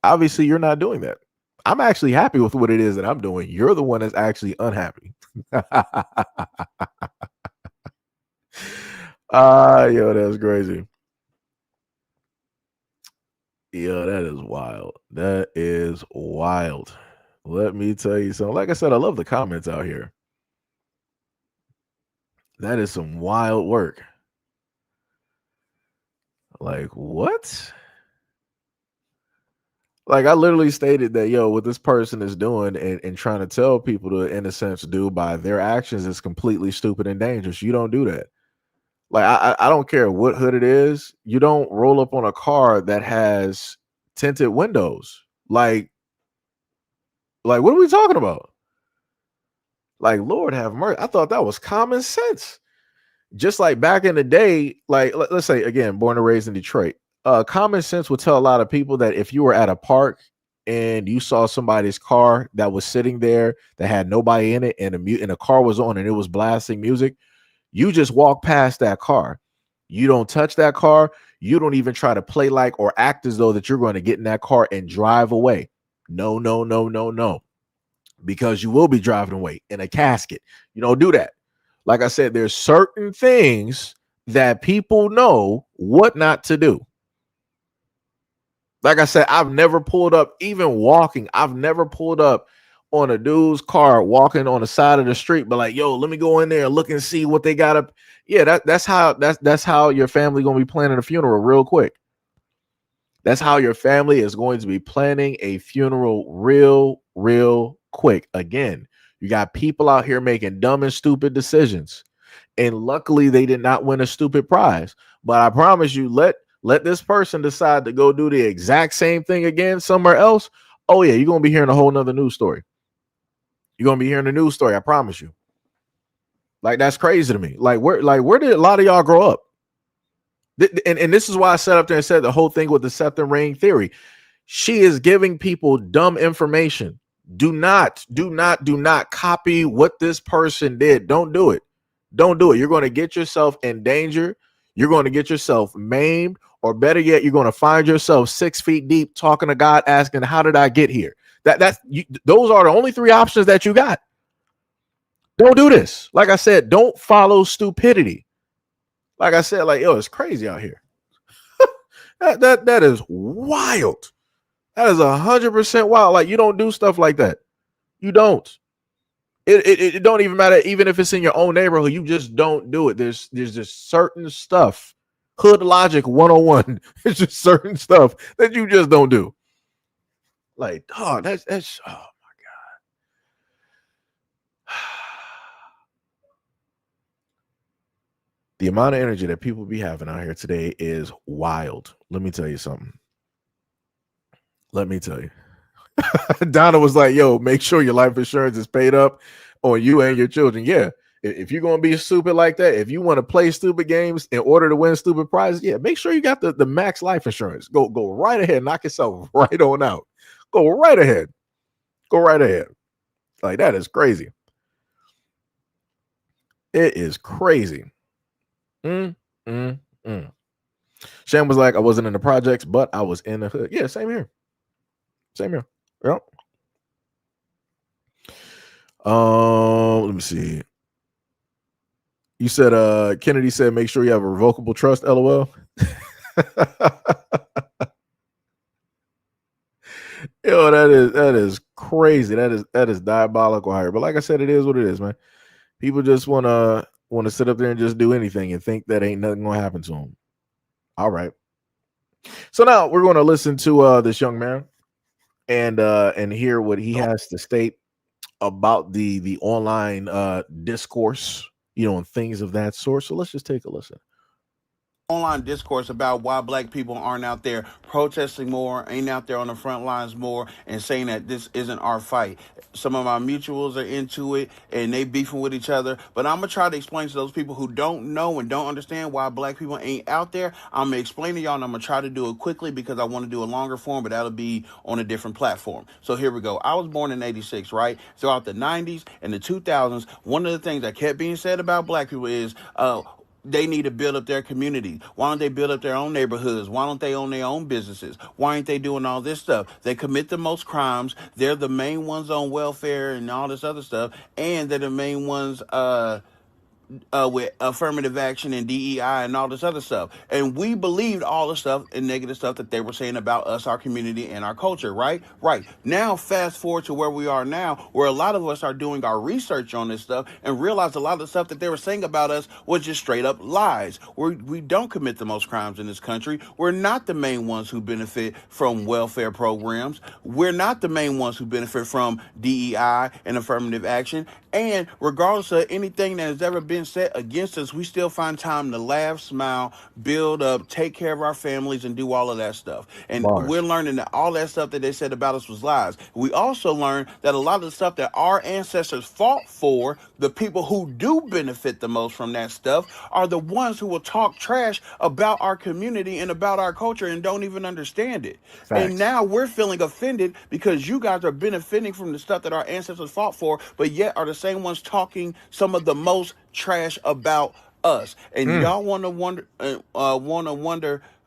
Obviously, you're not doing that. I'm actually happy with what it is that I'm doing. You're the one that's actually unhappy. Yo, that's crazy. Yo, that is wild. That is wild. Let me tell you something. Like I said, I love the comments out here. That is some wild work. Like, what? Like, I literally stated that, what this person is doing and trying to tell people to, in a sense, do by their actions is completely stupid and dangerous. You don't do that. Like, I don't care what hood it is. You don't roll up on a car that has tinted windows. Like, what are we talking about? Like, Lord have mercy. I thought that was common sense. Just like back in the day, like let's say again, born and raised in Detroit, common sense would tell a lot of people that if you were at a park and you saw somebody's car that was sitting there that had nobody in it and a car was on and it was blasting music, you just walk past that car. You don't touch that car. You don't even try to play like or act as though that you're going to get in that car and drive away. No, no, no, no, no. Because you will be driving away in a casket. You don't do that. Like I said, there's certain things that people know what not to do. Like I said, I've never pulled up, even walking. I've never pulled up on a dude's car walking on the side of the street, but like, yo, let me go in there and look and see what they got up. Yeah, that's how your family gonna be planning a funeral real quick. That's how your family is going to be planning a funeral real quick. Again, you got people out here making dumb and stupid decisions. And luckily they did not win a stupid prize. But I promise you, let this person decide to go do the exact same thing again somewhere else. Oh yeah, you're gonna be hearing a whole nother news story. You're gonna be hearing a news story, I promise you. Like, that's crazy to me. Where did a lot of y'all grow up? And this is why I sat up there and said the whole thing with the Seth and Ring theory. She is giving people dumb information. Do not copy what this person did. Don't do it. Don't do it. You're going to get yourself in danger. You're going to get yourself maimed, or better yet, you're going to find yourself 6 feet deep talking to God, asking, "How did I get here?" Those are the only 3 options that you got. Don't do this. Like I said, don't follow stupidity. Like I said, it's crazy out here. that is wild. That is 100% wild. Like, you don't do stuff like that. You don't. It don't even matter, even if it's in your own neighborhood. You just don't do it. There's just certain stuff Hood logic 101. It's just certain stuff that you just don't do. Like, oh, that's oh my God. The amount of energy that people be having out here today is wild. Let me tell you something. Let me tell you. Donna was like, yo, make sure your life insurance is paid up on you and your children. Yeah. If you're going to be stupid like that, if you want to play stupid games in order to win stupid prizes, yeah, make sure you got the max life insurance. Go right ahead. Knock yourself right on out. Go right ahead. Go right ahead. Like, that is crazy. It is crazy. Sham was like, I wasn't in the projects, but I was in the hood. Yeah, same here. Same here. Yep. Let me see. You said Kennedy said make sure you have a revocable trust, LOL. Yo, that is crazy. That is diabolical here. But like I said, it is what it is, man. People just wanna sit up there and just do anything and think that ain't nothing gonna happen to them. All right. So now we're gonna listen to this young man and hear what he has to state about the online discourse, and things of that sort. So let's just take a listen. Online discourse about why black people aren't out there protesting more, ain't out there on the front lines more, and saying that this isn't our fight. Some of my mutuals are into it, and they beefing with each other. But I'm going to try to explain to those people who don't know and don't understand why black people ain't out there. I'm going to explain to y'all, and I'm going to try to do it quickly because I want to do a longer form, but that'll be on a different platform. So here we go. I was born in 86, right? Throughout the 90s and the 2000s, one of the things that kept being said about black people is, they need to build up their community. Why don't they build up their own neighborhoods? Why don't they own their own businesses? Why ain't they doing all this stuff? They commit the most crimes. They're the main ones on welfare and all this other stuff. And they're the main ones with affirmative action and DEI and all this other stuff. And we believed all the stuff and negative stuff that they were saying about us, our community, and our culture, right? Right. Now, fast forward to where we are now, where a lot of us are doing our research on this stuff and realize a lot of the stuff that they were saying about us was just straight up lies. We don't commit the most crimes in this country. We're not the main ones who benefit from welfare programs. We're not the main ones who benefit from DEI and affirmative action. And regardless of anything that has ever been said against us, we still find time to laugh, smile, build up, take care of our families, and do all of that stuff. And we're learning that all that stuff that they said about us was lies. We also learned that a lot of the stuff that our ancestors fought for, the people who do benefit the most from that stuff, are the ones who will talk trash about our community and about our culture and don't even understand it. Facts. And now we're feeling offended because you guys are benefiting from the stuff that our ancestors fought for, but yet are the same ones talking some of the most trash about us. And y'all want to wonder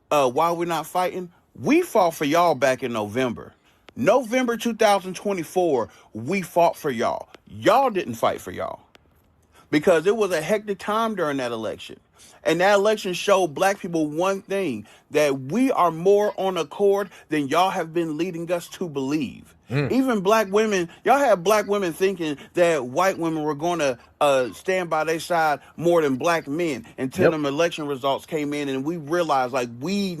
why we're not fighting? We fought for y'all back in November. November 2024, we fought for y'all. Y'all didn't fight for y'all because it was a hectic time during that election. And that election showed black people one thing, that we are more on accord than y'all have been leading us to believe. Even black women, y'all have black women thinking that white women were going to stand by their side more than black men until them election results came in and we realized like we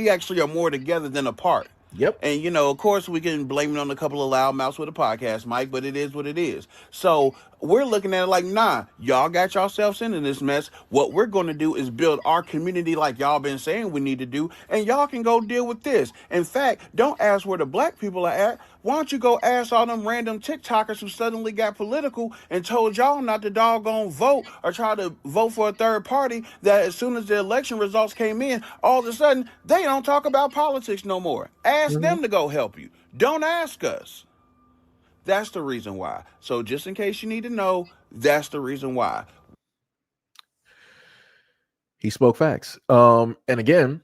actually are more together than apart. Yep. And, of course, we can blame it on a couple of loudmouths with a podcast, Mike, but it is what it is. So we're looking at it like, nah, y'all got yourselves into this mess. What we're going to do is build our community like y'all been saying we need to do, and y'all can go deal with this. In fact, don't ask where the black people are at. Why don't you go ask all them random TikTokers who suddenly got political and told y'all not to doggone vote or try to vote for a third party, that as soon as the election results came in, all of a sudden, they don't talk about politics no more. Ask them to go help you. Don't ask us. That's the reason why. So just in case you need to know, that's the reason why. He spoke facts. And again,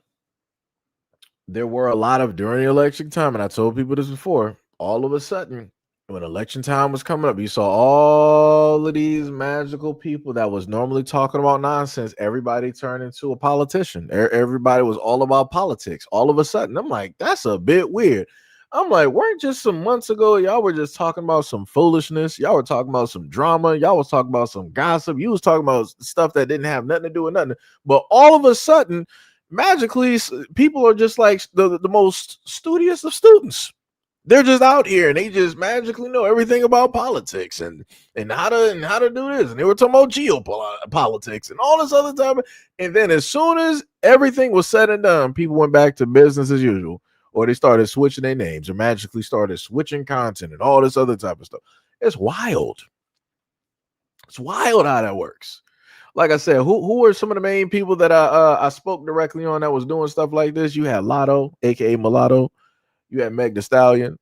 there were a lot of during the election time, and I told people this before, all of a sudden, when election time was coming up, you saw all of these magical people that was normally talking about nonsense. Everybody turned into a politician. Everybody was all about politics. All of a sudden, I'm like, that's a bit weird. I'm like, weren't just some months ago, y'all were just talking about some foolishness. Y'all were talking about some drama. Y'all was talking about some gossip. You was talking about stuff that didn't have nothing to do with nothing. But all of a sudden, magically people are just like the most studious of students. They're just out here and they just magically know everything about politics and how to do this. And they were talking about geopolitics and all this other type of, and then as soon as everything was said and done, people went back to business as usual, or they started switching their names or magically started switching content and all this other type of stuff. It's wild. It's wild how that works. Like I said, who are some of the main people that I spoke directly on that was doing stuff like this? You had Lotto, aka Mulatto. You had Meg Thee Stallion.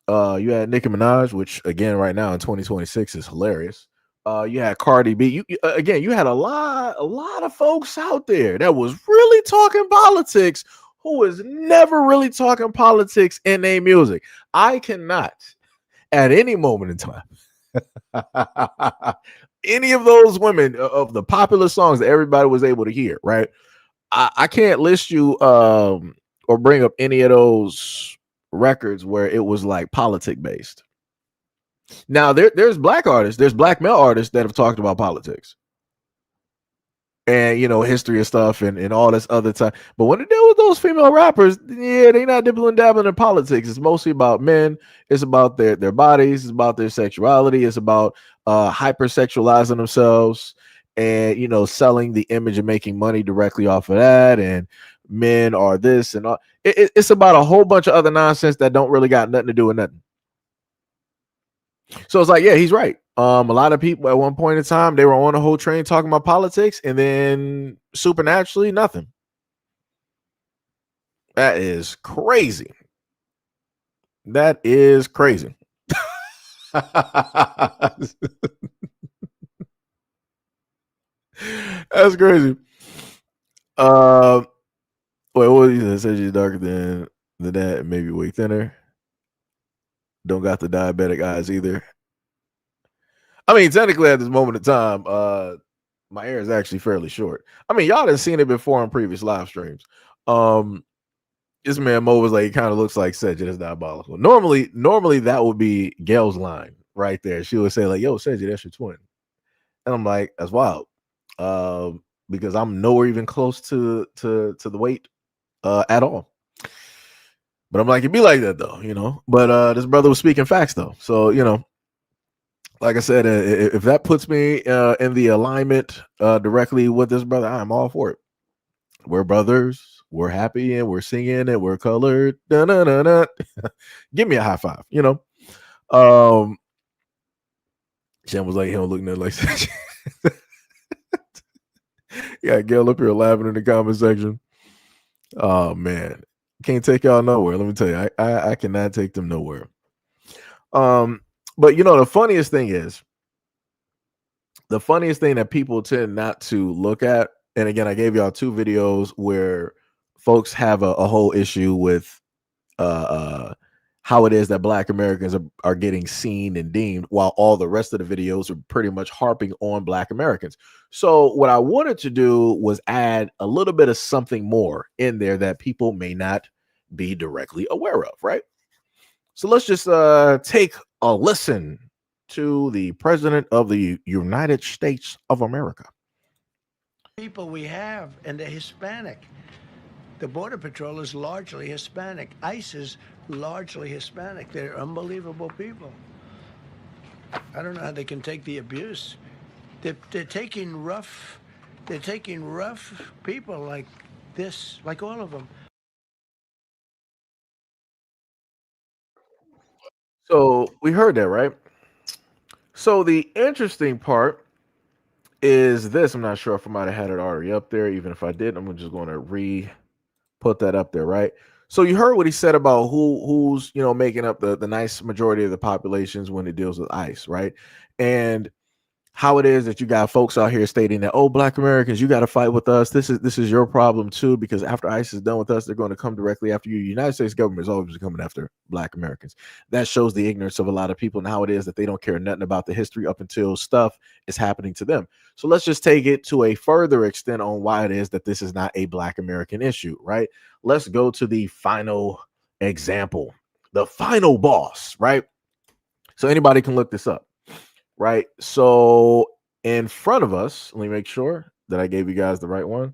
You had Nicki Minaj, which again, right now in 2026 is hilarious. You had Cardi B. Again, you had a lot of folks out there that was really talking politics who was never really talking politics in their music. I cannot, at any moment in time, any of those women of the popular songs that everybody was able to hear, right? I can't list you or bring up any of those records where it was like politic based. Now there's black artists, there's black male artists that have talked about politics and history and stuff and all this other time. But when they deal with those female rappers, yeah, they not dibbling dabbling in politics. It's mostly about men. It's about their bodies. It's about their sexuality. It's about hypersexualizing themselves and selling the image and making money directly off of that. And men are this and all. It's about a whole bunch of other nonsense that don't really got nothing to do with nothing. So it's like, yeah, he's right. A lot of people at one point in time, they were on a whole train talking about politics, and then supernaturally, nothing. That is crazy. That is crazy. That's crazy. Wait, what is it? Says you're darker than that, maybe way thinner. Don't got the diabetic eyes either. I mean, technically, at this moment in time, my hair is actually fairly short. I mean, y'all done seen it before on previous live streams. This man Mo was like, he kind of looks like Sedge. That's diabolical. Normally that would be Gail's line right there. She would say like, "Yo, Sedge, that's your twin," and I'm like, "That's wild," because I'm nowhere even close to the weight at all. But I'm like, it'd be like that though, But this brother was speaking facts though, so like I said, if that puts me in the alignment directly with this brother, I'm all for it. We're brothers. We're happy and we're singing and we're colored. Da-na-na-na. Give me a high five, Shem was like, he don't look nothing like that. Yeah, Gail up here laughing in the comment section. Oh man, can't take y'all nowhere. Let me tell you, I cannot take them nowhere. But the funniest thing that people tend not to look at, and again, I gave y'all two videos where folks have a whole issue with how it is that Black Americans are getting seen and deemed, while all the rest of the videos are pretty much harping on Black Americans. So what I wanted to do was add a little bit of something more in there that people may not be directly aware of, right? So let's just take a listen to the President of the United States of America. People we have, and they're Hispanic. The Border Patrol is largely Hispanic. ICE is largely Hispanic. They're unbelievable people. I don't know how they can take the abuse. They're taking rough people like this, like all of them. So we heard that, right? So the interesting part is this. I'm not sure if I might have had it already up there. Even if I did, I'm just going to put that up there, right? So you heard what he said about who's making up the nice majority of the populations when it deals with ICE, right? And how it is that you got folks out here stating that, oh, Black Americans, you got to fight with us. This is your problem too, because after ICE is done with us, they're going to come directly after you. The United States government is always coming after Black Americans. That shows the ignorance of a lot of people and how it is that they don't care nothing about the history up until stuff is happening to them. So let's just take it to a further extent on why it is that this is not a Black American issue, right? Let's go to the final example, the final boss, right? So anybody can look this up. Right. So in front of us, let me make sure that I gave you guys the right one.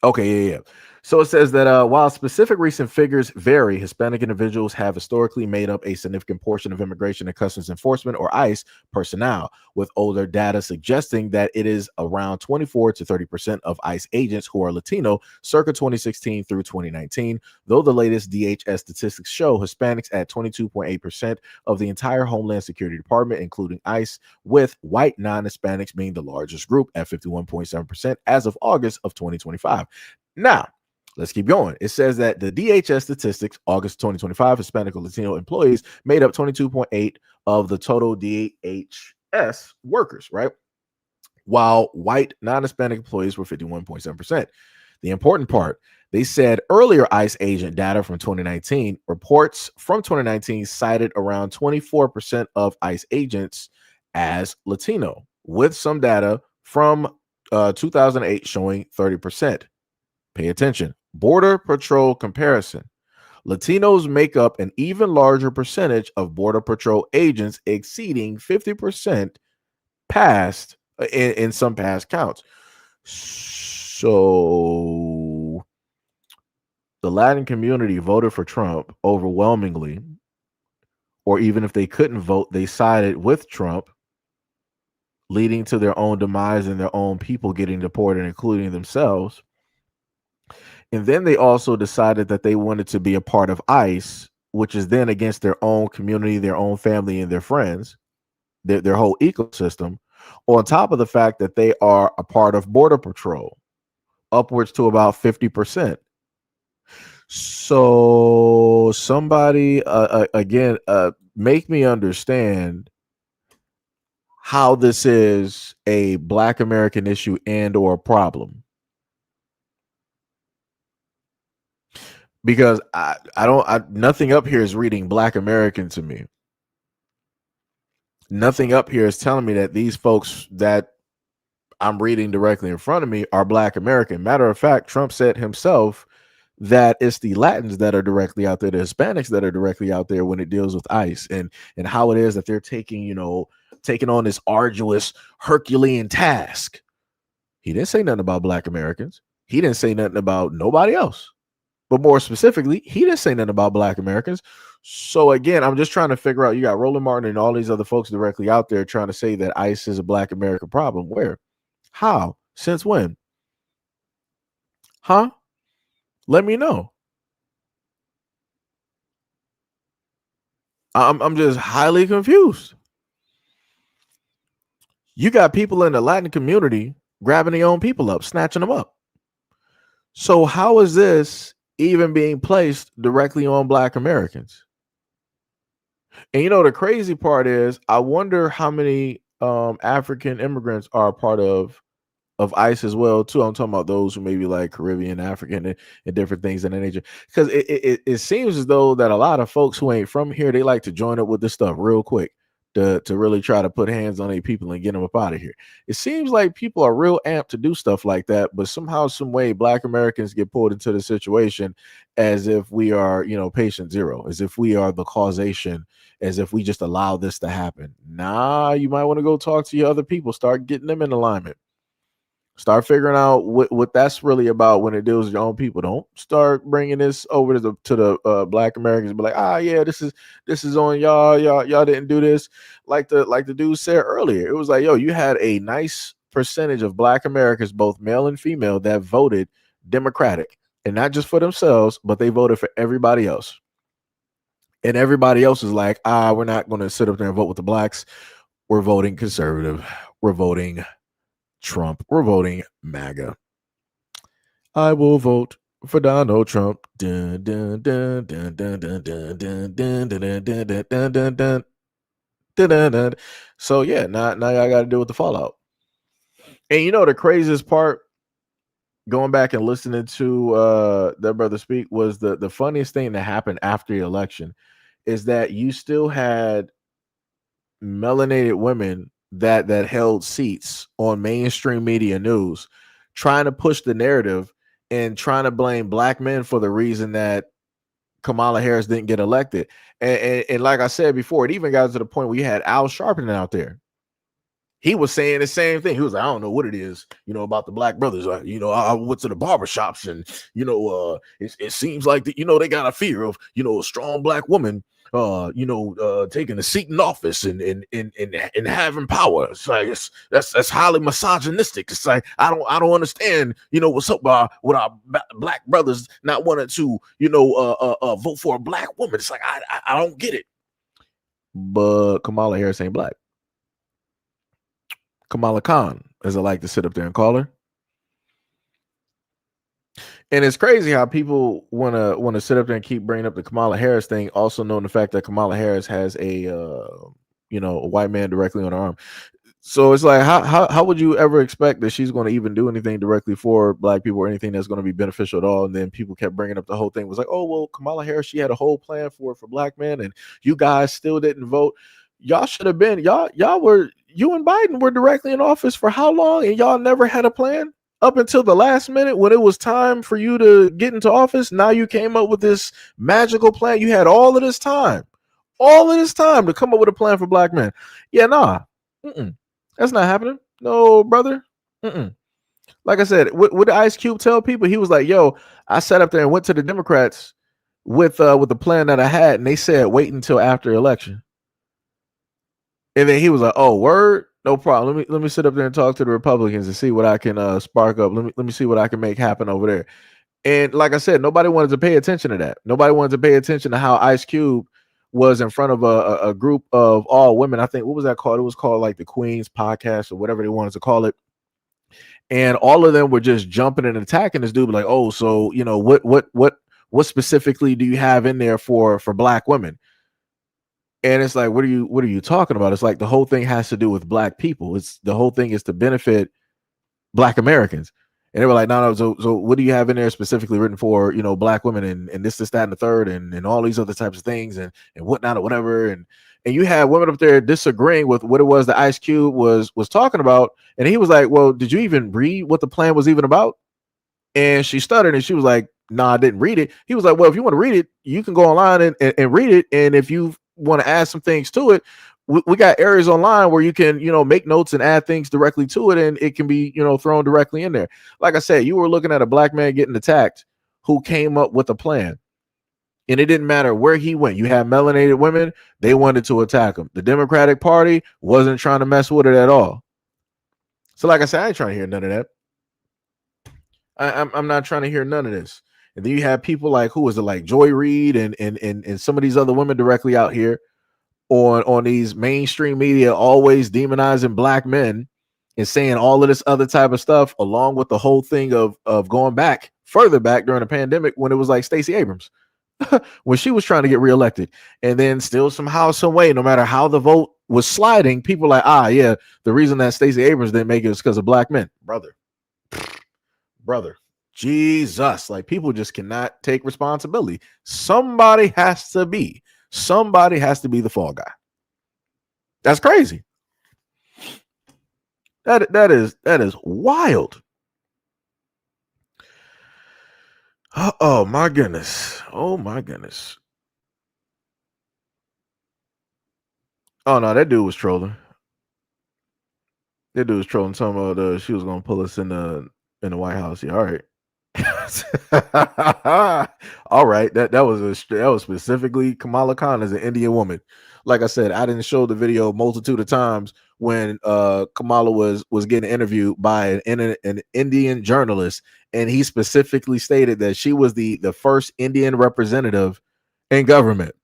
Okay, yeah. So it says that while specific recent figures vary, Hispanic individuals have historically made up a significant portion of Immigration and Customs Enforcement, or ICE, personnel, with older data suggesting that it is around 24 to 30% of ICE agents who are Latino circa 2016 through 2019, though the latest DHS statistics show Hispanics at 22.8% of the entire Homeland Security Department, including ICE, with white non-Hispanics being the largest group at 51.7% as of August of 2025. Now, let's keep going. It says that the DHS statistics, August 2025, Hispanic or Latino employees made up 22.8 of the total DHS workers, right? While white non-Hispanic employees were 51.7%. The important part, they said earlier ICE agent data from 2019, reports from 2019 cited around 24% of ICE agents as Latino, with some data from 2008 showing 30%. Pay attention. Border Patrol comparison. Latinos make up an even larger percentage of Border Patrol agents, exceeding 50% past in some past counts. So the Latin community voted for Trump overwhelmingly, or even if they couldn't vote, they sided with Trump, leading to their own demise and their own people getting deported, including themselves. And then they also decided that they wanted to be a part of ICE, which is then against their own community, their own family, and their friends, their whole ecosystem, on top of the fact that they are a part of Border Patrol, upwards to about 50%. So somebody, again, make me understand how this is a Black American issue and or a problem. Because nothing up here is reading Black American to me. Nothing up here is telling me that these folks that I'm reading directly in front of me are Black American. Matter of fact, Trump said himself that it's the Latins that are directly out there, the Hispanics that are directly out there when it deals with ICE and how it is that they're taking on this arduous Herculean task. He didn't say nothing about Black Americans. He didn't say nothing about nobody else. But more specifically, he didn't say nothing about Black Americans. So again, I'm just trying to figure out, you got Roland Martin and all these other folks directly out there trying to say that ICE is a Black American problem. Where? How? Since when? Huh? Let me know. I'm just highly confused. You got people in the Latin community grabbing their own people up, snatching them up. So how is this even being placed directly on Black Americans? And the crazy part is, I wonder how many African immigrants are a part of ICE as well too. I'm talking about those who may be like Caribbean, African, and different things in that nature. Because it seems as though that a lot of folks who ain't from here, they like to join up with this stuff real quick to really try to put hands on their people and get them up out of here. It seems like people are real amped to do stuff like that, but somehow, some way, Black Americans get pulled into the situation as if we are, patient zero, as if we are the causation, as if we just allow this to happen. Nah, you might want to go talk to your other people, start getting them in alignment. Start figuring out what that's really about when it deals with your own people. Don't start bringing this over to the Black Americans and be like, yeah, this is on y'all. Y'all didn't do this. Like the dude said earlier, it was like, yo, you had a nice percentage of Black Americans, both male and female, that voted Democratic, and not just for themselves, but they voted for everybody else. And everybody else is like, we're not going to sit up there and vote with the Blacks. We're voting conservative. We're voting Trump. We're voting MAGA. I will vote for Donald Trump. Dun, dun, dun, dun, dun, dun, dun, dun, dun, dun, dun, dun, dun, dun, dun, dun, dun, dun. So yeah, now y'all got to deal with the fallout. And the craziest part, going back and listening to their brother speak, was the funniest thing that happened after the election is that you still had melanated women that held seats on mainstream media news, trying to push the narrative and trying to blame Black men for the reason that Kamala Harris didn't get elected. And like I said before, it even got to the point where you had Al Sharpton out there. he was saying the same thing. He was like, I don't know what it is, about the black brothers. I went to the barbershops and, it seems like that, they got a fear of, a strong black woman, taking a seat in office and having power. It's like, that's highly misogynistic. It's like, I don't understand, what's up with our black brothers not wanting to, vote for a black woman. It's like, I don't get it. But Kamala Harris ain't black. Kamala Khan, as I like to sit up there and call her. And it's crazy how people want to sit up there and keep bringing up the Kamala Harris thing, also knowing the fact that Kamala Harris has a white man directly on her arm. So it's like, how would you ever expect that she's going to even do anything directly for black people or anything that's going to be beneficial at all? And then people kept bringing up the whole thing was like, oh, well, Kamala Harris, she had a whole plan for black men, and you guys still didn't vote. Y'all should have been, you and Biden were directly in office for how long? And y'all never had a plan up until the last minute when it was time for you to get into office. Now you came up with this magical plan. You had all of this time to come up with a plan for black men. Yeah, nah. That's not happening. No, brother. Like I said, what did Ice Cube tell people? He was like, yo, I sat up there and went to the Democrats with the plan that I had, and they said wait until after election. And then he was like, oh, word? No problem. Let me sit up there and talk to the Republicans and see what I can spark up. Let me see what I can make happen over there. And like I said, nobody wanted to pay attention to that. Nobody wanted to pay attention to how Ice Cube was in front of a group of all women. I think, what was that called? It was called like the Queen's Podcast or whatever they wanted to call it. And all of them were just jumping and attacking this dude, like, oh, so what specifically do you have in there for black women? And it's like, what are you talking about? It's like the whole thing has to do with black people. It's the whole thing is to benefit black Americans. And they were like, no. So what do you have in there specifically written for, black women and this, that, and the third, and all these other types of things and whatnot or whatever. And you had women up there disagreeing with what it was that Ice Cube was talking about. And he was like, well, did you even read what the plan was even about? And she stuttered and she was like, no, I didn't read it. He was like, well, if you want to read it, you can go online and read it. And if you want to add some things to it, we got areas online where you can, make notes and add things directly to it, and it can be, thrown directly in there. Like I said, you were looking at a black man getting attacked who came up with a plan, and it didn't matter where he went. You had melanated women, they wanted to attack him. The Democratic Party wasn't trying to mess with it at all. So like I said, I ain't trying to hear none of that. I'm not trying to hear none of this. And then you have people like, who was it, like Joy Reid and some of these other women directly out here on these mainstream media, always demonizing black men and saying all of this other type of stuff, along with the whole thing of going back further back during the pandemic when it was like Stacey Abrams when she was trying to get reelected, and then still somehow, some way, no matter how the vote was sliding, people like, yeah, the reason that Stacey Abrams didn't make it is because of black men. Brother, Jesus, like people just cannot take responsibility. Somebody has to be the fall guy. That's crazy. That is wild. Oh my goodness. Oh no, that dude was trolling. Talking about she was gonna pull us in the White House. Yeah, all right. All right, that was specifically Kamala Khan as an Indian woman. Like I said, I didn't show the video a multitude of times when Kamala was getting interviewed by an Indian journalist, and he specifically stated that she was the first Indian representative in government.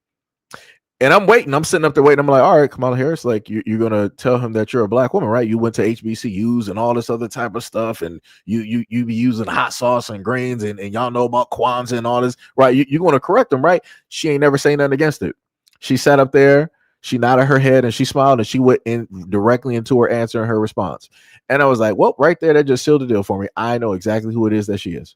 And I'm sitting up there waiting. I'm like, all right, Kamala Harris, like you're gonna tell him that you're a black woman, right? You went to HBCUs and all this other type of stuff, and you be using hot sauce and grains, and y'all know about Kwanzaa and all this, right? You're gonna correct them, right? She ain't never saying nothing against it. She sat up there, she nodded her head, and she smiled, and she went in directly into her answer and her response. And I was like, well, right there, that just sealed the deal for me. I know exactly who it is that she is.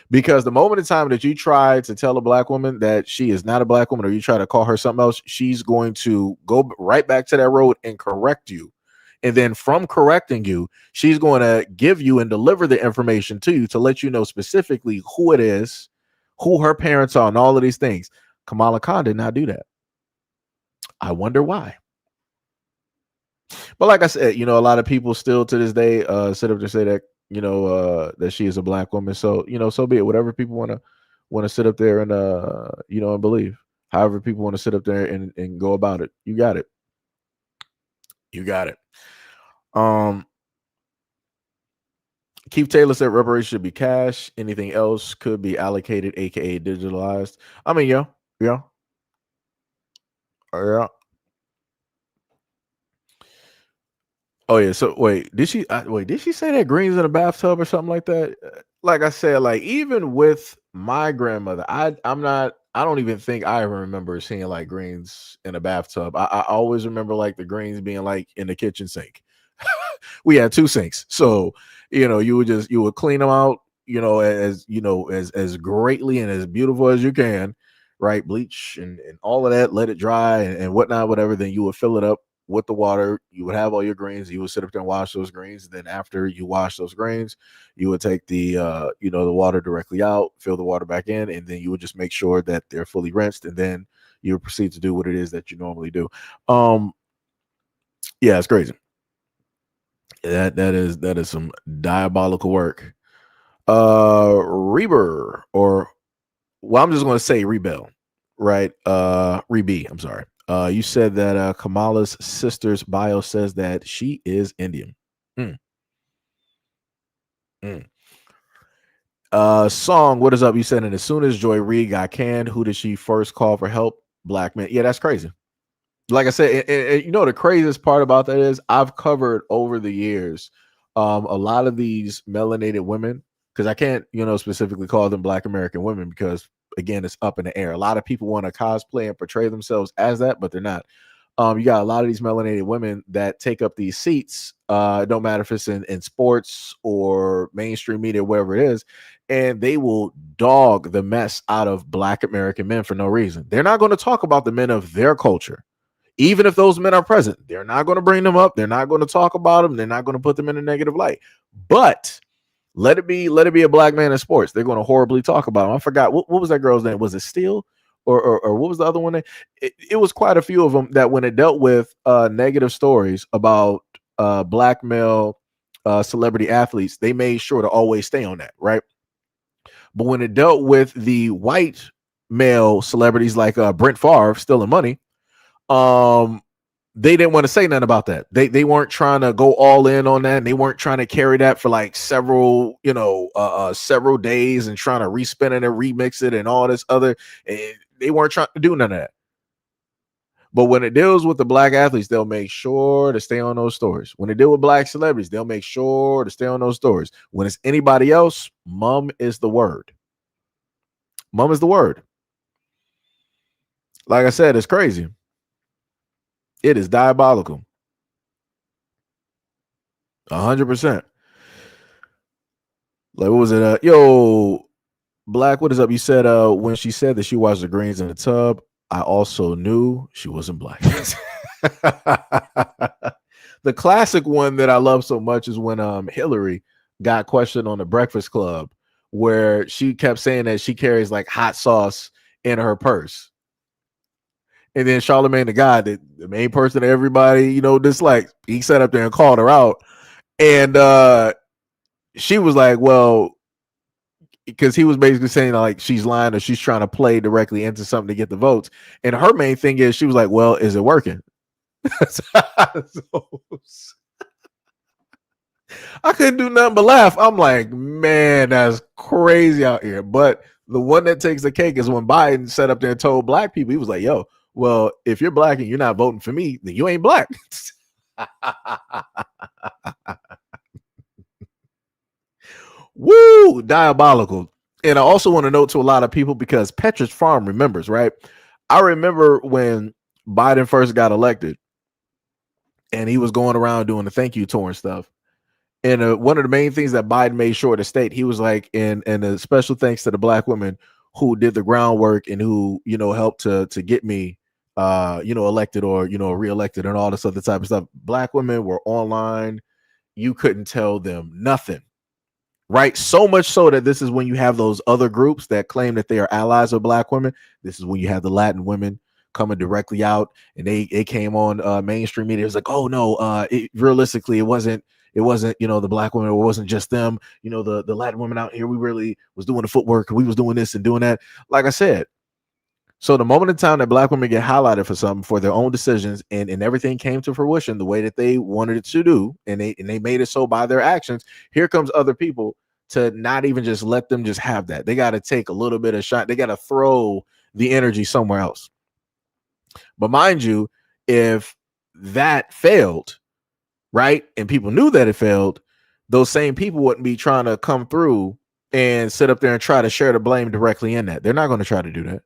Because the moment in time that you try to tell a black woman that she is not a black woman, or you try to call her something else, she's going to go right back to that road and correct you. And then from correcting you, she's going to give you and deliver the information to you to let you know specifically who it is, who her parents are, and all of these things. Kamala Khan did not do that. I wonder why. But like I said, a lot of people still to this day sit up to say that that she is a black woman. So so be it. Whatever people want to sit up there and and believe. However, people want to sit up there and go about it. You got it. You got it. Um, Keith Taylor said reparations should be cash. Anything else could be allocated, aka digitalized. I mean, yeah. Yeah. Oh yeah. So wait, did she say that greens in a bathtub or something like that? Like I said, like even with my grandmother, I don't even think I ever remember seeing like greens in a bathtub. I always remember like the greens being like in the kitchen sink. We had two sinks, so you would clean them out, as greatly and as beautiful as you can, right? Bleach and all of that, let it dry and whatnot, whatever. Then you would fill it up with the water. You would have all your greens. You would sit up there and wash those greens. Then after you wash those greens, you would take the the water directly out, fill the water back in, and then you would just make sure that they're fully rinsed, and then you would proceed to do what it is that you normally do. Yeah, it's crazy. That is some diabolical work. Reber, or well, I'm just going to say Rebel, right? Rebe, I'm sorry. You said that Kamala's sister's bio says that she is Indian. Mm. Mm. Song, what is up? You said, and as soon as Joy Reid got canned, who did she first call for help? Black men. Yeah, that's crazy. Like I said, the craziest part about that is I've covered over the years a lot of these melanated women, because I can't specifically call them Black American women because again it's up in the air. A lot of people want to cosplay and portray themselves as that, but they're not. You got a lot of these melanated women that take up these seats. It don't matter if it's in sports or mainstream media, wherever it is, and they will dog the mess out of Black American men for no reason. They're not going to talk about the men of their culture. Even if those men are present, they're not going to bring them up. They're not going to talk about them. They're not going to put them in a negative light. But let it be a Black man in sports. They're going to horribly talk about him. I forgot what was that girl's name? Was it Steele? Or what was the other one? It was quite a few of them that when it dealt with negative stories about Black male celebrity athletes, they made sure to always stay on that, right? But when it dealt with the white male celebrities like Brent Favre stealing money, they didn't want to say nothing about that. They weren't trying to go all in on that, and they weren't trying to carry that for like several days and trying to respin it and remix it and all this other. They weren't trying to do none of that. But when it deals with the Black athletes, they'll make sure to stay on those stories. When they deal with Black celebrities, they'll make sure to stay on those stories. When it's anybody else, mum is the word. Mum is the word. Like I said, it's crazy. It is diabolical. 100%. Like, what was it? Yo, Black, what is up? You said when she said that she washed the greens in the tub, I also knew she wasn't Black. The classic one that I love so much is when Hillary got questioned on the Breakfast Club, where she kept saying that she carries like hot sauce in her purse. And then Charlemagne the God, the main person that everybody, dislikes, he sat up there and called her out. And she was like, well, because he was basically saying like she's lying or she's trying to play directly into something to get the votes. And her main thing is she was like, well, is it working? I couldn't do nothing but laugh. I'm like, man, that's crazy out here. But the one that takes the cake is when Biden sat up there and told Black people, he was like, yo, well, if you're Black and you're not voting for me, then you ain't Black. Woo, diabolical. And I also want to note to a lot of people, because Petra's Farm remembers, right? I remember when Biden first got elected and he was going around doing the thank you tour and stuff. And one of the main things that Biden made sure to state, he was like, and a special thanks to the Black women who did the groundwork and who, helped to get me, elected or, reelected and all this other type of stuff. Black women were online. You couldn't tell them nothing. Right. So much so that this is when you have those other groups that claim that they are allies of Black women. This is when you have the Latin women coming directly out, and it came on mainstream media. It was like, oh no, realistically, it wasn't the black women, it wasn't just them, the Latin women out here, we really was doing the footwork, we was doing this and doing that. Like I said, so the moment in time that black women get highlighted for something, for their own decisions, and everything came to fruition the way that they wanted it to do, and they made it so by their actions, here comes other people to not even just let them just have that. They got to take a little bit of shot. They got to throw the energy somewhere else. But mind you, if that failed, right, and people knew that it failed, those same people wouldn't be trying to come through and sit up there and try to share the blame directly in that. They're not going to try to do that.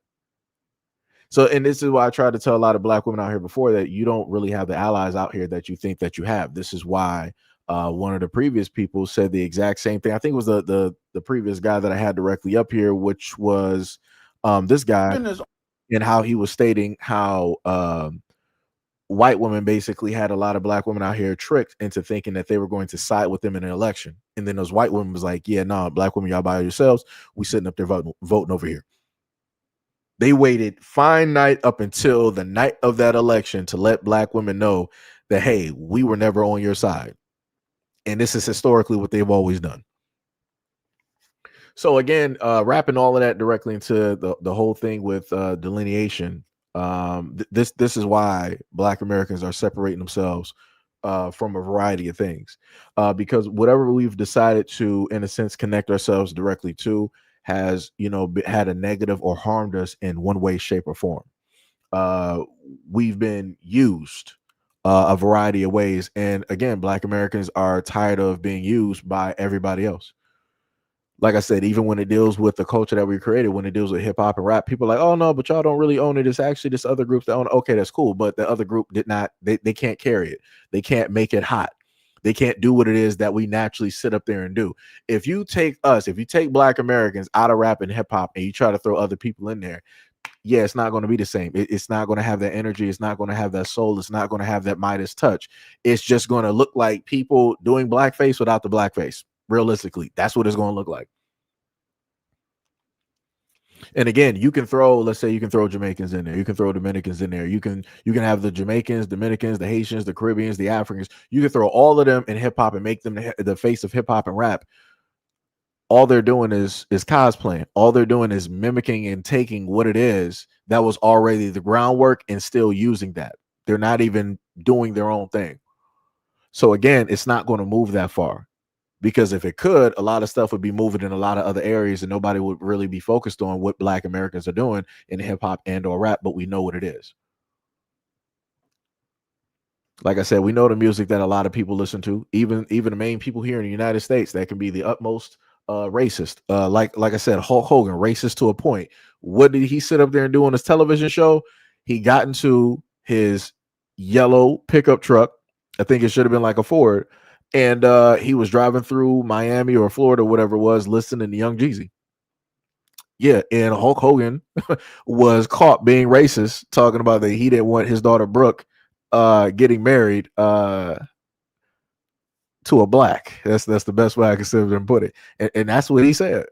So, and this is why I tried to tell a lot of black women out here before, that you don't really have the allies out here that you think that you have. This is why one of the previous people said the exact same thing. I think it was the previous guy that I had directly up here, which was this guy, and how he was stating how white women basically had a lot of black women out here tricked into thinking that they were going to side with them in an election. And then those white women was like, yeah, no, black women, y'all by yourselves. We sitting up there voting over here. They waited fine night up until the night of that election to let black women know that, hey, we were never on your side. And this is historically what they've always done. So again, wrapping all of that directly into the whole thing with delineation. This is why black Americans are separating themselves from a variety of things, because whatever we've decided to, in a sense, connect ourselves directly to has, had a negative or harmed us in one way, shape, or form. We've been used a variety of ways. And again, black Americans are tired of being used by everybody else. Like I said, even when it deals with the culture that we created, when it deals with hip hop and rap, people are like, oh no, but y'all don't really own it. It's actually this other group that own it. Okay, that's cool. But the other group did not, they can't carry it. They can't make it hot. They can't do what it is that we naturally sit up there and do. If you take black Americans out of rap and hip hop and you try to throw other people in there, yeah, it's not going to be the same. It's not going to have that energy. It's not going to have that soul. It's not going to have that Midas touch. It's just going to look like people doing blackface without the blackface. Realistically, that's what it's going to look like. And again, you can throw, let's say you can throw Jamaicans in there, you can throw Dominicans in there, you can have the Jamaicans, Dominicans, the Haitians, the Caribbeans, the Africans. You can throw all of them in hip hop and make them the face of hip hop and rap. All they're doing is cosplaying. All they're doing is mimicking and taking what it is that was already the groundwork and still using that. They're not even doing their own thing. So again, it's not going to move that far. Because if it could, a lot of stuff would be moving in a lot of other areas and nobody would really be focused on what black Americans are doing in hip hop and or rap, but we know what it is. Like I said, we know the music that a lot of people listen to, even the main people here in the United States that can be the utmost racist. Like I said, Hulk Hogan, racist to a point. What did he sit up there and do on his television show? He got into his yellow pickup truck. I think it should have been like a Ford. And he was driving through Miami or Florida, whatever it was, listening to Young Jeezy. Yeah, and Hulk Hogan was caught being racist, talking about that he didn't want his daughter Brooke getting married to a black. That's the best way I can sit there and put it. And that's what he said.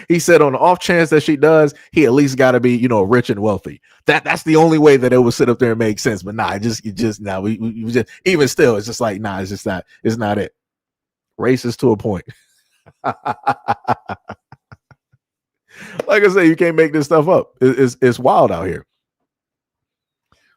He said on the off chance that she does, he at least got to be, rich and wealthy. That's the only way that it would sit up there and make sense. But nah, we just, even still, it's just like, nah, it's not it. Racist to a point. Like I said, you can't make this stuff up. It's wild out here.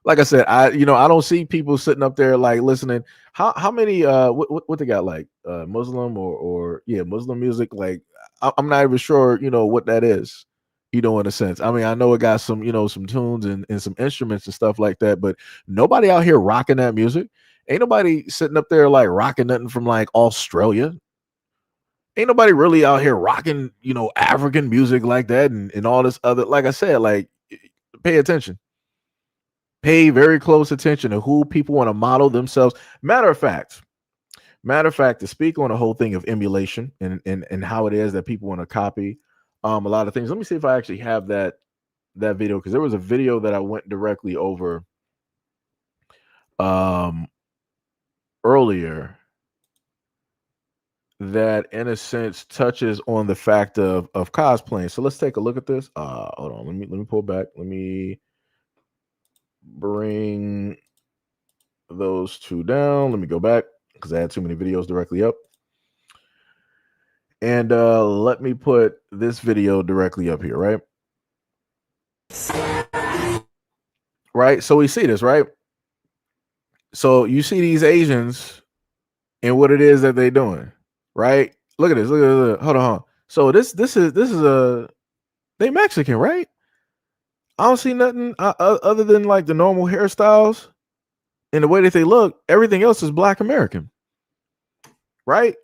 Like I said, I don't see people sitting up there like listening. How many what they got, like Muslim or Muslim music, like I'm not even sure what that is, in a sense. I mean, I know it got some some tunes and some instruments and stuff like that, but nobody out here rocking that music. Ain't nobody sitting up there like rocking nothing from like Australia. Ain't nobody really out here rocking African music like that and all this other. Like I said, like, pay attention. Pay very close attention to who people want to model themselves. Matter of fact, to speak on the whole thing of emulation and how it is that people want to copy a lot of things. Let me see if I actually have that video, because there was a video that I went directly over earlier that in a sense touches on the fact of cosplaying. So let's take a look at this. Hold on, let me pull back. Let me bring those two down. Let me go back because I had too many videos directly up. And let me put this video directly up here, right? Right. So we see this, right? So you see these Asians and what it is that they're doing, right? Look at this. Look at this. Hold on. So this is a they Mexican, right? I don't see nothing other than like the normal hairstyles and the way that they look. Everything else is Black American, right?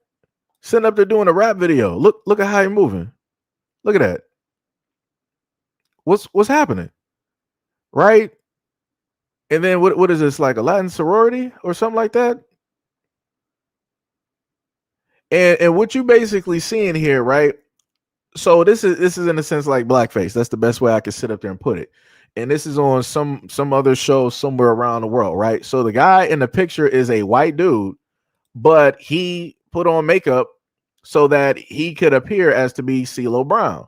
Sitting up there doing a rap video. Look at how you're moving. Look at that. What's happening, right? And then what is this, like a Latin sorority or something like that? And what you basically seeing here, right? So this is in a sense like blackface. That's the best way I can sit up there and put it. And this is on some other show somewhere around the world, right? So the guy in the picture is a white dude, but he put on makeup so that he could appear as to be CeeLo Brown.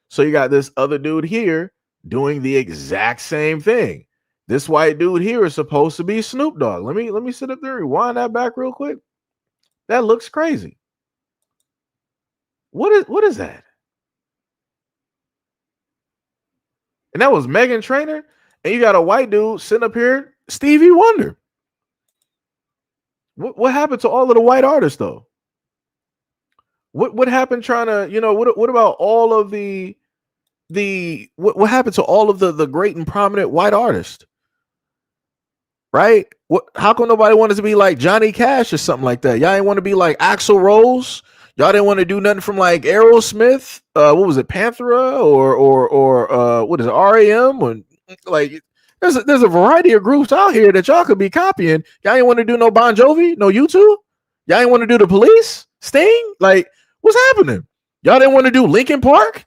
So you got this other dude here doing the exact same thing. This white dude here is supposed to be Snoop Dogg. Let me sit up there and rewind that back real quick. That looks crazy. What is that? And that was Megan Trainor. And you got a white dude sitting up here, Stevie Wonder. What happened to all of the white artists though? What happened trying to, what about all of the what happened to all of the great and prominent white artists? Right? How come nobody wanted to be like Johnny Cash or something like that? Y'all ain't want to be like Axl Rose. Y'all didn't want to do nothing from like Aerosmith. What was it, Panthera or what is it, RAM? Or like there's a variety of groups out here that y'all could be copying. Y'all ain't want to do no Bon Jovi, no YouTube. Y'all ain't want to do the Police, Sting. Like what's happening? Y'all didn't want to do Linkin Park.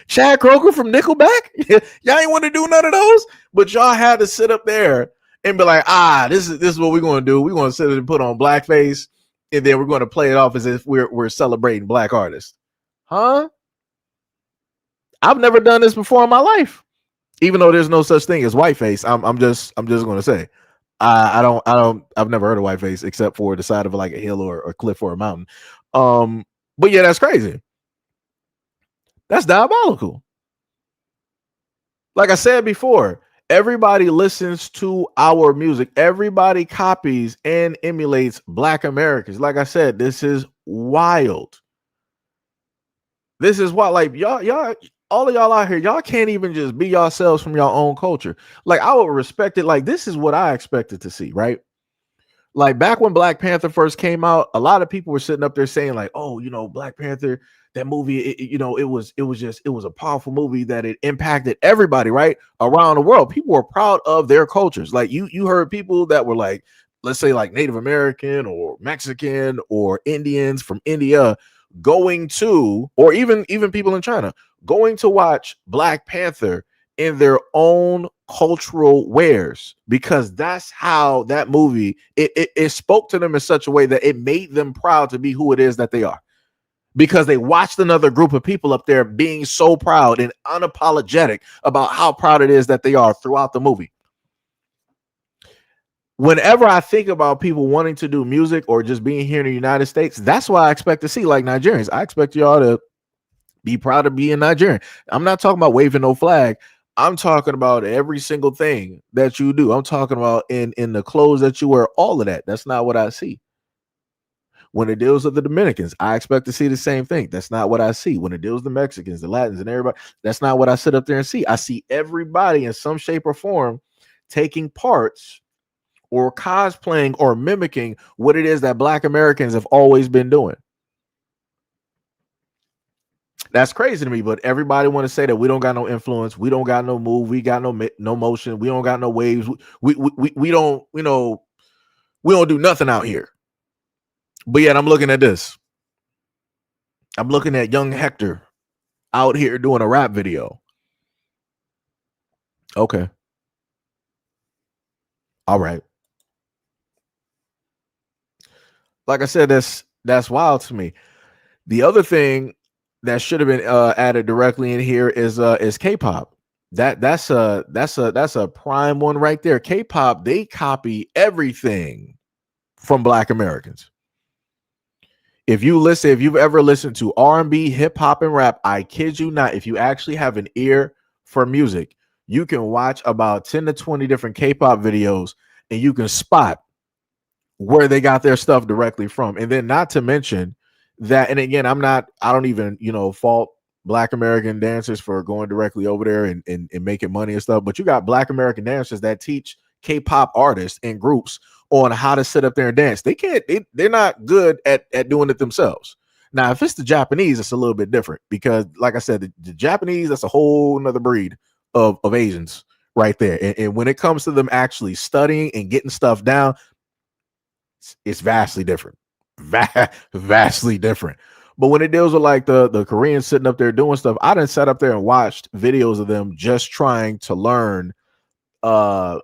Chad Kroger from Nickelback. Y'all ain't want to do none of those, but y'all had to sit up there and be like, this is what we're going to do. We're going to sit and put on blackface, and then we're going to play it off as if we're celebrating black artists. Huh? I've never done this before in my life, even though there's no such thing as whiteface. I'm just going to say, I've never heard of whiteface except for the side of like a hill or a cliff or a mountain. But yeah, that's crazy. That's diabolical. Like I said before, everybody listens to our music. Everybody copies and emulates Black Americans. Like I said, this is wild. This is what, like, y'all, all of y'all out here, y'all can't even just be yourselves from your own culture. Like, I would respect it. Like, this is what I expected to see, right? Like back when Black Panther first came out, a lot of people were sitting up there saying like, "Oh, Black Panther, that movie, it was a powerful movie that it impacted everybody right around the world. People were proud of their cultures. Like you heard people that were like, let's say like Native American or Mexican or Indians from India going to, or even people in China going to watch Black Panther in their own cultural wares, because that's how that movie it spoke to them in such a way that it made them proud to be who it is that they are, because they watched another group of people up there being so proud and unapologetic about how proud it is that they are throughout the movie. Whenever I think about people wanting to do music or just being here in the United States, that's what I expect to see. Like Nigerians, I expect y'all to be proud of being Nigerian. I'm not talking about waving no flag. I'm talking about every single thing that you do. I'm talking about in the clothes that you wear, all of that. That's not what I see. When it deals with the Dominicans, I expect to see the same thing. That's not what I see. When it deals with the Mexicans, the Latins, and everybody, that's not what I sit up there and see. I see everybody in some shape or form taking parts or cosplaying or mimicking what it is that Black Americans have always been doing. That's crazy to me, but everybody want to say that we don't got no influence, we don't got no move, we got no motion, we don't got no waves, we don't, we don't do nothing out here. But yet I'm looking at this. I'm looking at young Hector out here doing a rap video. Okay. All right. Like I said, that's wild to me. The other thing that should have been added directly in here is K-pop. that's a prime one right there. K-pop, they copy everything from Black Americans. If you've ever listened to R&B, hip hop, and rap, I kid you not, if you actually have an ear for music, you can watch about 10 to 20 different K-pop videos and you can spot where they got their stuff directly from. And then not to mention that, and again, I don't even, fault Black American dancers for going directly over there and making money and stuff, but you got Black American dancers that teach K-pop artists and groups on how to sit up there and dance. They're not good at doing it themselves. Now, if it's the Japanese, it's a little bit different because, like I said, the Japanese, that's a whole nother breed of Asians right there. And when it comes to them actually studying and getting stuff down, it's vastly different. Vastly different. But when it deals with like the Koreans sitting up there doing stuff, I done sat up there and watched videos of them just trying to learn what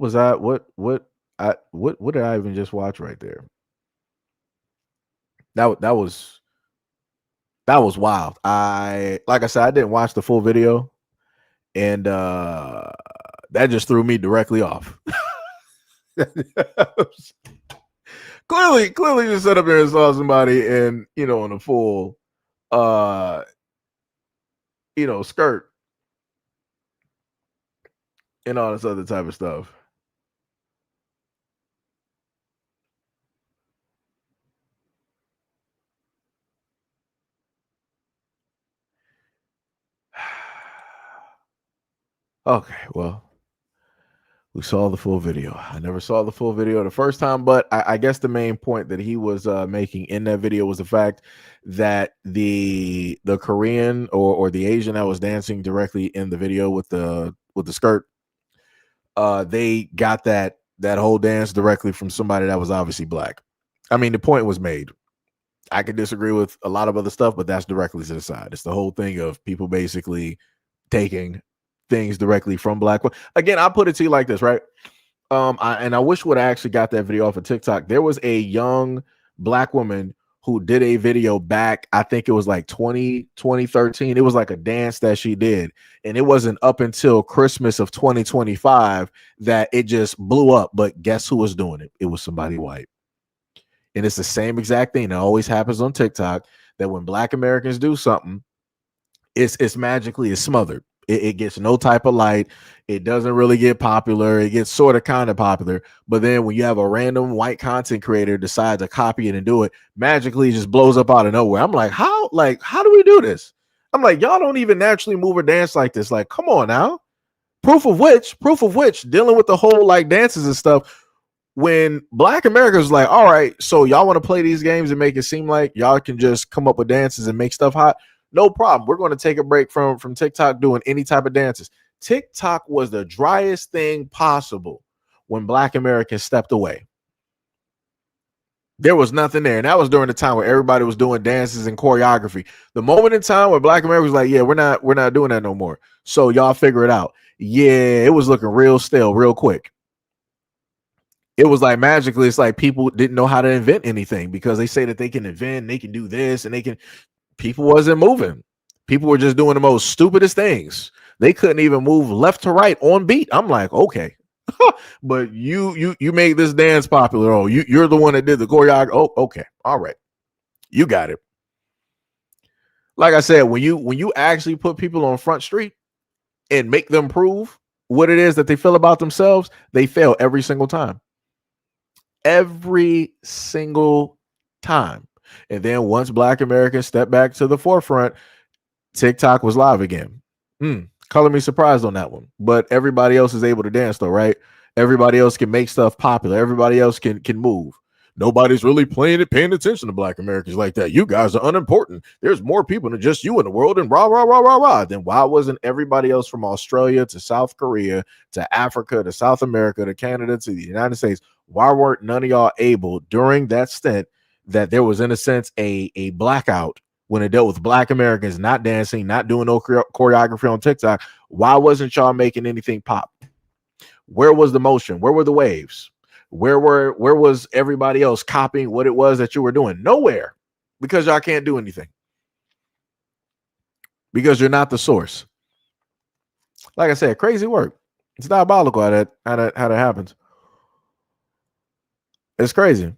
was that? What did I even just watch right there? That was wild. Like I said, I didn't watch the full video, and that just threw me directly off. clearly just sat up there and saw somebody in in a full skirt and all this other type of stuff. Okay, well, we saw the full video. I never saw the full video the first time, but I guess the main point that he was making in that video was the fact that the Korean or the Asian that was dancing directly in the video with the skirt, they got that whole dance directly from somebody that was obviously Black. I mean, the point was made. I could disagree with a lot of other stuff, but that's directly to the side. It's the whole thing of people basically taking things directly from Black. Again, I'll put it to you like this, right? I wish would have actually got that video off of TikTok. There was a young Black woman who did a video back, I think it was like 2013. It was like a dance that she did. And it wasn't up until Christmas of 2025 that it just blew up. But guess who was doing it? It was somebody white. And it's the same exact thing that always happens on TikTok, that when Black Americans do something, it's magically smothered. It gets no type of light. It doesn't really get popular. It gets sort of kind of popular. But then when you have a random white content creator decide to copy it and do it, magically it just blows up out of nowhere. I'm like, how do we do this? I'm like, y'all don't even naturally move or dance like this. Like, come on now. Proof of which, dealing with the whole like dances and stuff, when Black America is like, all right, so y'all want to play these games and make it seem like y'all can just come up with dances and make stuff hot. No problem. We're going to take a break from TikTok doing any type of dances. TikTok was the driest thing possible when Black Americans stepped away. There was nothing there. And that was during the time where everybody was doing dances and choreography. The moment in time where Black America was like, yeah, we're not doing that no more. So y'all figure it out. Yeah, it was looking real stale real quick. It was like magically, it's like people didn't know how to invent anything because they say that they can invent, they can do this, and they can. People wasn't moving. People were just doing the most stupidest things. They couldn't even move left to right on beat. I'm like, okay, but you made this dance popular. Oh, you're the one that did the choreography. Oh, okay, all right, you got it. Like I said, when you actually put people on Front Street and make them prove what it is that they feel about themselves, they fail every single time. Every single time. And then once Black Americans stepped back to the forefront, TikTok was live again. Color me surprised on that one. But everybody else is able to dance though, right? Everybody else can make stuff popular. Everybody else can move. Nobody's really paying attention to Black Americans like that. You guys are unimportant. There's more people than just you in the world, and rah, rah, rah, rah, rah. Then why wasn't everybody else from Australia to South Korea to Africa to South America to Canada to the United States? Why weren't none of y'all able during that stint that there was, in a sense, a blackout when it dealt with Black Americans not dancing, not doing no choreography on TikTok? Why wasn't y'all making anything pop? Where was the motion? Where were the waves? Where was everybody else copying what it was that you were doing? Nowhere, because y'all can't do anything. because you're not the source. Like I said, crazy work. It's diabolical how that happens. It's crazy.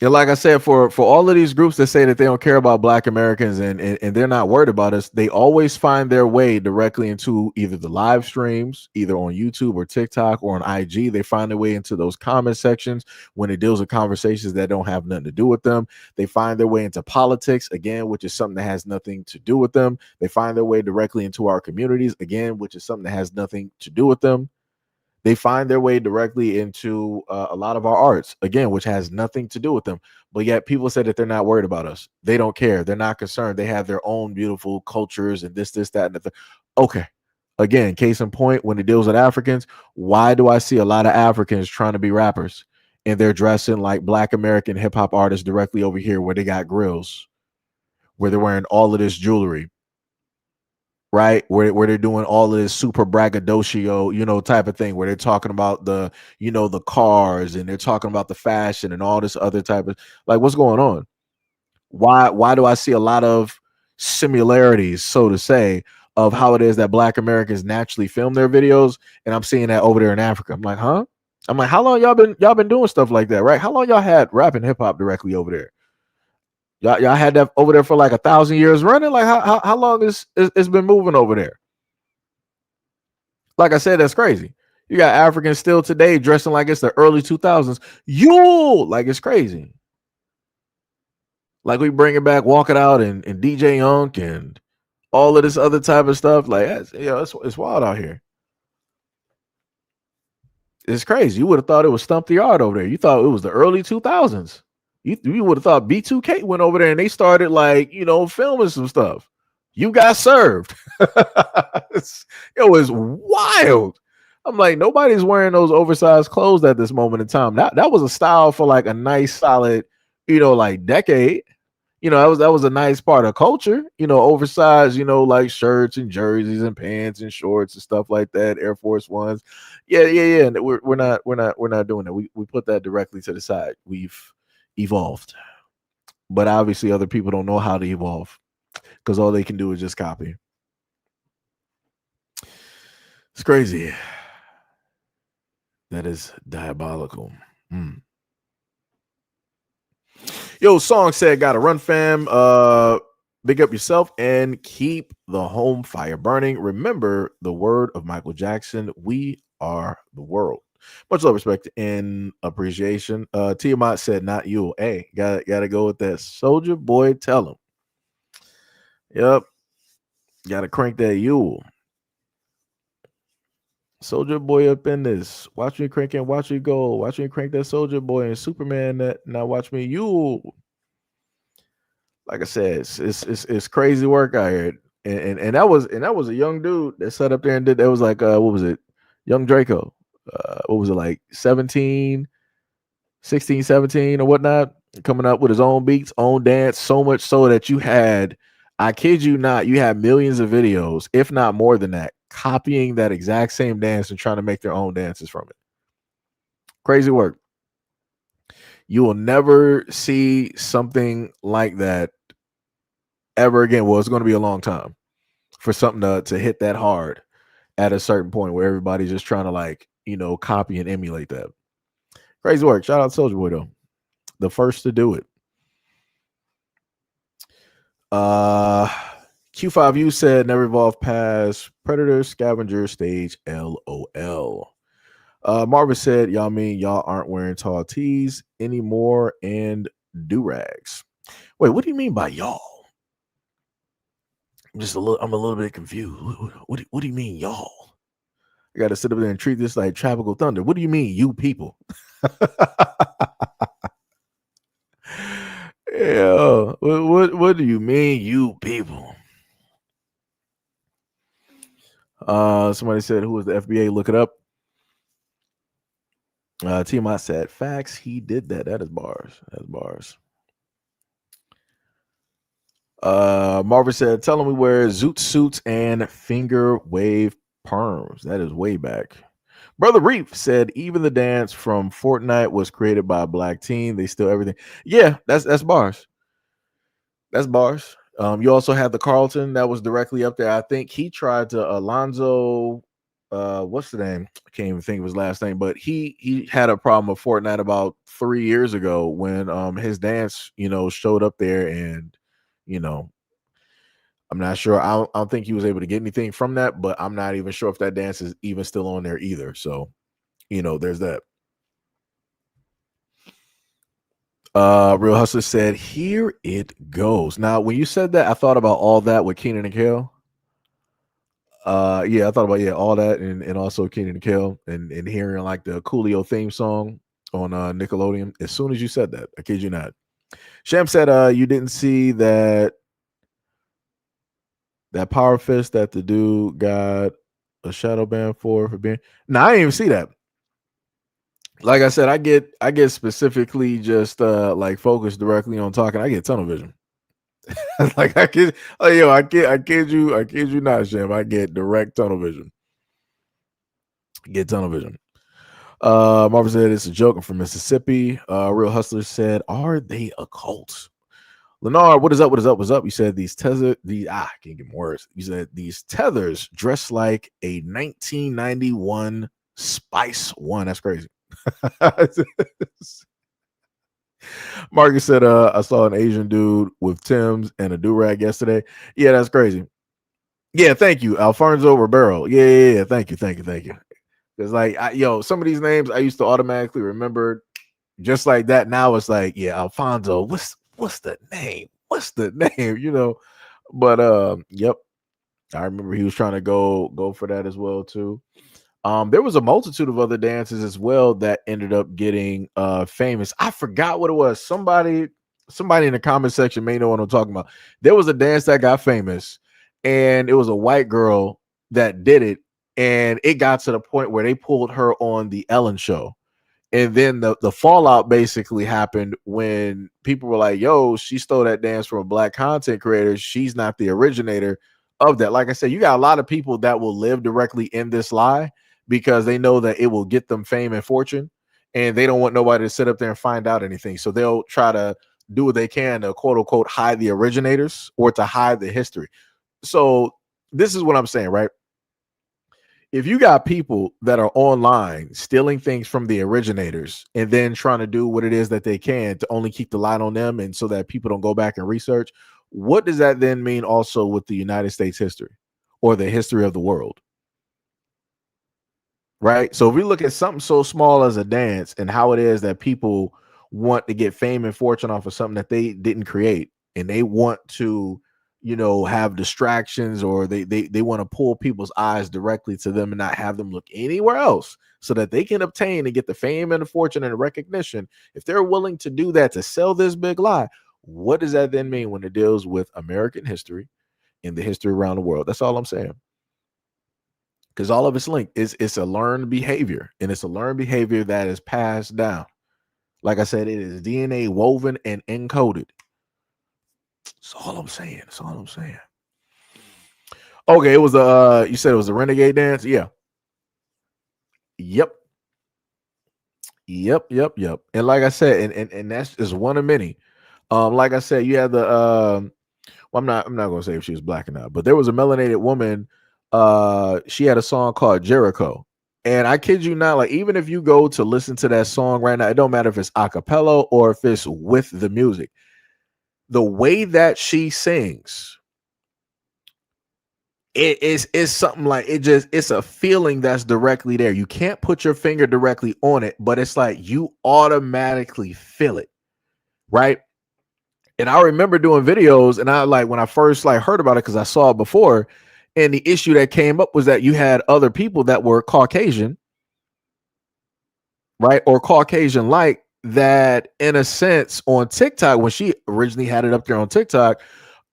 And like I said, for all of these groups that say that they don't care about Black Americans and they're not worried about us, they always find their way directly into either the live streams, either on YouTube or TikTok or on IG. They find their way into those comment sections when it deals with conversations that don't have nothing to do with them. They find their way into politics, again, which is something that has nothing to do with them. They find their way directly into our communities, again, which is something that has nothing to do with them. They find their way directly into a lot of our arts, again, which has nothing to do with them. But yet people say that they're not worried about us. They don't care. They're not concerned. They have their own beautiful cultures and this, that, and the thing. Okay. Again, case in point, when it deals with Africans, why do I see a lot of Africans trying to be rappers and they're dressing like Black American hip hop artists directly over here where they got grills, where they're wearing all of this jewelry? Right, where they're doing all of this super braggadocio, type of thing, where they're talking about the cars and they're talking about the fashion and all this other type of, like, what's going on? Why do I see a lot of similarities, so to say, of how it is that Black Americans naturally film their videos, and I'm seeing that over there in Africa? I'm like, huh? I'm like, how long y'all been doing stuff like that, right? How long y'all had rap and hip hop directly over there? Y'all had that over there for like 1,000 years running. Like how long is it's been moving over there? Like I said, that's crazy. You got Africans still today dressing like it's the early 2000s. Like it's crazy. Like we bring it back, walk it out, and DJ Unk and all of this other type of stuff. Like it's wild out here. It's crazy. You would have thought it was Stump the Yard over there. You thought it was the early 2000s. You would have thought B2K went over there and they started filming some stuff. You got served. It was wild. I'm like, nobody's wearing those oversized clothes at this moment in time. That was a style for like a nice solid, like decade. That was a nice part of culture, oversized, like shirts and jerseys and pants and shorts and stuff like that, Air Force Ones. Yeah. And we're not doing that. We put that directly to the side. We've evolved. But obviously other people don't know how to evolve because all they can do is just copy. It's crazy. That is diabolical. Yo, Song said, gotta run, fam. Big up yourself and keep the home fire burning. Remember the word of Michael Jackson: we are the world. Much love, respect, and appreciation. Tiamat said, not you. Hey, gotta go with that. Soldier Boy, tell him. Yep. Gotta crank that Yule. Soldier Boy up in this. Watch me crank and watch me go. Watch me crank that Soldier Boy and Superman. That now watch me Yule. Like I said, it's crazy work out here. And that was a young dude that sat up there and did that. Was like what was it? Young Draco. What was it, like 16, 17 or whatnot, coming up with his own beats, own dance, so much so that you had, I kid you not, you had millions of videos, if not more than that, copying that exact same dance and trying to make their own dances from it. Crazy work. You will never see something like that ever again. Well, it's going to be a long time for something to hit that hard at a certain point where everybody's just trying to copy and emulate that. Crazy work. Shout out to Soulja Boy though. The first to do it. Q5U said never evolved past Predator Scavenger stage LOL. Marvin said, y'all mean y'all aren't wearing tall tees anymore and do-rags. Wait, what do you mean by y'all? I'm a little bit confused. What do you mean y'all? I gotta sit up there and treat this like tropical thunder. What do you mean, you people? Yeah, what do you mean, you people? Somebody said, who was the FBA? Look it up. TMI said, facts, he did that. That is bars. That's bars. Marvin said, tell him we wear zoot suits and finger wave perms. That is way back. Brother Reef said, even the dance from Fortnite was created by a black team. They steal everything. Yeah, that's bars. That's bars. You also had the Carlton that was directly up there. I think he tried to Alonzo. What's the name? I can't even think of his last name, but he had a problem with Fortnite about 3 years ago when his dance, showed up there, and you know, I'm not sure. I don't think he was able to get anything from that, but I'm not even sure if that dance is even still on there either. So, there's that. Real Hustler said, "Here it goes." Now, when you said that, I thought about All That with Keenan and Kel. Yeah, I thought about all that, and also Keenan and Kel, and hearing like the Coolio theme song on Nickelodeon. As soon as you said that, I kid you not. Sham said, "You didn't see that power fist that the dude got a shadow ban for being." No, I didn't even see that. Like I said, I get specifically just like focused directly on talking. I get tunnel vision. Like I kid, I kid you not, Sham. I get direct tunnel vision. Get tunnel vision. Marvin said it's a joke. I'm from Mississippi. Real Hustler said, "Are they a cult?" Lennar, what is up? What is up? What's up? You said these can't get more words. You said these tethers dress like a 1991 Spice One. That's crazy. Marcus said, I saw an Asian dude with Tim's and a do-rag yesterday. Yeah, that's crazy. Yeah, thank you. Alfonso Ribeiro. Yeah. Thank you. Because like some of these names I used to automatically remember just like that. Now it's like, yeah, Alfonso, what's the name? What's the name? But yep. I remember he was trying to go for that as well, too. There was a multitude of other dances as well that ended up getting famous. I forgot what it was. Somebody in the comment section may know what I'm talking about. There was a dance that got famous, and it was a white girl that did it, and it got to the point where they pulled her on the Ellen show. And then the fallout basically happened when people were like, "Yo, she stole that dance from a black content creator. She's not the originator of that." Like I said, you got a lot of people that will live directly in this lie because they know that it will get them fame and fortune, and they don't want nobody to sit up there and find out anything. So they'll try to do what they can to quote unquote hide the originators or to hide the history. So this is what I'm saying, right? If you got people that are online stealing things from the originators and then trying to do what it is that they can to only keep the light on them and so that people don't go back and research, what does that then mean also with the United States history or the history of the world? Right? So if we look at something so small as a dance and how it is that people want to get fame and fortune off of something that they didn't create, and they want to have distractions, or they want to pull people's eyes directly to them and not have them look anywhere else so that they can obtain and get the fame and the fortune and the recognition. If they're willing to do that to sell this big lie, what does that then mean when it deals with American history and the history around the world? That's all I'm saying. Because all of it's linked. It's a learned behavior, and it's a learned behavior that is passed down. Like I said, it is DNA woven and encoded. That's all I'm saying. Okay, it was you said it was a renegade dance? Yeah. Yep. And like I said, and that's just one of many. Like I said, you had the well, I'm not gonna say if she was black or not, but there was a melanated woman. She had a song called Jericho. And I kid you not, like even if you go to listen to that song right now, it don't matter if it's a cappella or if it's with the music. The way that she sings, it's something like it's a feeling that's directly there. You can't put your finger directly on it, but it's like you automatically feel it, right? And I remember doing videos, and I like when I first like heard about it because I saw it before, and the issue that came up was that you had other people that were Caucasian, right, or Caucasian like that, in a sense, on TikTok when she originally had it up there on TikTok.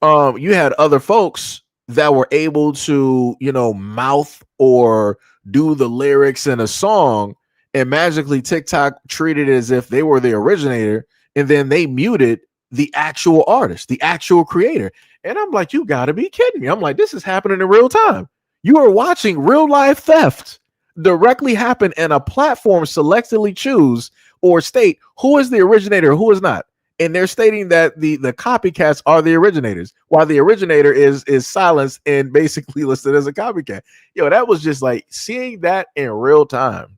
You had other folks that were able to, mouth or do the lyrics in a song, and magically TikTok treated it as if they were the originator, and then they muted the actual artist, the actual creator. And I'm like, you got to be kidding me. I'm like, this is happening in real time. You are watching real life theft directly happen, and a platform selectively choose or state who is the originator, who is not. and they're stating that the copycats are the originators, while the originator is silenced and basically listed as a copycat. Yo, that was just like seeing that in real time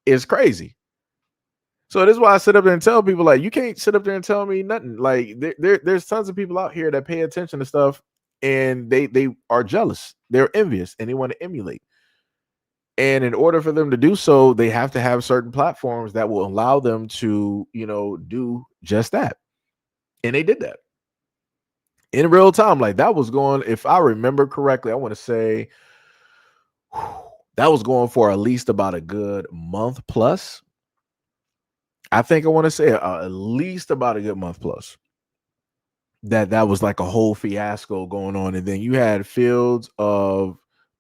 is crazy. So this is why I sit up there and tell people, like, you can't sit up there and tell me nothing. Like there's tons of people out here that pay attention to stuff, and they are jealous, they're envious, and they want to emulate. And in order for them to do so, they have to have certain platforms that will allow them to, do just that. And they did that in real time. Like that was going, if I remember correctly, I want to say that was going for at least about a good month plus. I think I want to say at least about a good month plus. That was like a whole fiasco going on. And then you had fields of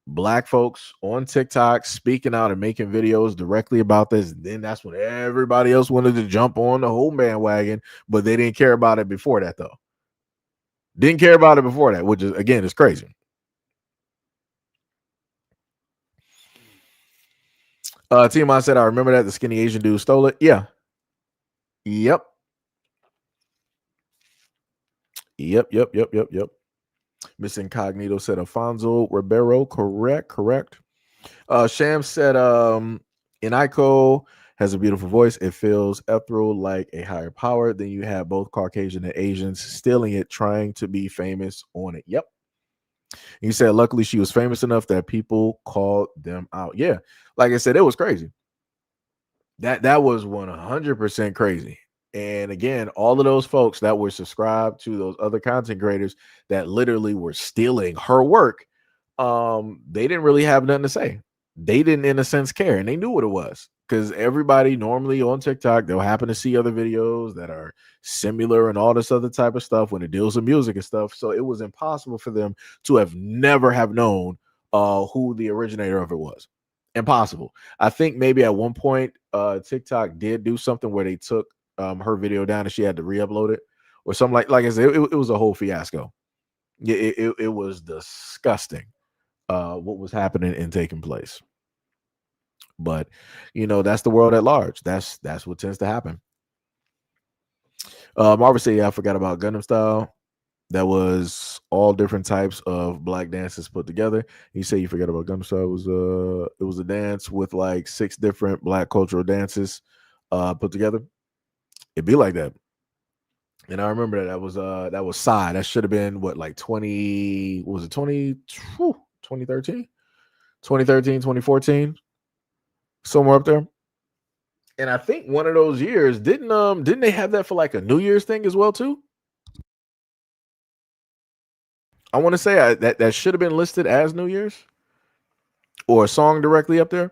Black folks on TikTok speaking out and making videos directly about this. And then that's when everybody else wanted to jump on the whole bandwagon, but they didn't care about it before that, though. Didn't care about it before that, which is, again, is crazy. Timon said, I remember that the skinny Asian dude stole it. Yeah. Yep. Miss Incognito said Alfonso Ribeiro. Correct. Sham said Inaiko has a beautiful voice. It feels ethereal, like a higher power. Then you have both Caucasian and Asians stealing it, trying to be famous on it. Yep. He said, luckily she was famous enough that people called them out. Yeah. Like I said, it was crazy. That was 100% crazy. And again, all of those folks that were subscribed to those other content creators that literally were stealing her work, they didn't really have nothing to say. They didn't, in a sense, care, and they knew what it was, because everybody normally on TikTok, they'll happen to see other videos that are similar and all this other type of stuff when it deals with music and stuff. So it was impossible for them to have never have known who the originator of it was. Impossible. I think maybe at one point TikTok did do something where they took her video down and she had to re-upload it or something. Like I said, it was a whole fiasco. It was disgusting what was happening and taking place. But that's the world at large. That's what tends to happen. Marvin said, yeah, I forgot about Gundam Style. That was all different types of Black dances put together. You say you forgot about Gundam Style. It was a dance with like 6 different Black cultural dances put together. It'd be like that. And I remember that was Psy. That should have been what, like 20, was it 2013? 2014, somewhere up there. And I think one of those years, didn't they have that for like a New Year's thing as well too? I want to say that should have been listed as New Year's or a song directly up there.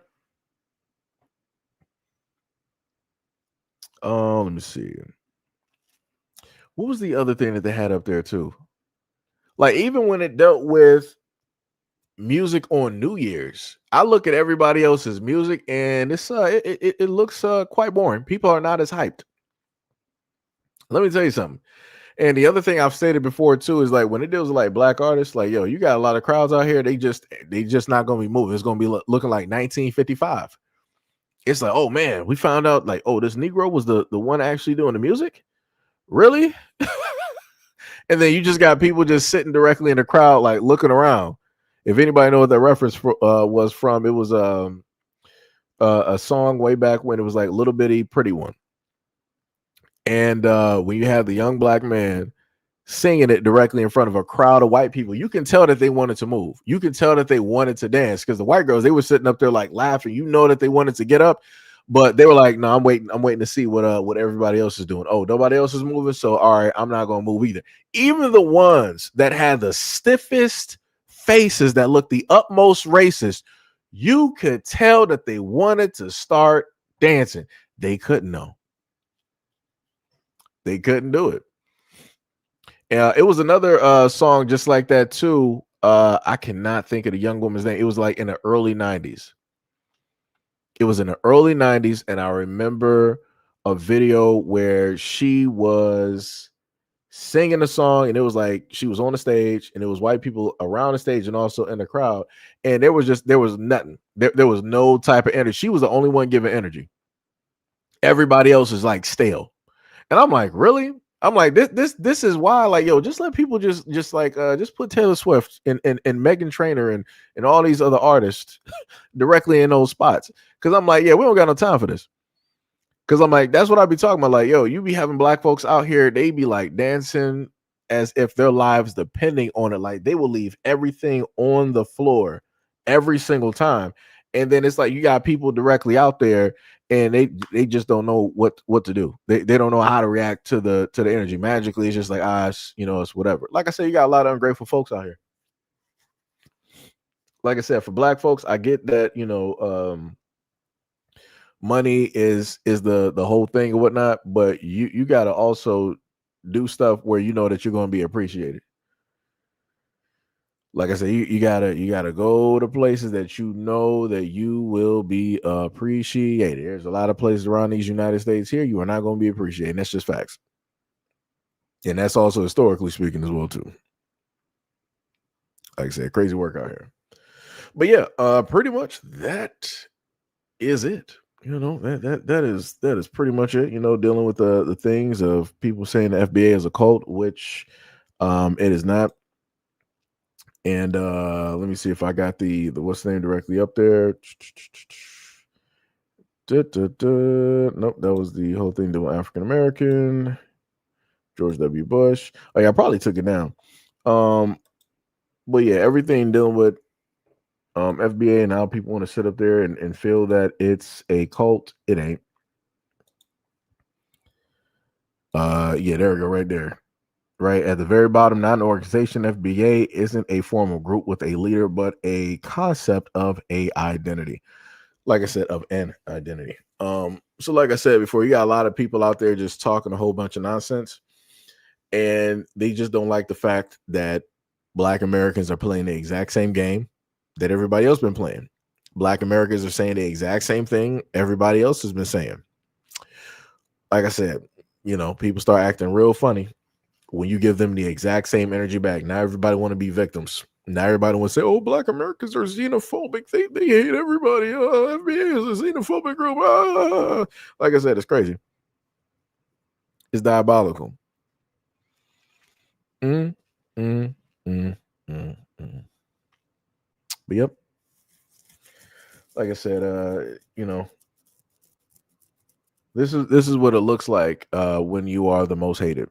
Let me see. What was the other thing that they had up there too? Like, even when it dealt with music on New Year's, I look at everybody else's music and it looks quite boring. People are not as hyped. Let me tell you something. And the other thing I've stated before too is, like, when it deals with like Black artists, like, yo, you got a lot of crowds out here. They just not gonna be moving. It's gonna be looking like 1955. It's like, oh man, we found out, like, oh, this Negro was the one actually doing the music. Really? And then you just got people just sitting directly in the crowd, like looking around. If anybody know what that reference was from, it was a song way back when it was like Little Bitty Pretty One. And when you have the young Black man singing it directly in front of a crowd of white people, you can tell that they wanted to move. You can tell that they wanted to dance, because the white girls, they were sitting up there like laughing. You know that they wanted to get up, but they were like, no, I'm waiting to see what everybody else is doing. Oh, nobody else is moving, so all right, I'm not gonna move either. Even the ones that had the stiffest faces, that looked the utmost racist, you could tell that they wanted to start dancing. They couldn't, though. They couldn't do it. It was another song just like that too. I cannot think of the young woman's name. It was like in the early 90s. It was in the early 90s, and I remember a video where she was singing a song, and it was like she was on the stage, and it was white people around the stage and also in the crowd, and there was nothing. There was no type of energy. She was the only one giving energy. Everybody else is like stale. And I'm like, really? I'm like, this is why, like, yo, just let people just like just put Taylor Swift and Megan Trainor and all these other artists directly in those spots. Cause I'm like, yeah, we don't got no time for this. Cause I'm like, that's what I be talking about. Like, yo, you be having black folks out here, they be like dancing as if their lives depending on it. Like they will leave everything on the floor every single time. And then it's like you got people directly out there and they just don't know what to do. They don't know how to react to the energy. Magically, it's just like, it's whatever. Like I said, you got a lot of ungrateful folks out here. Like I said, for black folks, I get that, money is the whole thing or whatnot, but you got to also do stuff where you know that you're going to be appreciated. Like I said, you gotta go to places that you know that you will be appreciated. There's a lot of places around these United States here you are not going to be appreciated. That's just facts, and that's also historically speaking as well too. Like I said, crazy work out here. But yeah, pretty much that is it. That is pretty much it. Dealing with the things of people saying the FBA is a cult, which it is not. And let me see if I got the what's the name directly up there. Nope, that was the whole thing doing African American. George W. Bush. Oh yeah, I probably took it down. But yeah, everything dealing with FBA and how people want to sit up there and feel that it's a cult. It ain't. Yeah, there we go, right there. Right at the very bottom, not an organization. FBA isn't a formal group with a leader, but a concept of a identity. Like I said, of an identity. So like I said before, you got a lot of people out there just talking a whole bunch of nonsense, and they just don't like the fact that Black Americans are playing the exact same game that everybody else been playing. Black Americans are saying the exact same thing everybody else has been saying. Like I said, people start acting real funny when you give them the exact same energy back. Now everybody want to be victims. Now everybody want to say, "Oh, Black Americans are xenophobic. They hate everybody. FBA is a xenophobic group." Like I said, it's crazy. It's diabolical. But yep. Like I said, this is what it looks like when you are the most hated.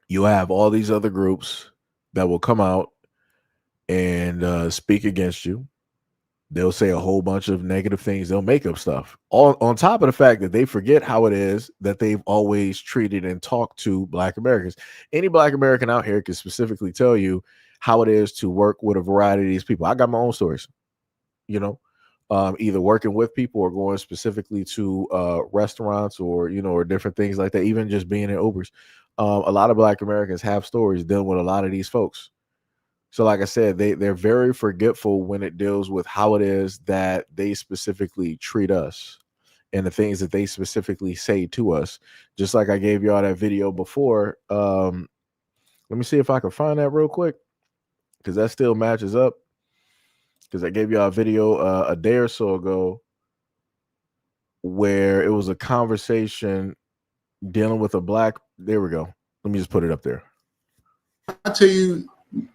You have all these other groups that will come out and speak against you. They'll say a whole bunch of negative things. They'll make up stuff. All on top of the fact that they forget how it is that they've always treated and talked to Black Americans. Any Black American out here can specifically tell you how it is to work with a variety of these people. I got my own stories, either working with people or going specifically to restaurants or different things like that. Even just being in Ubers. A lot of Black Americans have stories dealing with a lot of these folks. So like I said, they're very forgetful when it deals with how it is that they specifically treat us and the things that they specifically say to us. Just like I gave y'all that video before. Let me see if I can find that real quick, because that still matches up. Because I gave y'all a video a day or so ago where it was a conversation dealing with a Black. There we go. Let me just put it up there. I tell you,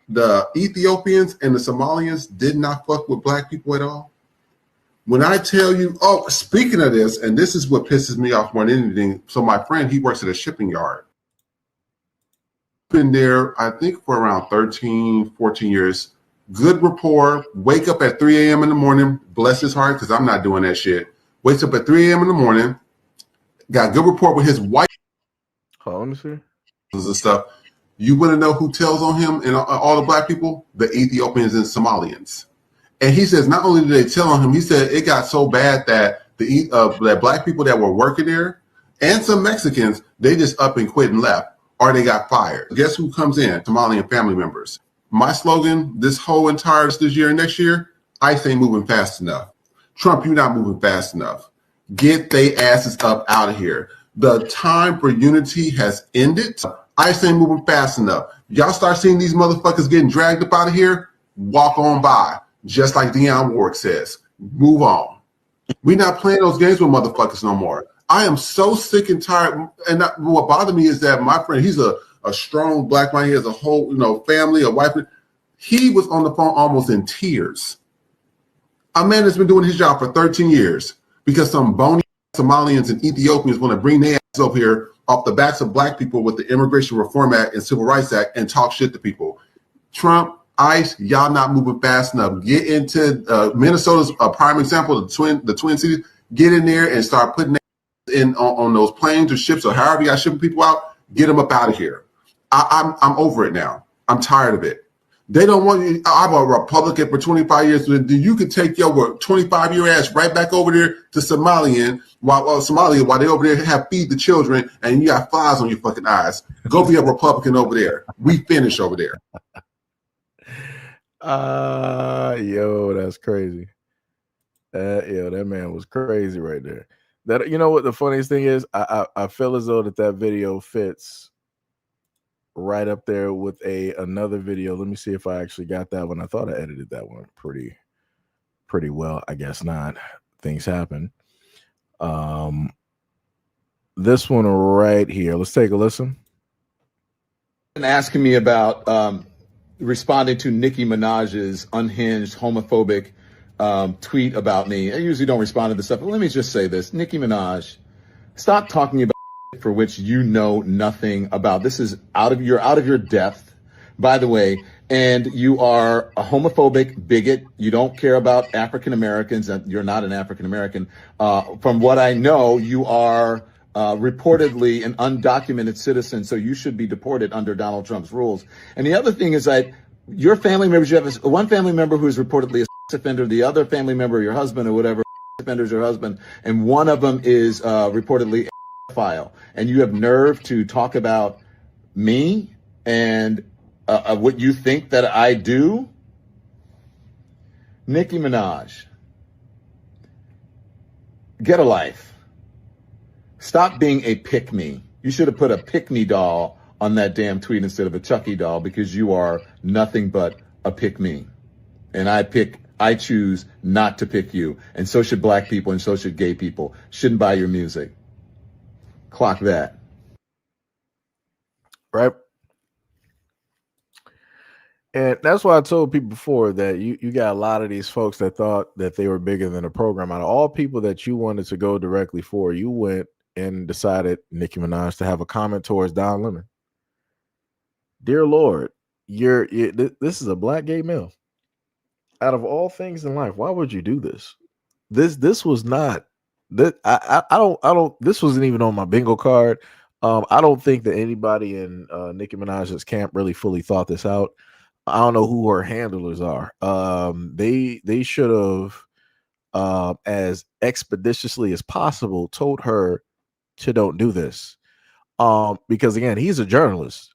the Ethiopians and the Somalians did not fuck with Black people at all. When I tell you, speaking of this, and this is what pisses me off more than anything. So my friend, he works at a shipping yard. Been there, I think, for around 13, 14 years. Good rapport. Wake up at 3 a.m. in the morning. Bless his heart, because I'm not doing that shit. Wakes up at 3 a.m. in the morning. Got good rapport with his wife. Hold on, let me see. And stuff. You want to know who tells on him and all the Black people? The Ethiopians and Somalians. And he says not only did they tell on him, he said it got so bad that that Black people that were working there and some Mexicans, they just up and quit and left, or they got fired. Guess who comes in? Somalian family members. My slogan this whole entire this year and next year, ICE ain't moving fast enough. Trump, you're not moving fast enough. Get they asses up out of here. The time for unity has ended. ICE ain't moving fast enough. Y'all start seeing these motherfuckers getting dragged up out of here, walk on by. Just like Dionne Warwick says, move on. We're not playing those games with motherfuckers no more. I am so sick and tired. And what bothered me is that my friend, he's a strong black man. He has a whole, family, a wife. He was on the phone almost in tears. A man that's been doing his job for 13 years because some bony Somalians and Ethiopians want to bring their ass up here off the backs of black people with the Immigration Reform Act and Civil Rights Act and talk shit to people. Trump, ICE, y'all not moving fast enough. Get into Minnesota's a prime example, the Twin Cities. Get in there and start putting in on those planes or ships or however y'all shipping people out. Get them up out of here. I'm over it now. I'm tired of it. They don't want you. I'm a Republican for 25 years. You could take your 25-year ass right back over there to Somalia while they over there have feed the children and you got flies on your fucking eyes. Go be a Republican over there. We finish over there. Yo, that's crazy. That man was crazy right there. That, you know what the funniest thing is? I feel as though that video fits right up there with another video. Let me see if I actually got that one. I thought I edited that one pretty well. I guess not. Things happen. This one right here. Let's take a listen. And asking me about responding to Nicki Minaj's unhinged homophobic tweet about me. I usually don't respond to this stuff, but let me just say this. Nicki Minaj, stop talking about for which you know nothing about. This is out of your depth, by the way, and you are a homophobic bigot. You don't care about African Americans, and you're not an African American. From what I know, you are reportedly an undocumented citizen, so you should be deported under Donald Trump's rules. And the other thing is that your family members, you have one family member who is reportedly a sex offender, the other family member, your husband or whatever, offender is your husband, and one of them is reportedly file, and you have nerve to talk about me and what you think that I do. Nicki Minaj, get a life. Stop being a pick-me. You should have put a pick-me doll on that damn tweet instead of a Chucky doll, because you are nothing but a pick-me. And I choose not to pick you. And so should black people, and so should gay people. Shouldn't buy your music. Clock that. Right. And that's why I told people before that you got a lot of these folks that thought that they were bigger than the program. Out of all people that you wanted to go directly for, you went and decided, Nicki Minaj, to have a comment towards Don Lemon. Dear Lord, this is a black gay male. Out of all things in life, why would you do this? This was not that I don't this wasn't even on my bingo card. I don't think that anybody in Nicki Minaj's camp really fully thought this out. I don't know who her handlers are. They should have as expeditiously as possible told her to don't do this. Because again, he's a journalist.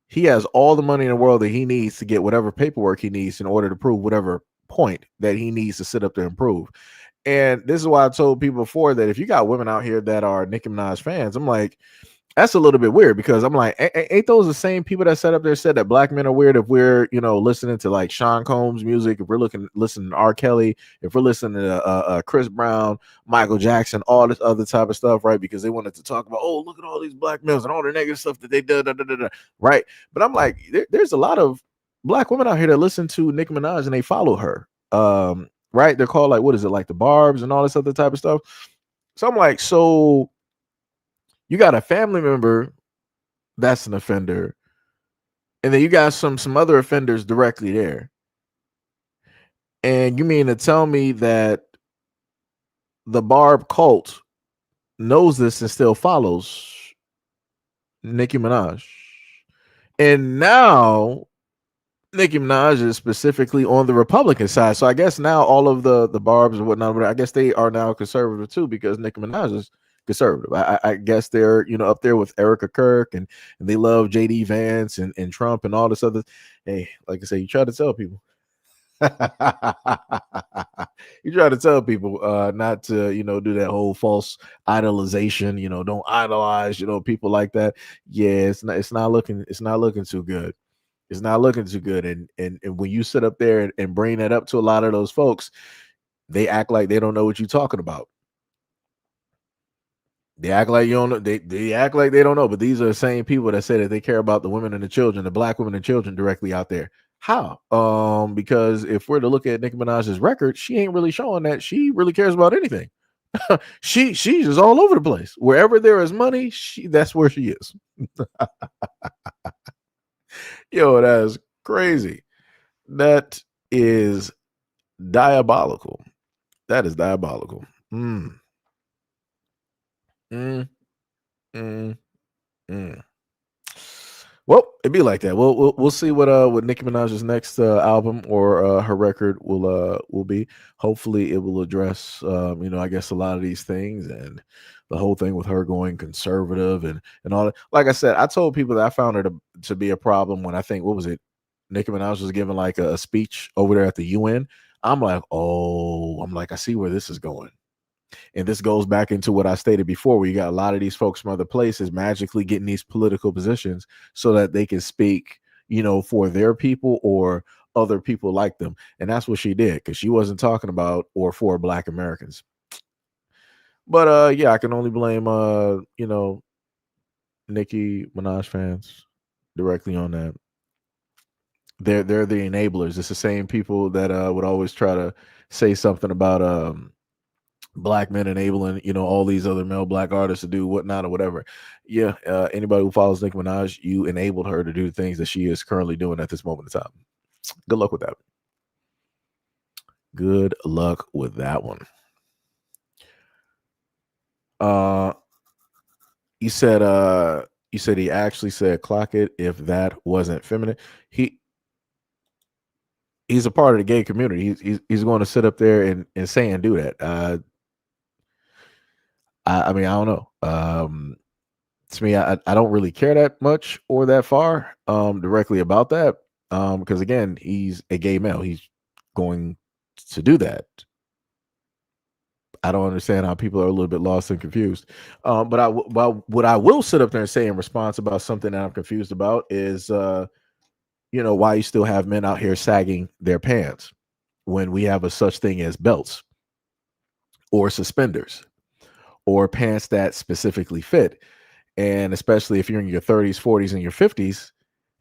He has all the money in the world that he needs to get whatever paperwork he needs in order to prove whatever point that he needs to sit up there and prove. And this is why I told people before that if you got women out here that are Nicki Minaj fans, I'm like, that's a little bit weird, because I'm like, ain't those the same people that sat up there said that black men are weird if we're, listening to like Sean Combs music, if we're listening to R. Kelly, if we're listening to Chris Brown, Michael Jackson, all this other type of stuff, right? Because they wanted to talk about, oh, look at all these black males and all the negative stuff that they did, right? But I'm like, there's a lot of black women out here that listen to Nicki Minaj and they follow her, right? They're called like, what is it, like the Barbs and all this other type of stuff. So I'm like, so you got a family member that's an offender, and then you got some other offenders directly there. And you mean to tell me that the Barb cult knows this and still follows Nicki Minaj? And now Nicki Minaj is specifically on the Republican side. So I guess now all of the Barbs and whatnot, I guess they are now conservative too, because Nicki Minaj is conservative. I guess they're up there with Erica Kirk, and they love JD Vance and Trump and all this other. Hey, like I say, you try to tell people. You try to tell people not to do that whole false idolization. Don't idolize people like that. Yeah, it's not looking too good. It's not looking too good. And when you sit up there and bring that up to a lot of those folks, they act like they don't know what you're talking about. They act like you don't know. They act like they don't know. But these are the same people that say that they care about the women and the children, the black women and children directly out there. How? Because if we're to look at Nicki Minaj's record, she ain't really showing that she really cares about anything. She's just all over the place. Wherever there is money, that's where she is. Yo, that is crazy. That is diabolical. That is diabolical. Mm. Mm. Mm. Mm. Well, it'd be like that. We'll see what Nicki Minaj's next album or her record will be. Hopefully, it will address I guess a lot of these things and the whole thing with her going conservative and all that. Like I said, I told people that I found her to be a problem when I think what was it? Nicki Minaj was giving like a speech over there at the UN. I'm like, I see where this is going. And this goes back into what I stated before, where you got a lot of these folks from other places magically getting these political positions so that they can speak, for their people or other people like them. And that's what she did, because she wasn't talking about or for Black Americans. But yeah, I can only blame Nicki Minaj fans directly on that. They're the enablers. It's the same people that would always try to say something about Black men enabling, all these other male Black artists to do whatnot or whatever. Yeah, anybody who follows Nicki Minaj, you enabled her to do things that she is currently doing at this moment in time. Good luck with that. Good luck with that one. You said he actually said clock it if that wasn't feminine. He's a part of the gay community. He's going to sit up there and say and do that. I mean, I don't know. To me, I don't really care that much or that far directly about that. Because again, he's a gay male. He's going to do that. I don't understand how people are a little bit lost and confused. But what I will sit up there and say in response about something that I'm confused about is, why you still have men out here sagging their pants when we have a such thing as belts or suspenders or pants that specifically fit. And especially if you're in your 30s, 40s, and your 50s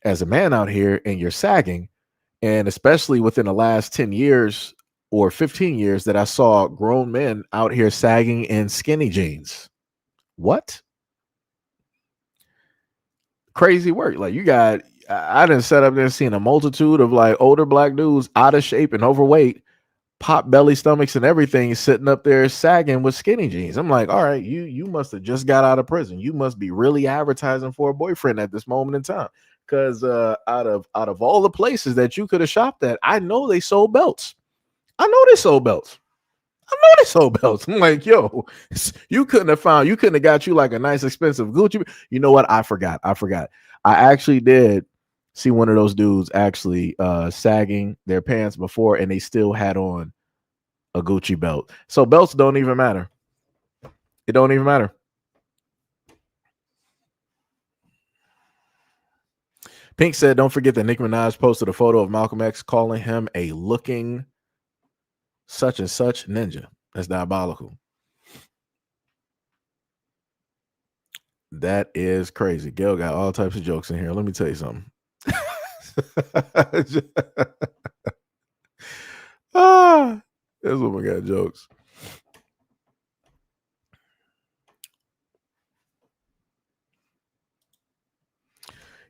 as a man out here and you're sagging, and especially within the last 10 years or 15 years that I saw grown men out here sagging in skinny jeans. What? Crazy work. Like I didn't set up there and seen a multitude of like older Black dudes out of shape and overweight, pop belly stomachs and everything, sitting up there sagging with skinny jeans. I'm like, all right, you must have just got out of prison. You must be really advertising for a boyfriend at this moment in time. Because out of all the places that you could have shopped at, I know they sold belts. I know they sold belts. I'm like, yo, you couldn't have got you like a nice expensive Gucci. You know what? I forgot. I actually did see one of those dudes actually sagging their pants before, and they still had on a Gucci belt. So belts don't even matter. It don't even matter. Pink said, don't forget that Nicki Minaj posted a photo of Malcolm X calling him a looking such and such ninja. That's diabolical. That is crazy. Gail got all types of jokes in here. Let me tell you something. This woman got jokes.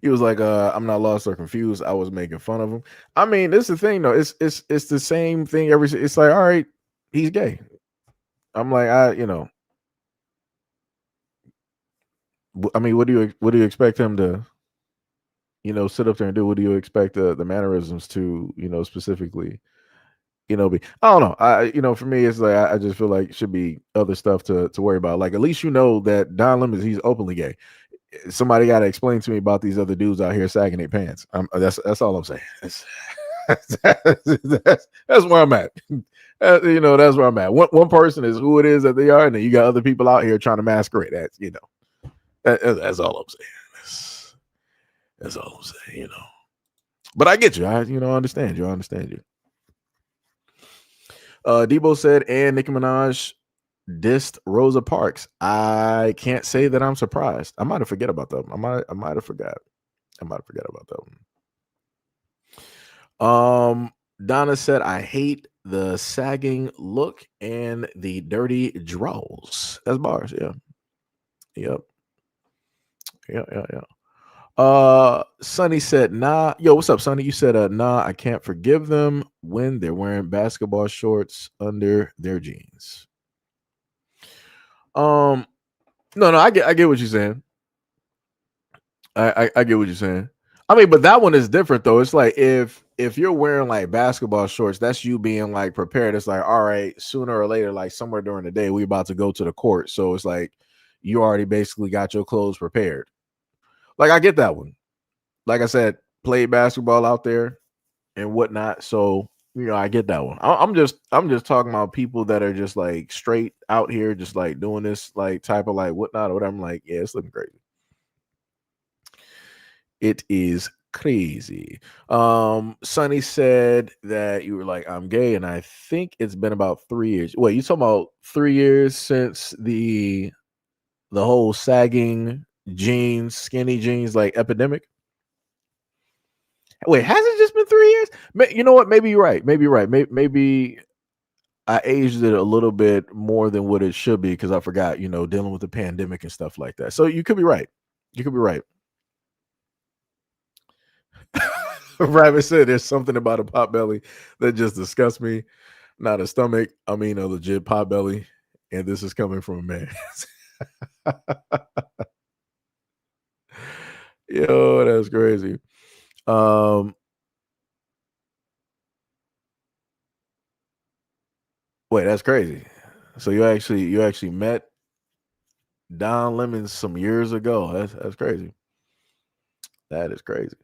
He was like, I'm not lost or confused. I was making fun of him. I mean, this is the thing, though. It's the same thing it's like, all right, he's gay. I'm like, I mean, what do you expect him to, sit up there and do? What do you expect the mannerisms to, specifically, be? I don't know. For me, it's like I just feel like it should be other stuff to worry about. Like, at least that Don Lemon, he's openly gay. Somebody got to explain to me about these other dudes out here sagging their pants. That's all I'm saying. That's where I'm at. That's where I'm at. One person is who it is that they are, and then you got other people out here trying to masquerade. That's all I'm saying. That's all I'm saying. But I get you. I understand you. I understand you. Debo said, and Nicki Minaj dissed Rosa Parks. I can't say that I'm surprised. I might have forget about that. I might have forgot. I might have forgot about that one. Donna said, I hate the sagging look and the dirty draws. That's bars, yeah. Yep. Yeah. Sonny said, nah. Yo, what's up, Sonny? You said, nah, I can't forgive them when they're wearing basketball shorts under their jeans. No, I get what you're saying. I get what you're saying. I mean, but that one is different though. It's like if you're wearing like basketball shorts, that's you being like prepared. It's like, all right, sooner or later, like somewhere during the day, we about to go to the court. So it's like you already basically got your clothes prepared. Like I get that one. Like I said, played basketball out there and whatnot. So I get that one. I'm just talking about people that are just like straight out here, just like doing this like type of like whatnot or whatever. I'm like, yeah, it's looking crazy. It is crazy. Sonny said that you were like, I'm gay, and I think it's been about 3 years. Wait, you talking about 3 years since the whole sagging jeans, skinny jeans like epidemic? Wait, has it just been 3 years? You know what? Maybe you're right. Maybe I aged it a little bit more than what it should be because I forgot, dealing with the pandemic and stuff like that. So you could be right. You could be right. Rabbit said there's something about a pot belly that just disgusts me. Not a stomach. I mean a legit pot belly. And this is coming from a man. Yo, that's crazy. Wait, that's crazy. So you actually met Don Lemon some years ago. That's crazy. That is crazy.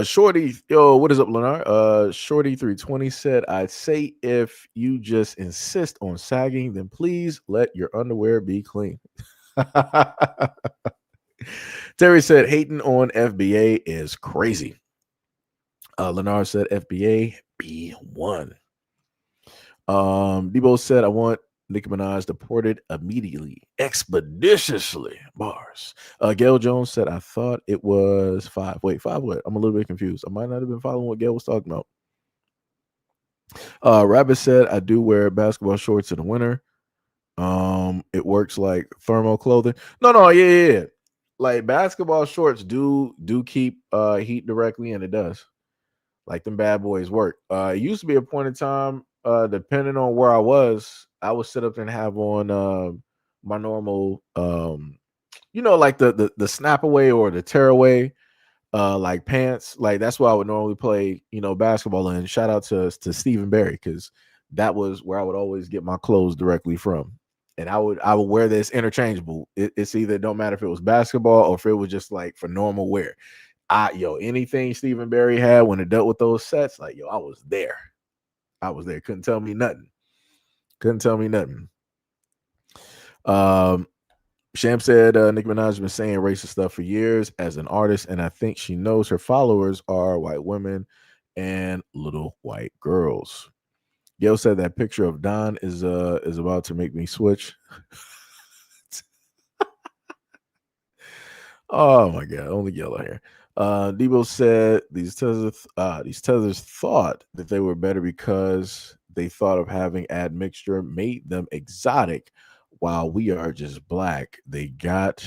Shorty, yo, what is up, Leonard? Shorty 320 said, I'd say if you just insist on sagging, then please let your underwear be clean. Terry said, hating on FBA is crazy. Leonard said, FBA B1. Debo said, I want Nicki Minaj deported immediately, expeditiously. Bars. Gail Jones said, I thought it was 5. Wait, 5 what? I'm a little bit confused. I might not have been following what Gail was talking about. Rabbit said, I do wear basketball shorts in the winter. It works like thermal clothing. No, yeah. Like basketball shorts do keep heat directly, and it does. Like them bad boys work. It used to be a point in time, depending on where I would sit up and have on my normal like the snap away or the tear away like pants. Like that's why I would normally play, basketball in. Shout out to Stephen Barry, because that was where I would always get my clothes directly from. And I would wear this interchangeable. It's either don't matter if it was basketball or if it was just like for normal wear. Anything Stephen Barry had when it dealt with those sets, like I was there. Couldn't tell me nothing. Sham said Nicki Minaj has been saying racist stuff for years as an artist, and I think she knows her followers are white women and little white girls. Gail said that picture of Don is about to make me switch. Oh my god, only yellow hair. Debo said these tethers thought that they were better because they thought of having admixture made them exotic, while we are just black. They got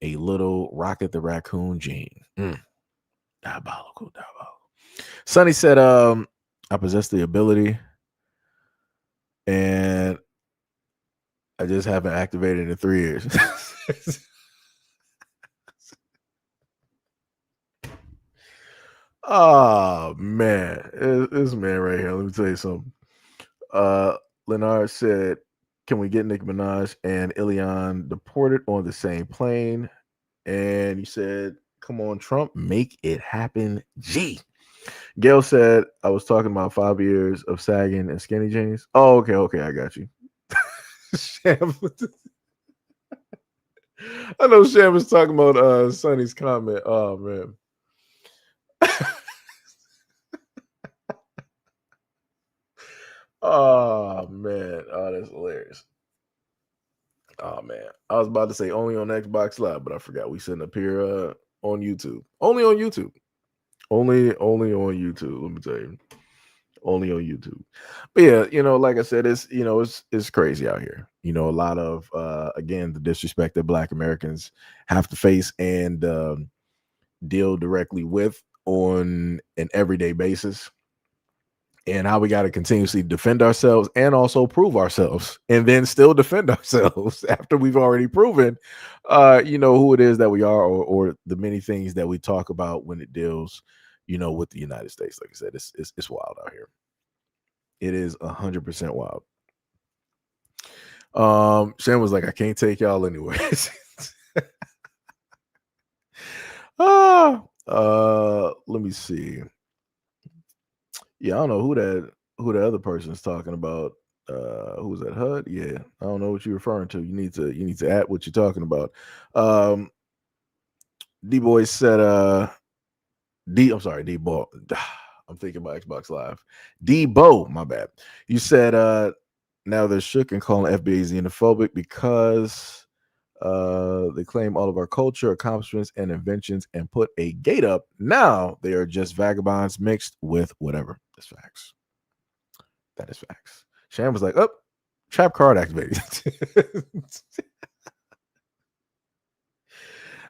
a little Rocket the Raccoon gene. Diabolical. Sonny said, I possess the ability and I just haven't activated in 3 years. Oh man, this man right here. Let me tell you something. Leonard said, "Can we get Nicki Minaj and Ilion deported on the same plane?" And he said, "Come on, Trump, make it happen." G. Gail said, "I was talking about 5 years of sagging and skinny jeans." Oh, okay, I got you. Sham, I know Sham was talking about Sonny's comment. Oh man. Oh man, oh that's hilarious. Oh man, I was about to say only on Xbox Live, but I forgot we sitting up here on YouTube. Only on YouTube. Only on YouTube. Let me tell you, only on YouTube. But yeah, like I said, it's crazy out here. A lot of again the disrespect that Black Americans have to face and deal directly with on an everyday basis, and how we got to continuously defend ourselves and also prove ourselves and then still defend ourselves after we've already proven who it is that we are, or the many things that we talk about when it deals with the United States. Like I said, it's wild out here. It is 100% wild. Shan was like, I can't take y'all anyways. Let me see. Yeah, I don't know who the other person's talking about. Who was that? HUD? Yeah, I don't know what you're referring to. You need to add what you're talking about. D Boy said I'm sorry, D Bo. I'm thinking about Xbox Live. D Bo, my bad. You said now they're shook and calling FBA xenophobic because they claim all of our culture, accomplishments, and inventions and put a gate up. Now they are just vagabonds mixed with whatever. That's facts. That is facts. Shan was like, "Oh, trap card activated."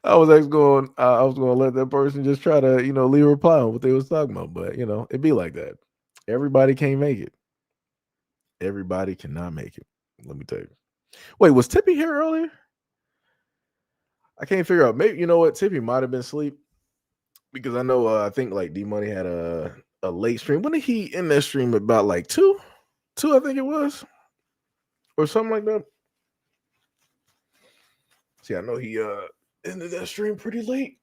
I was going to let that person just try to leave a reply on what they was talking about, but it'd be like that. Everybody can't make it. Everybody cannot make it. Let me tell you. Wait, was Tippy here earlier? I can't figure out. Maybe what, Tippy might have been asleep, because I know I think like D Money had a late stream. When did he end that stream? About like 2, I think it was, or something like that. See, I know he ended that stream pretty late.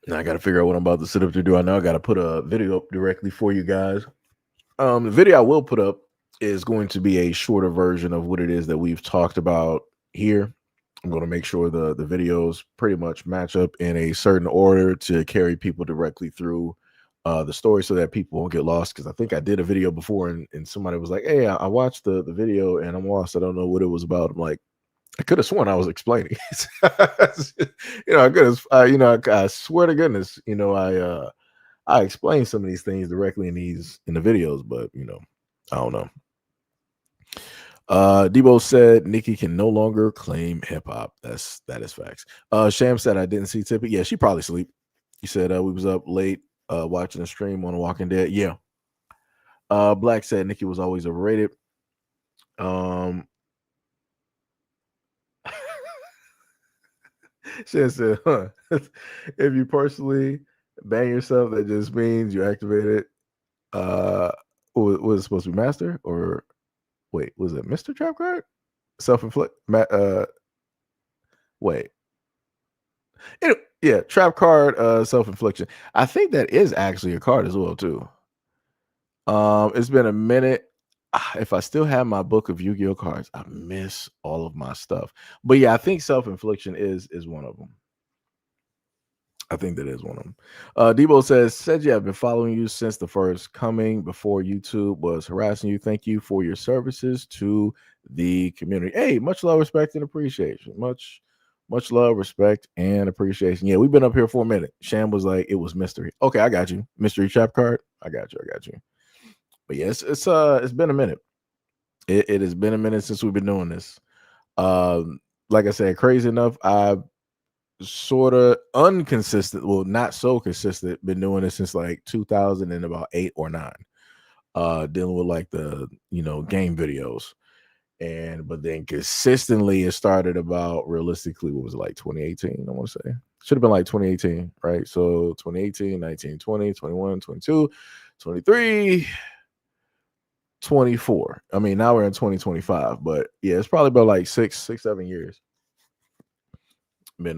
Now I got to figure out what I'm about to sit up to do. I know I got to put a video up directly for you guys. The video I will put up is going to be a shorter version of what it is that we've talked about here. I'm going to make sure the videos pretty much match up in a certain order to carry people directly through the story so that people won't get lost. Because I think I did a video before and somebody was like, hey, I watched the video and I'm lost. I don't know what it was about. I'm like, I could have sworn I was explaining. I swear to goodness, I explain some of these things directly in the videos, but I don't know. Debo said Nikki can no longer claim hip hop. That is facts. Sham said I didn't see Tippy. Yeah, she probably sleep. He said we was up late watching a stream on The Walking Dead. Yeah. Black said Nikki was always overrated. She said, if you personally bang yourself, that just means you activated was it supposed to be master, or wait, was it Mr. Trap Card? Self-inflict wait. Yeah, Trap Card self-infliction. I think that is actually a card as well, too. It's been a minute. If I still have my book of Yu-Gi-Oh cards, I miss all of my stuff. But yeah, I think self-infliction is one of them. I think that is one of them. Debo said, yeah, I've been following you since the first coming before YouTube was harassing you. Thank you for your services to the community. Hey, much love, respect, and appreciation. Much love, respect, and appreciation. Yeah, we've been up here for a minute. Sham was like, it was mystery. Okay, I got you. Mystery trap card. I got you. But yeah, it's been a minute. It has been a minute since we've been doing this. Like I said, crazy enough, I've sort of unconsistent, well, not so consistent, been doing this since like 2008 or 9, dealing with like the game videos, but then consistently it started about, realistically, what was it, like 2018? I want to say should have been like 2018, right? So 2018, 19, 20, 21, 22, 23, 24. I mean, now we're in 2025, but yeah, it's probably about like 6-7 years. Been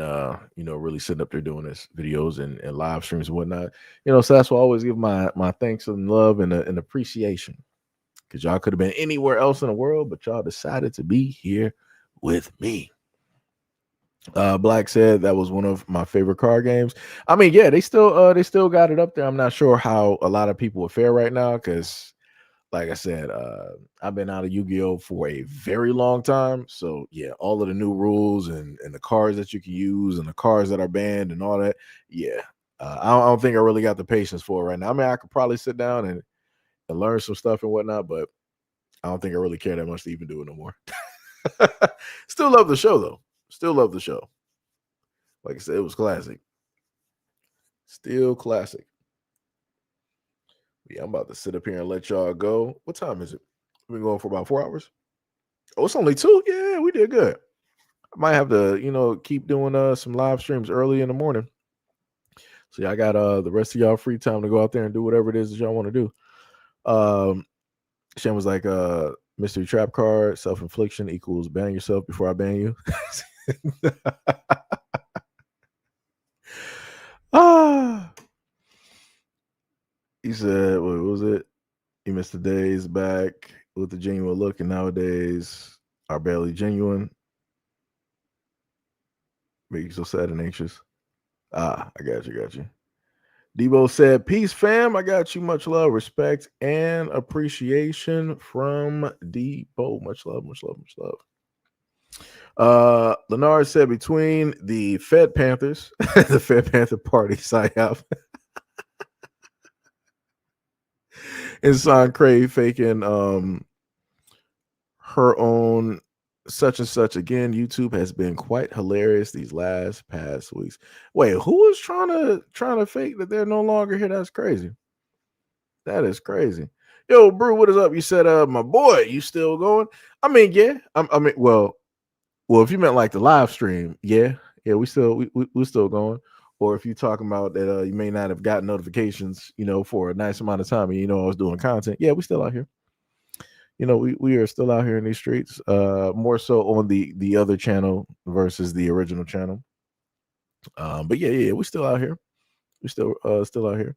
really sitting up there doing this videos and live streams and whatnot. So that's why I always give my thanks and love and appreciation, because y'all could have been anywhere else in the world, but y'all decided to be here with me. Black said that was one of my favorite card games. I mean, yeah, they still got it up there. I'm not sure how a lot of people would fare right now, because like I said, I've been out of Yu-Gi-Oh for a very long time. So yeah, all of the new rules and the cards that you can use and the cards that are banned and all that. Yeah, I don't think I really got the patience for it right now. I mean, I could probably sit down and learn some stuff and whatnot, but I don't think I really care that much to even do it no more. Still love the show though. Still love the show. Like I said, it was classic. Still classic. Yeah, I'm about to sit up here and let y'all go. What time is it? We've been going for about 4 hours. Oh, it's only 2. Yeah, we did good. I might have to, keep doing some live streams early in the morning. So yeah, I got the rest of y'all free time to go out there and do whatever it is that y'all want to do. Shan was like, mystery trap card, self-infliction equals ban yourself before I ban you. He said, what was it? You missed the days back with the genuine look, and nowadays are barely genuine. Make you so sad and anxious. I got you. Debo said, peace, fam. I got you. Much love, respect, and appreciation from Debo. Much love. Leonard said, between the Fed Panthers, the Fed Panther Party, PSYOP, and Son Crave faking her own such and such. Again, YouTube has been quite hilarious these past weeks. Wait, who is trying to fake that they're no longer here? That's crazy. That is crazy. Yo, Brew, what is up? You said, my boy, you still going? I mean, yeah. Well, if you meant like the live stream, yeah, we still going. Or if you're talking about that, you may not have gotten notifications, for a nice amount of time, and I was doing content. Yeah, we still out here. We are still out here in these streets. More so on the other channel versus the original channel. But yeah, we still out here. We still out here.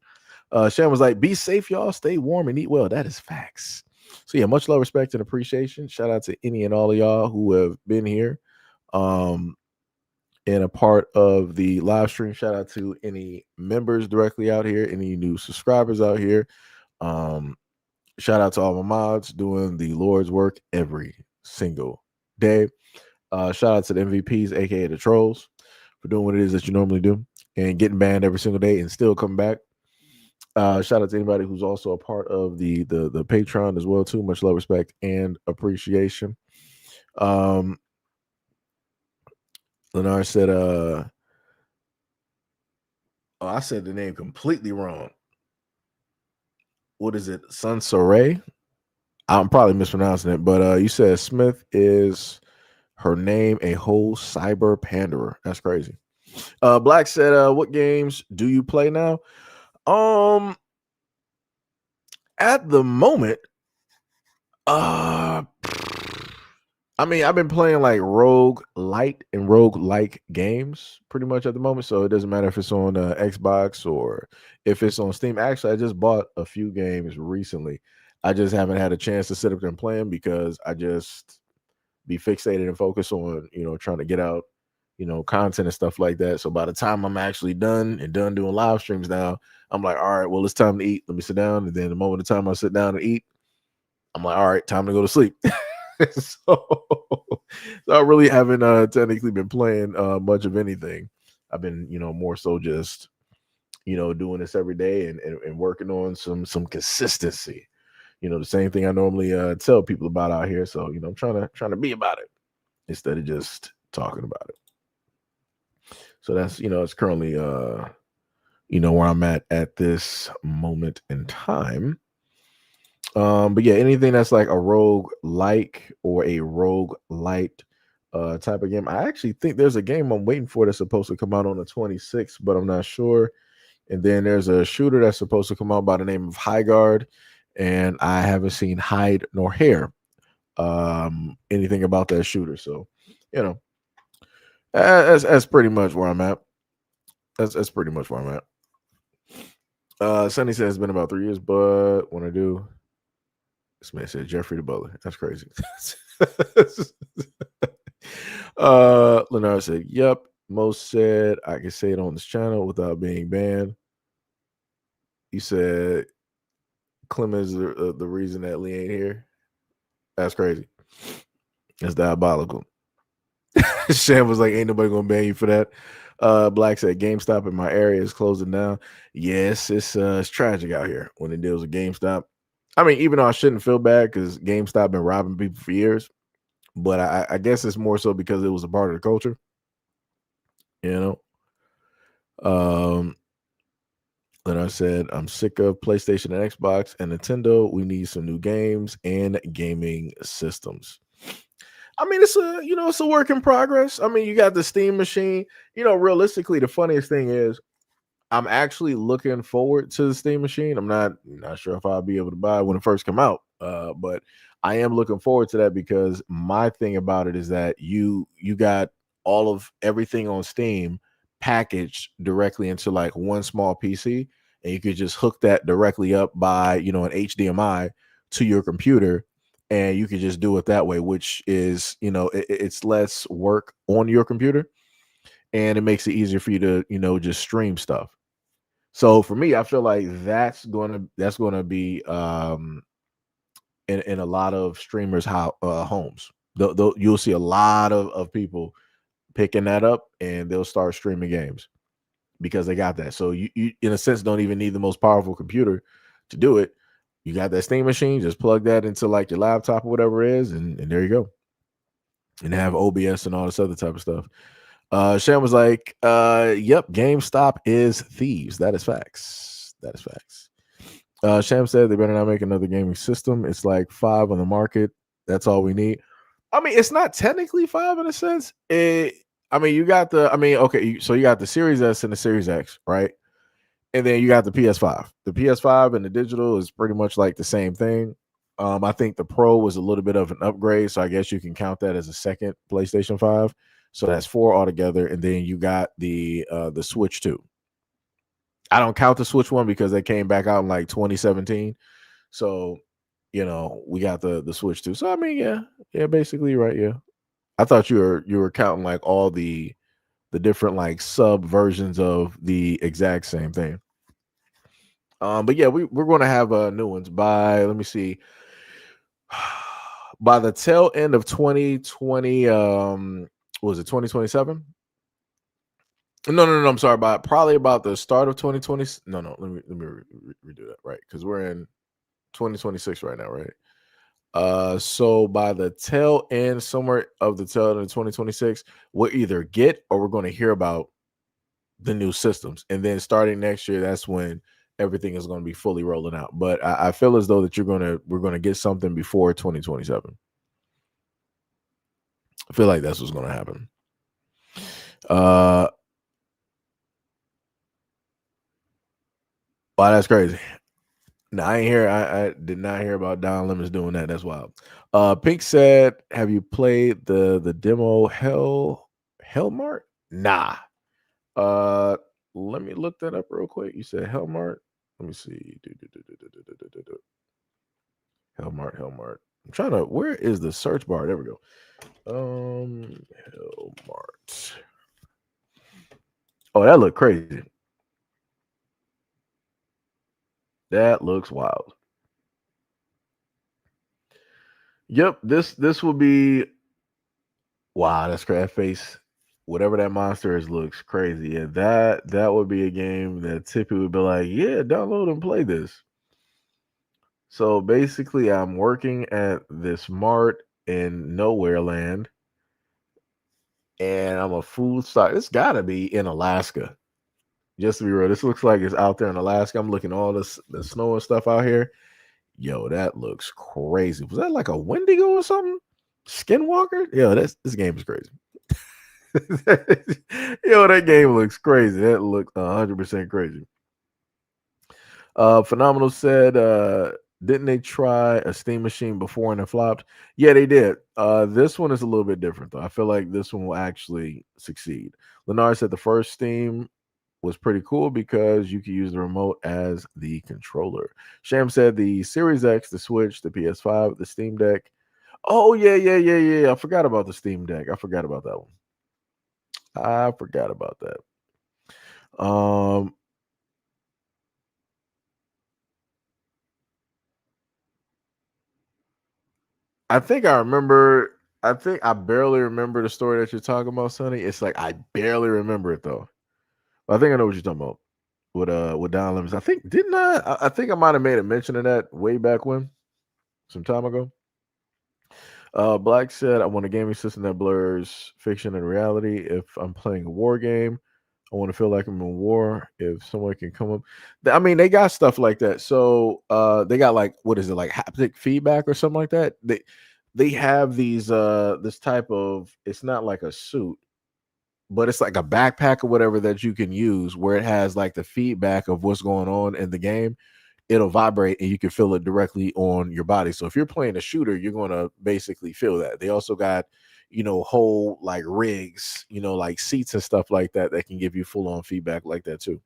Shan was like, be safe, y'all. Stay warm and eat well. That is facts. So yeah, much love, respect, and appreciation. Shout out to any and all of y'all who have been here and a part of the live stream. Shout out to any members directly out here, any new subscribers out here. Shout out to all my mods doing the Lord's work every single day. Shout out to the MVPs, aka the trolls, for doing what it is that you normally do and getting banned every single day and still coming back. Shout out to anybody who's also a part of the Patreon as well too. Much love, respect, and appreciation. Leonard said, I said the name completely wrong. What is it? Sunsoray? I'm probably mispronouncing it, but you said Smith is her name, a whole cyber panderer. That's crazy. Black said, what games do you play now? At the moment, I've been playing like rogue light and rogue like games pretty much at the moment. So it doesn't matter if it's on Xbox or if it's on Steam. Actually, I just bought a few games recently. I just haven't had a chance to sit up there and play them because I just be fixated and focused on, trying to get out, content and stuff like that. So by the time I'm actually done doing live streams now, I'm like, all right, well, it's time to eat. Let me sit down. And then the moment of time I sit down and eat, I'm like, all right, time to go to sleep. so I really haven't technically been playing much of anything. I've been, more so just, doing this every day and working on some consistency. The same thing I normally tell people about out here. So, I'm trying to be about it instead of just talking about it. So that's, it's currently, where I'm at this moment in time. But yeah, anything that's like a rogue like or a rogue light type of game. I actually think there's a game I'm waiting for that's supposed to come out on the 26th, but I'm not sure. And then there's a shooter that's supposed to come out by the name of High Guard, and I haven't seen hide nor hair anything about that shooter. So, that's pretty much where I'm at. That's pretty much where I'm at. Sunny says it's been about 3 years, but when I do, this man said Jeffrey the Butler. That's crazy. Leonard said, yep. Most said I can say it on this channel without being banned. He said, Clemens is the reason that Lee ain't here. That's crazy. That's diabolical. Sham was like, ain't nobody gonna ban you for that. Black said GameStop in my area is closing down. Yes, it's tragic out here when it deals with GameStop. I mean, even though I shouldn't feel bad because GameStop been robbing people for years, but I guess it's more so because it was a part of the culture. You know. Then I said, I'm sick of PlayStation and Xbox and Nintendo. We need some new games and gaming systems. I mean, it's a work in progress. I mean, you got the Steam machine. Realistically, the funniest thing is I'm actually looking forward to the Steam machine. I'm not sure if I'll be able to buy it when it first come out. But I am looking forward to that because my thing about it is that you got all of everything on Steam packaged directly into like one small PC, and you could just hook that directly up by an HDMI to your computer, and you could just do it that way, which is it's less work on your computer, and it makes it easier for you to just stream stuff. So for me, I feel like that's gonna be in a lot of streamers' homes. You'll see a lot of people picking that up, and they'll start streaming games because they got that. So you in a sense don't even need the most powerful computer to do it. You got that Steam machine, just plug that into like your laptop or whatever it is, and there you go. And have OBS and all this other type of stuff. Shan was like, yep, GameStop is thieves. That is facts. That is facts. Sham said they better not make another gaming system. It's like 5 on the market. That's all we need. I mean, it's not technically 5 in a sense. You got okay, so you got the Series S and the Series X, right? And then you got the PS5. The PS5 and the digital is pretty much like the same thing. I think the Pro was a little bit of an upgrade, so I guess you can count that as a second PlayStation 5. So that's 4 altogether, and then you got the Switch 2. I don't count the Switch 1 because they came back out in like 2017. So, we got the Switch 2. So I mean, yeah, basically you're right, yeah. I thought you were counting like all the different like sub versions of the exact same thing. But yeah, we're going to have new ones by, let me see, by the tail end of 2020. Was it 2027? No, I'm sorry. Probably about the start of 2020. No, let me redo that, right? Because we're in 2026 right now, right? So by the tail end, somewhere of the tail end of 2026, we'll either get or we're going to hear about the new systems, and then starting next year, that's when everything is going to be fully rolling out. But I feel as though that we're gonna get something before 2027. I feel like that's what's going to happen. Wow, that's crazy. No, I ain't hear. I did not hear about Don Lemons doing that. That's wild. Pink said, "Have you played the demo Hellmart?" Nah. Let me look that up real quick. You said Hellmart. Let me see. Hellmart. I'm trying to. Where is the search bar? There we go. Hellmart. Oh, that looked crazy. That looks wild. Yep, this will be. Wow, that's crazy. That face, whatever that monster is, looks crazy. Yeah, that would be a game that Tippy would be like, yeah, download and play this. So basically, I'm working at this mart in Nowhere Land, and I'm a food stock. It's got to be in Alaska. Just to be real, this looks like it's out there in Alaska. I'm looking at all the snow and stuff out here. Yo, that looks crazy. Was that like a Wendigo or something? Skinwalker? Yo, this game is crazy. Yo, that game looks crazy. That looks 100% crazy. Phenomenal said, didn't they try a Steam machine before and it flopped? Yeah, they did. This one is a little bit different though. I feel like this one will actually succeed. Leonard said the first Steam was pretty cool because you could use the remote as the controller. Sham said the Series X, the Switch, the PS5, the Steam Deck. Oh yeah. I forgot about the Steam Deck. I forgot about that one. I forgot about that. I think I remember. I think I barely remember the story that you're talking about, Sonny. It's like I barely remember it though. I think I know what you're talking about with Don Lemons. I think didn't I? I think I might have made a mention of that way back when, some time ago. Black said, "I want a gaming system that blurs fiction and reality. If I'm playing a war game, I want to feel like I'm in war. If someone can come up, I mean, they got stuff like that. So, they got like what is it like haptic feedback or something like that. They have these this type of. It's not like a suit, but it's like a backpack or whatever that you can use where it has like the feedback of what's going on in the game. It'll vibrate and you can feel it directly on your body. So if you're playing a shooter, you're going to basically feel that. They also got, whole like rigs, like seats and stuff like that that can give you full on feedback like that too.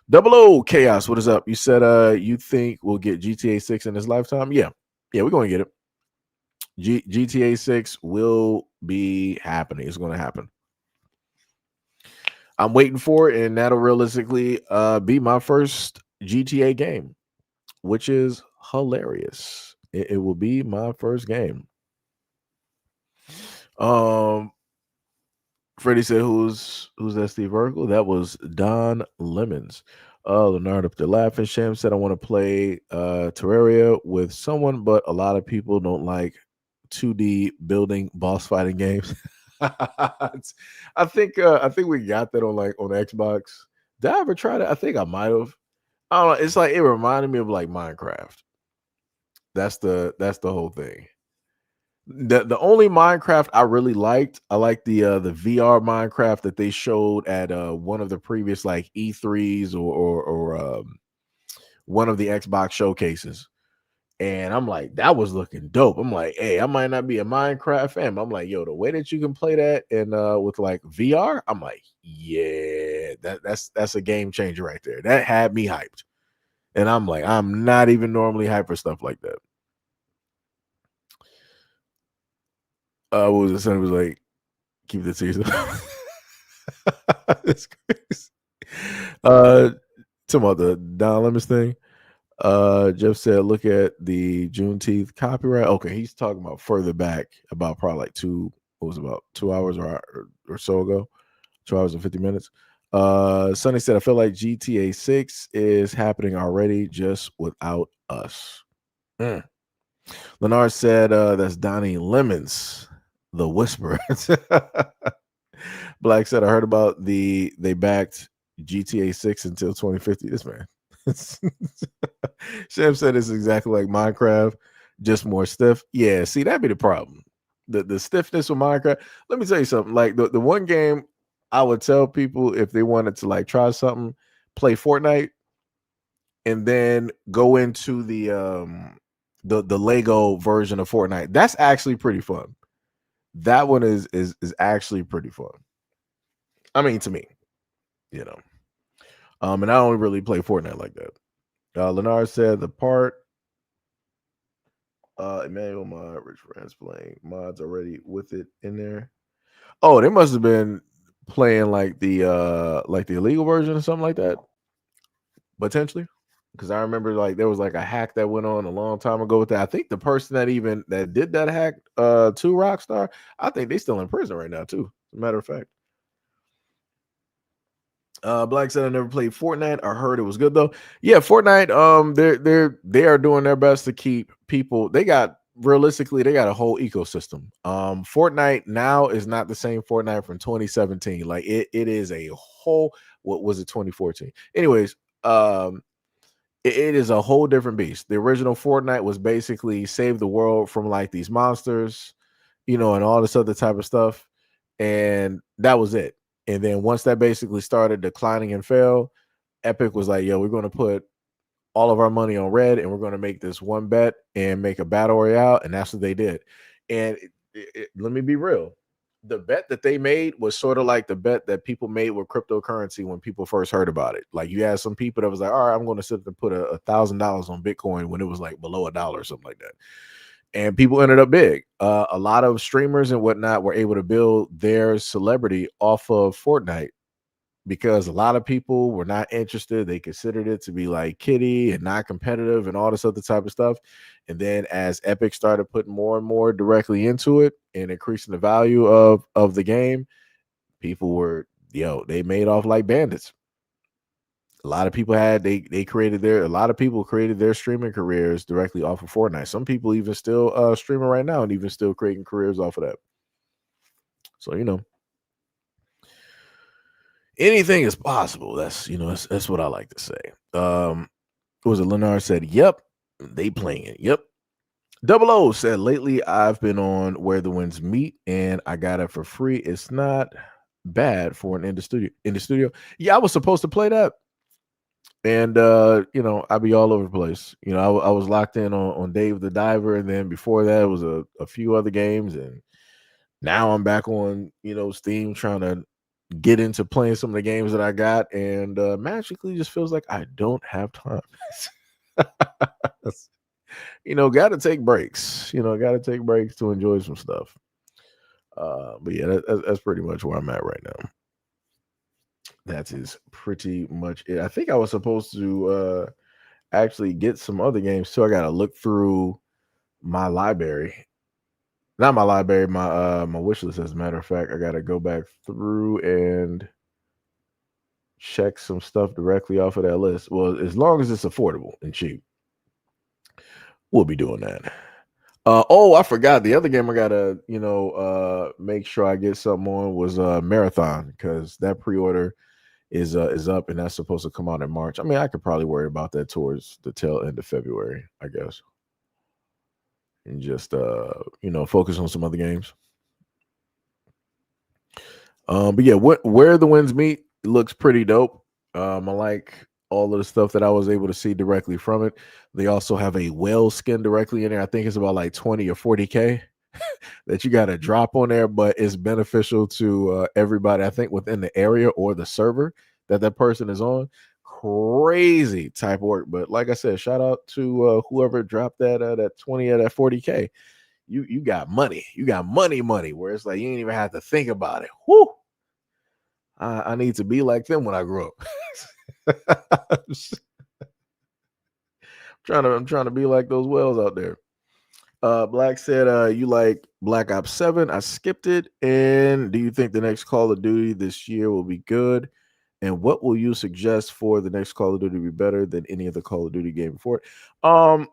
Double O Chaos, what is up? You said you think we'll get GTA 6 in this lifetime? Yeah. Yeah, we're going to get it. GTA 6 will be happening. It's going to happen. I'm waiting for it, and that'll realistically be my first GTA game, which is hilarious. It will be my first game. Freddie said, "Who's that? Steve Urkel? That was Don Lemons." Leonardo up there laughing. Sham said, "I want to play Terraria with someone, but a lot of people don't like 2D building boss fighting games." I think we got that on Xbox. Did I ever try that? I think I might have. I don't know. It's like it reminded me of like Minecraft. That's the whole thing. The only Minecraft I really liked, I like the VR Minecraft that they showed at one of the previous like E3s or one of the Xbox showcases. And I'm like, that was looking dope. I'm like, hey, I might not be a Minecraft fan, but I'm like, yo, the way that you can play that and with like VR, I'm like, yeah, that's a game changer right there. That had me hyped. And I'm like, I'm not even normally hyped for stuff like that. What was it? Son was like, keep the tears. That's crazy. Talking about the Don Lemons thing. Jeff said, look at the Juneteenth copyright. Okay, he's talking about further back, about probably like about 2 hours or so ago, 2 hours and 50 minutes. Sonny said, I feel like GTA 6 is happening already, just without us. Leonard said, that's Donnie Lemons, the Whisperer. Black said, I heard about they backed GTA 6 until 2050. This man. Sham said it's exactly like Minecraft, just more stiff. Yeah, see, that'd be the problem. The stiffness of Minecraft. Let me tell you something. Like the one game I would tell people if they wanted to like try something, play Fortnite, and then go into the Lego version of Fortnite. That's actually pretty fun. That one is actually pretty fun. I mean, to me, you know. And I don't really play Fortnite like that. Leonard said the part Emmanuel mod rich friends playing mods already with it in there. Oh, they must have been playing like the illegal version or something like that. Potentially. Because I remember like there was like a hack that went on a long time ago with that. I think the person that did that hack to Rockstar, I think they still in prison right now too. As a matter of fact. Black said I never played Fortnite. I heard it was good though. Yeah, Fortnite. They are doing their best to keep people. They got a whole ecosystem. Fortnite now is not the same Fortnite from 2017. Like it is a whole. What was it? 2014. Anyways, it is a whole different beast. The original Fortnite was basically save the world from like these monsters, and all this other type of stuff, and that was it. And then once that basically started declining and fell, Epic was like, yo, we're going to put all of our money on red and we're going to make this one bet and make a battle royale. And that's what they did. And let me be real. The bet that they made was sort of like the bet that people made with cryptocurrency when people first heard about it. Like you had some people that was like, all right, I'm going to sit and put $1,000 on Bitcoin when it was like below $1 or something like that. And people ended up big. A lot of streamers and whatnot were able to build their celebrity off of Fortnite because a lot of people were not interested. They considered it to be like kiddie and not competitive and all this other type of stuff. And then as Epic started putting more and more directly into it and increasing the value of the game, people were, they made off like bandits. A lot of people a lot of people created their streaming careers directly off of Fortnite. Some people even still streaming right now and even still creating careers off of that. So, anything is possible. That's what I like to say. What was it? Leonard said, "Yep, they playing it. Yep." Double O said, "Lately I've been on Where the Winds Meet, and I got it for free. It's not bad for an in the studio. Yeah, I was supposed to play that, and I'd be all over the place. I was locked in on Dave the Diver, and then before that it was a few other games, and now I'm back on Steam trying to get into playing some of the games that I got, and magically just feels like I don't have time. Got to take breaks. Got to take breaks to enjoy some stuff. But yeah, that's pretty much where I'm at right now. That is pretty much it. I think I was supposed to actually get some other games too. I got to look through my library. Not my library, my wish list. As a matter of fact, I got to go back through and check some stuff directly off of that list. Well, as long as it's affordable and cheap, we'll be doing that. I forgot the other game I gotta make sure I get something on was Marathon, because that pre-order is up, and that's supposed to come out in March. I mean, I could probably worry about that towards the tail end of February, I guess, and just focus on some other games. But yeah, Where the Winds Meet looks pretty dope. I like all of the stuff that I was able to see directly from it. They also have a whale skin directly in there. I think it's about like 20 or 40K that you got to drop on there, but it's beneficial to everybody, I think, within the area or the server that person is on. Crazy type work. But like I said, shout out to whoever dropped that 20 or that 40K. You got money. You got money, where it's like you ain't even have to think about it. Whoo! I need to be like them when I grow up. I'm trying to be like those whales out there. Black said, you like Black Ops 7. I skipped it. And do you think the next Call of Duty this year will be good? And what will you suggest for the next Call of Duty to be better than any other Call of Duty game before it? I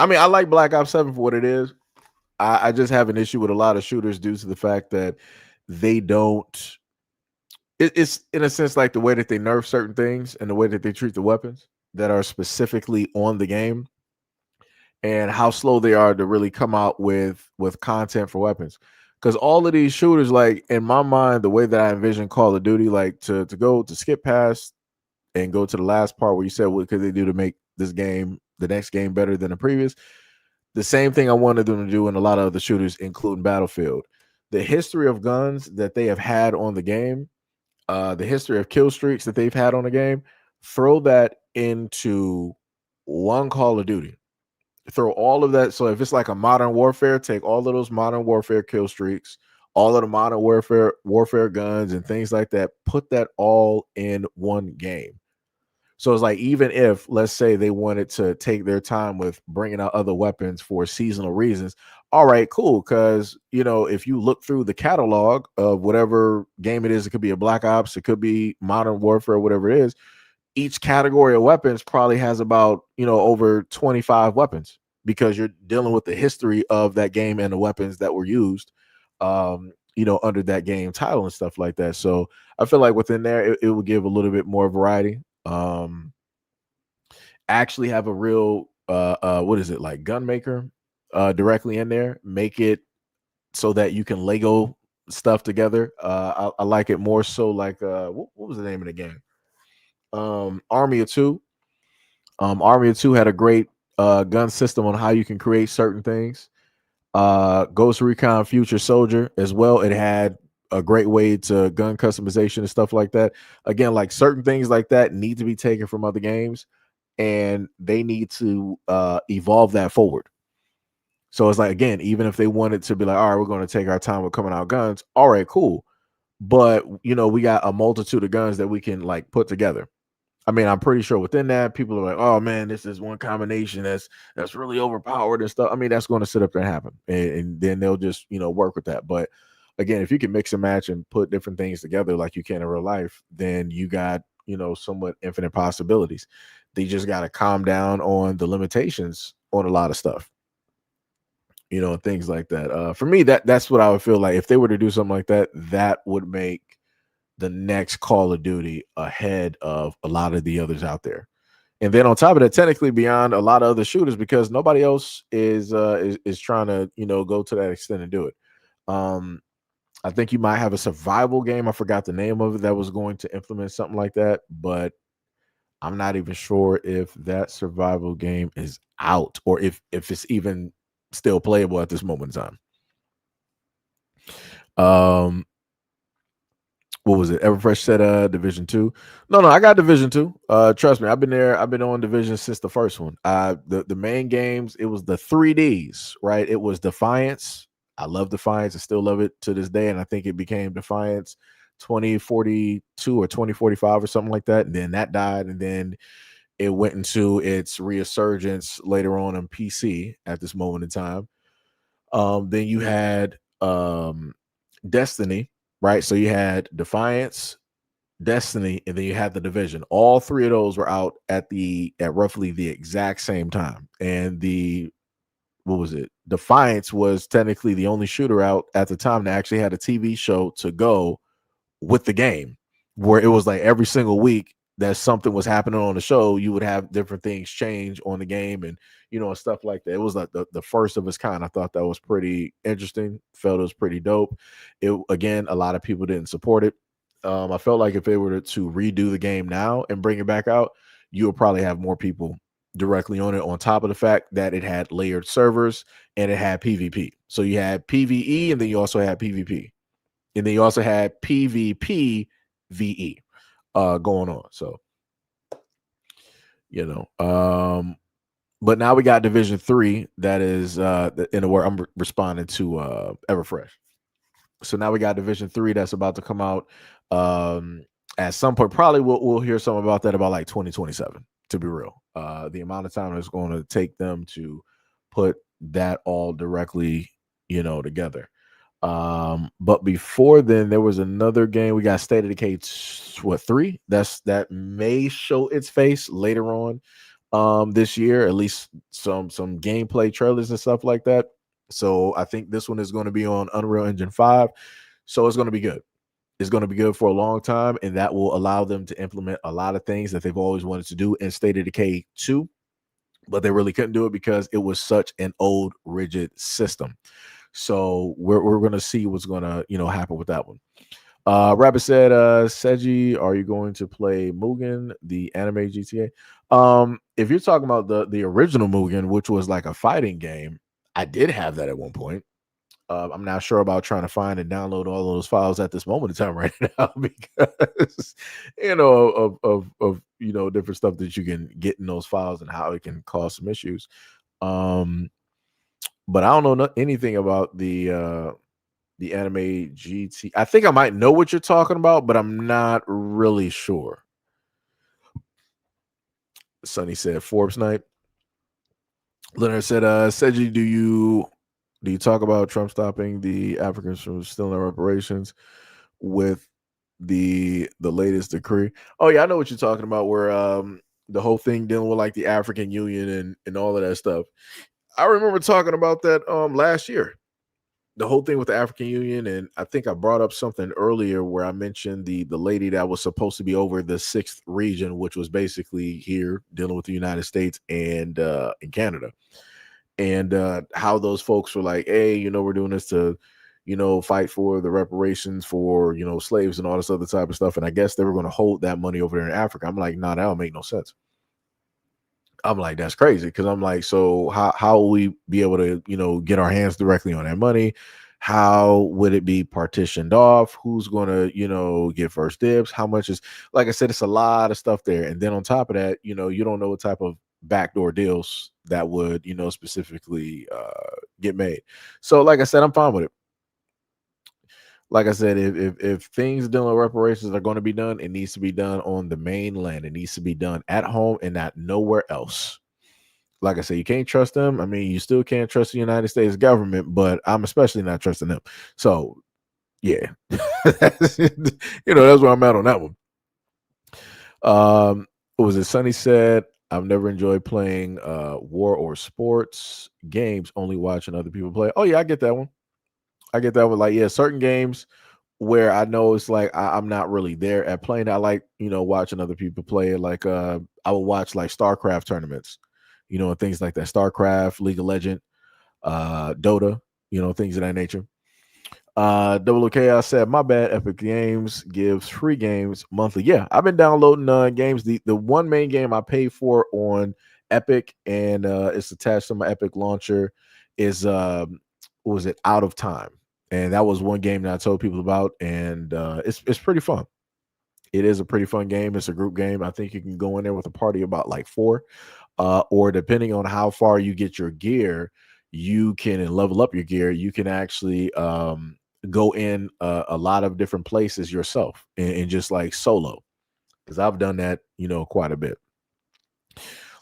mean, I like Black Ops 7 for what it is. I just have an issue with a lot of shooters due to the fact that they don't. It's in a sense like the way that they nerf certain things and the way that they treat the weapons that are specifically on the game, and how slow they are to really come out with content for weapons. Because all of these shooters, like in my mind, the way that I envision Call of Duty, like to go to skip past and go to the last part where you said what could they do to make this game, the next game, better than the previous. The same thing I wanted them to do in a lot of other shooters, including Battlefield. The history of guns that they have had on the game, the history of kill streaks that they've had on the game, throw that into one Call of Duty. Throw all of that. So if it's like a Modern Warfare, take all of those Modern Warfare kill streaks, all of the Modern Warfare guns and things like that, put that all in one game. So it's like, even if, let's say, they wanted to take their time with bringing out other weapons for seasonal reasons, all right, cool. Because, if you look through the catalog of whatever game it is, it could be a Black Ops, it could be Modern Warfare, whatever it is, each category of weapons probably has about, over 25 weapons, because you're dealing with the history of that game and the weapons that were used, under that game title and stuff like that. So I feel like within there, it will give a little bit more variety. Actually have a real what is it, like gun maker directly in there, make it so that you can Lego stuff together. I like it more so like what was the name of the game? Army of Two. Army of Two had a great gun system on how you can create certain things. Ghost Recon Future Soldier as well, it had a great way to gun customization and stuff like that. Again, like certain things like that need to be taken from other games, and they need to evolve that forward. So it's like, again, even if they wanted to be like, all right, we're going to take our time with coming out guns, all right, cool. but we got a multitude of guns that we can like put together. I mean, I'm pretty sure within that, people are like, "Oh man, this is one combination that's really overpowered and stuff." I mean, that's going to sit up there and happen, and then they'll just work with that. But again, if you can mix and match and put different things together like you can in real life, then you got somewhat infinite possibilities. They just got to calm down on the limitations on a lot of stuff, and things like that. For me, that's what I would feel like if they were to do something like that. That would make the next Call of Duty ahead of a lot of the others out there. And then on top of that, technically beyond a lot of other shooters, because nobody else is trying to go to that extent and do it. I think you might have a survival game. I forgot the name of it that was going to implement something like that, but I'm not even sure if that survival game is out or if it's even still playable at this moment in time. What was it? Everfresh said Division 2. No, I got Division 2. Trust me, I've been there. I've been on Division since the first one. The main games, it was the 3Ds, right? It was Defiance. I love Defiance. I still love it to this day. And I think it became Defiance 2042 or 2045 or something like that. And then that died. And then it went into its resurgence later on PC at this moment in time. Then you had Destiny, right? So you had Defiance, Destiny, and then you had the Division. All three of those were out at roughly the exact same time. And what was it? Defiance was technically the only shooter out at the time that actually had a TV show to go with the game, where it was like every single week that something was happening on the show, you would have different things change on the game and stuff like that. It was like the first of its kind. I thought that was pretty interesting. Felt it was pretty dope. It again, a lot of people didn't support it. I felt like if they were to redo the game now and bring it back out, you would probably have more people directly on it, on top of the fact that it had layered servers and it had PvP. So you had PvE and then you also had PvP. And then you also had PvP VE going on. So, but now we got Division 3 that is in a word I'm responding to Everfresh. So now we got Division 3 that's about to come out at some point. Probably we'll hear something about that about like 2027, to be real. The amount of time it's going to take them to put that all directly, together. But before then, there was another game. We got State of Decay 3. That may show its face later on this year, at least some gameplay trailers and stuff like that. So I think this one is going to be on Unreal Engine 5. So it's going to be good. It's going to be good for a long time, and that will allow them to implement a lot of things that they've always wanted to do in State of Decay 2, but they really couldn't do it because it was such an old, rigid system. So we're going to see what's going to happen with that one. Rabbit said, Seiji, are you going to play Mugen, the anime GTA? If you're talking about the original Mugen, which was like a fighting game, I did have that at one point. I'm not sure about trying to find and download all of those files at this moment in time right now because of different stuff that you can get in those files and how it can cause some issues. But I don't know anything about the anime GT. I think I might know what you're talking about, but I'm not really sure. Sonny said Forbes night. Leonard said, Seiji, do you talk about Trump stopping the Africans from stealing their reparations with the latest decree? Oh yeah, I know what you're talking about, where the whole thing dealing with like the African Union and all of that stuff. I remember talking about that last year. The whole thing with the African Union, and I think I brought up something earlier where I mentioned the lady that was supposed to be over the 6th region, which was basically here dealing with the United States and in Canada, and how those folks were like, hey, we're doing this to fight for the reparations for slaves and all this other type of stuff, and I guess they were going to hold that money over there in Africa. I'm like, nah, that don't make no sense. I'm like, that's crazy, because I'm like, so how will we be able to get our hands directly on that money? How would it be partitioned off? Who's going to get first dibs? How much is, like I said, it's a lot of stuff there. And then on top of that, you don't know what type of backdoor deals that would specifically get made. So like I said, I'm fine with it. like I said, if things dealing with reparations are going to be done, it needs to be done on the mainland. It needs to be done at home and not nowhere else. Like I said, you can't trust them. I mean, you still can't trust the United States government, but I'm especially not trusting them. So yeah, that's where I'm at on that one. What was it? Sonny said, I've never enjoyed playing war or sports games, only watching other people play. Oh yeah, I get that one. I get that one. Like, yeah, certain games where I know it's like I'm not really there at playing. I like, watching other people play it. Like I would watch like StarCraft tournaments, and things like that. StarCraft, League of Legend, Dota, things of that nature. Double O Chaos said, my bad, Epic Games gives free games monthly. Yeah, I've been downloading games. The one main game I pay for on Epic, and it's attached to my Epic launcher, is what was it, Out of Time. And that was one game that I told people about, and it's pretty fun. It is a pretty fun game. It's a group game. I think you can go in there with a party about like 4, or depending on how far you get your gear, you can and level up your gear. You can actually go in a lot of different places yourself and just like solo. Because I've done that, quite a bit.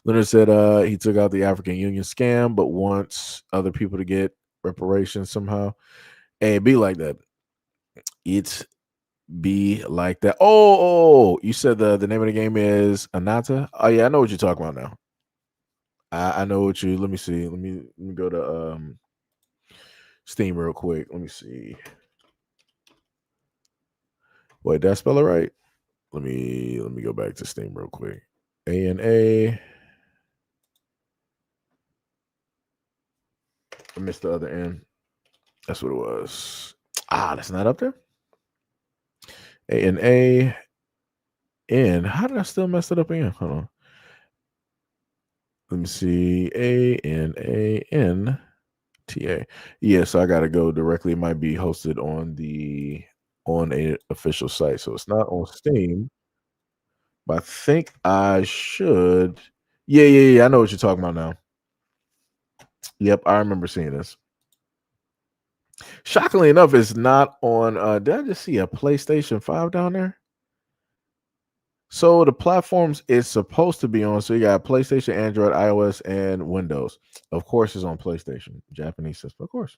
Leonard said he took out the African Union scam, but wants other people to get reparations somehow. Hey, it be like that. It's be like that. Oh, you said the name of the game is Anata. Oh yeah, I know what you're talking about now. I know what you. Let me see. Let me go to Steam real quick. Let me see. Wait, did I spell it right? Let me go back to Steam real quick. ANA. I missed the other N. That's what it was. That's not up there. ANA. N. How did I still mess it up again? Hold on. Let me see. ANANTA. Yeah, so I gotta go directly. It might be hosted on a official site. So it's not on Steam. But I think I should. Yeah. I know what you're talking about now. Yep, I remember seeing this. Shockingly enough, it's not on. Did I just see a PlayStation 5 down there? So the platforms it's supposed to be on. So you got PlayStation, Android, iOS, and Windows. Of course, it's on PlayStation, Japanese system. Of course.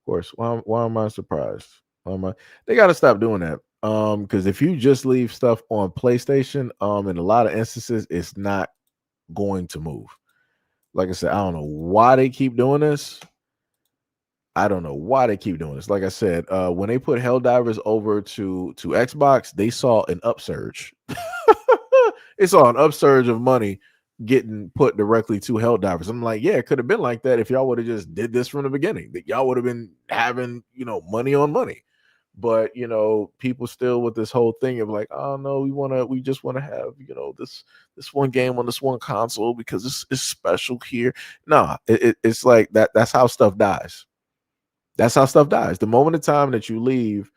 Why am I surprised? Why am I? They got to stop doing that. Because if you just leave stuff on PlayStation, in a lot of instances, it's not going to move. Like I said, I don't know why they keep doing this. Like I said, when they put Helldivers over to Xbox, they saw an upsurge. It saw an upsurge of money getting put directly to Helldivers. I'm like, yeah, it could have been like that if y'all would have just did this from the beginning. That y'all would have been having, money on money. But people still with this whole thing of like, oh no, we just want to have, this one game on this one console because it's special here. Nah, it's like that. That's how stuff dies. That's how stuff dies. The moment of time that you leave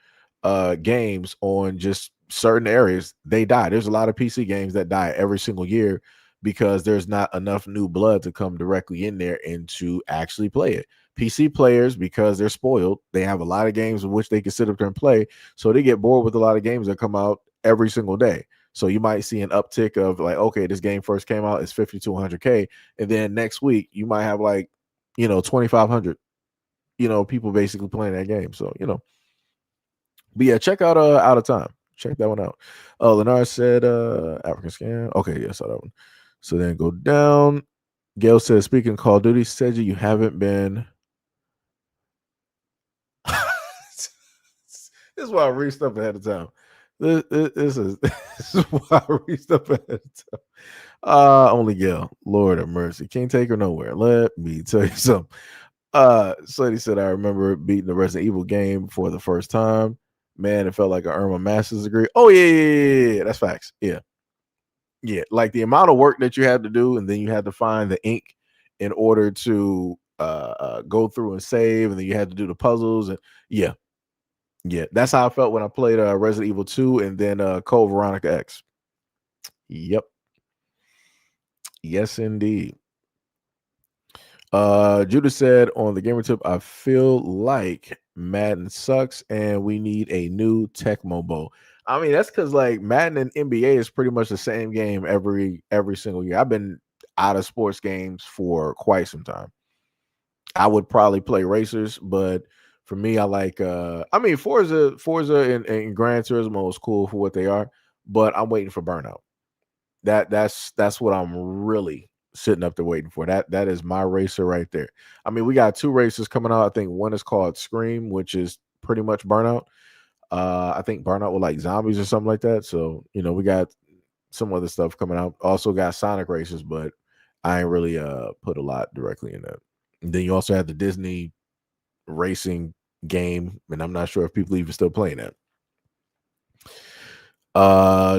games on just certain areas, they die. There's a lot of PC games that die every single year because there's not enough new blood to come directly in there and to actually play it. PC players, because they're spoiled, they have a lot of games in which they can sit up there and play. So they get bored with a lot of games that come out every single day. So you might see an uptick of like, okay, this game first came out, it's 50 to 100K. And then next week, you might have like, 2,500, people basically playing that game. So, but yeah, check out Out of Time. Check that one out. Lennar said African Scam. Okay, yeah, saw that one. So then go down. Gail says, speaking of Call of Duty, said you haven't been. This is why I read stuff ahead of time. This is why I read stuff ahead of time. Only Gail. Lord have mercy. Can't take her nowhere. Let me tell you something. So he said, I remember beating the Resident Evil game for the first time. Man, it felt like I earned my master's degree. Oh, yeah. That's facts. Yeah. Like the amount of work that you had to do, and then you had to find the ink in order to go through and save, and then you had to do the puzzles. And yeah. That's how I felt when I played Resident Evil 2 and then Code Veronica X. Yep. Yes, indeed. Judah said on the gamer tip, I feel like Madden sucks, and we need a new Tecmo Bowl. I mean, that's because like Madden and NBA is pretty much the same game every single year. I've been out of sports games for quite some time. I would probably play racers, but for me, I like I mean Forza and Gran Turismo is cool for what they are, but I'm waiting for Burnout. That's what I'm really sitting up there waiting for. That is my racer right there. I mean, we got two races coming out. I think one is called Scream, which is pretty much Burnout. I think Burnout with like zombies or something like that. So, we got some other stuff coming out. Also got Sonic races, but I ain't really put a lot directly in that. And then you also have the Disney racing game, and I'm not sure if people even still playing that.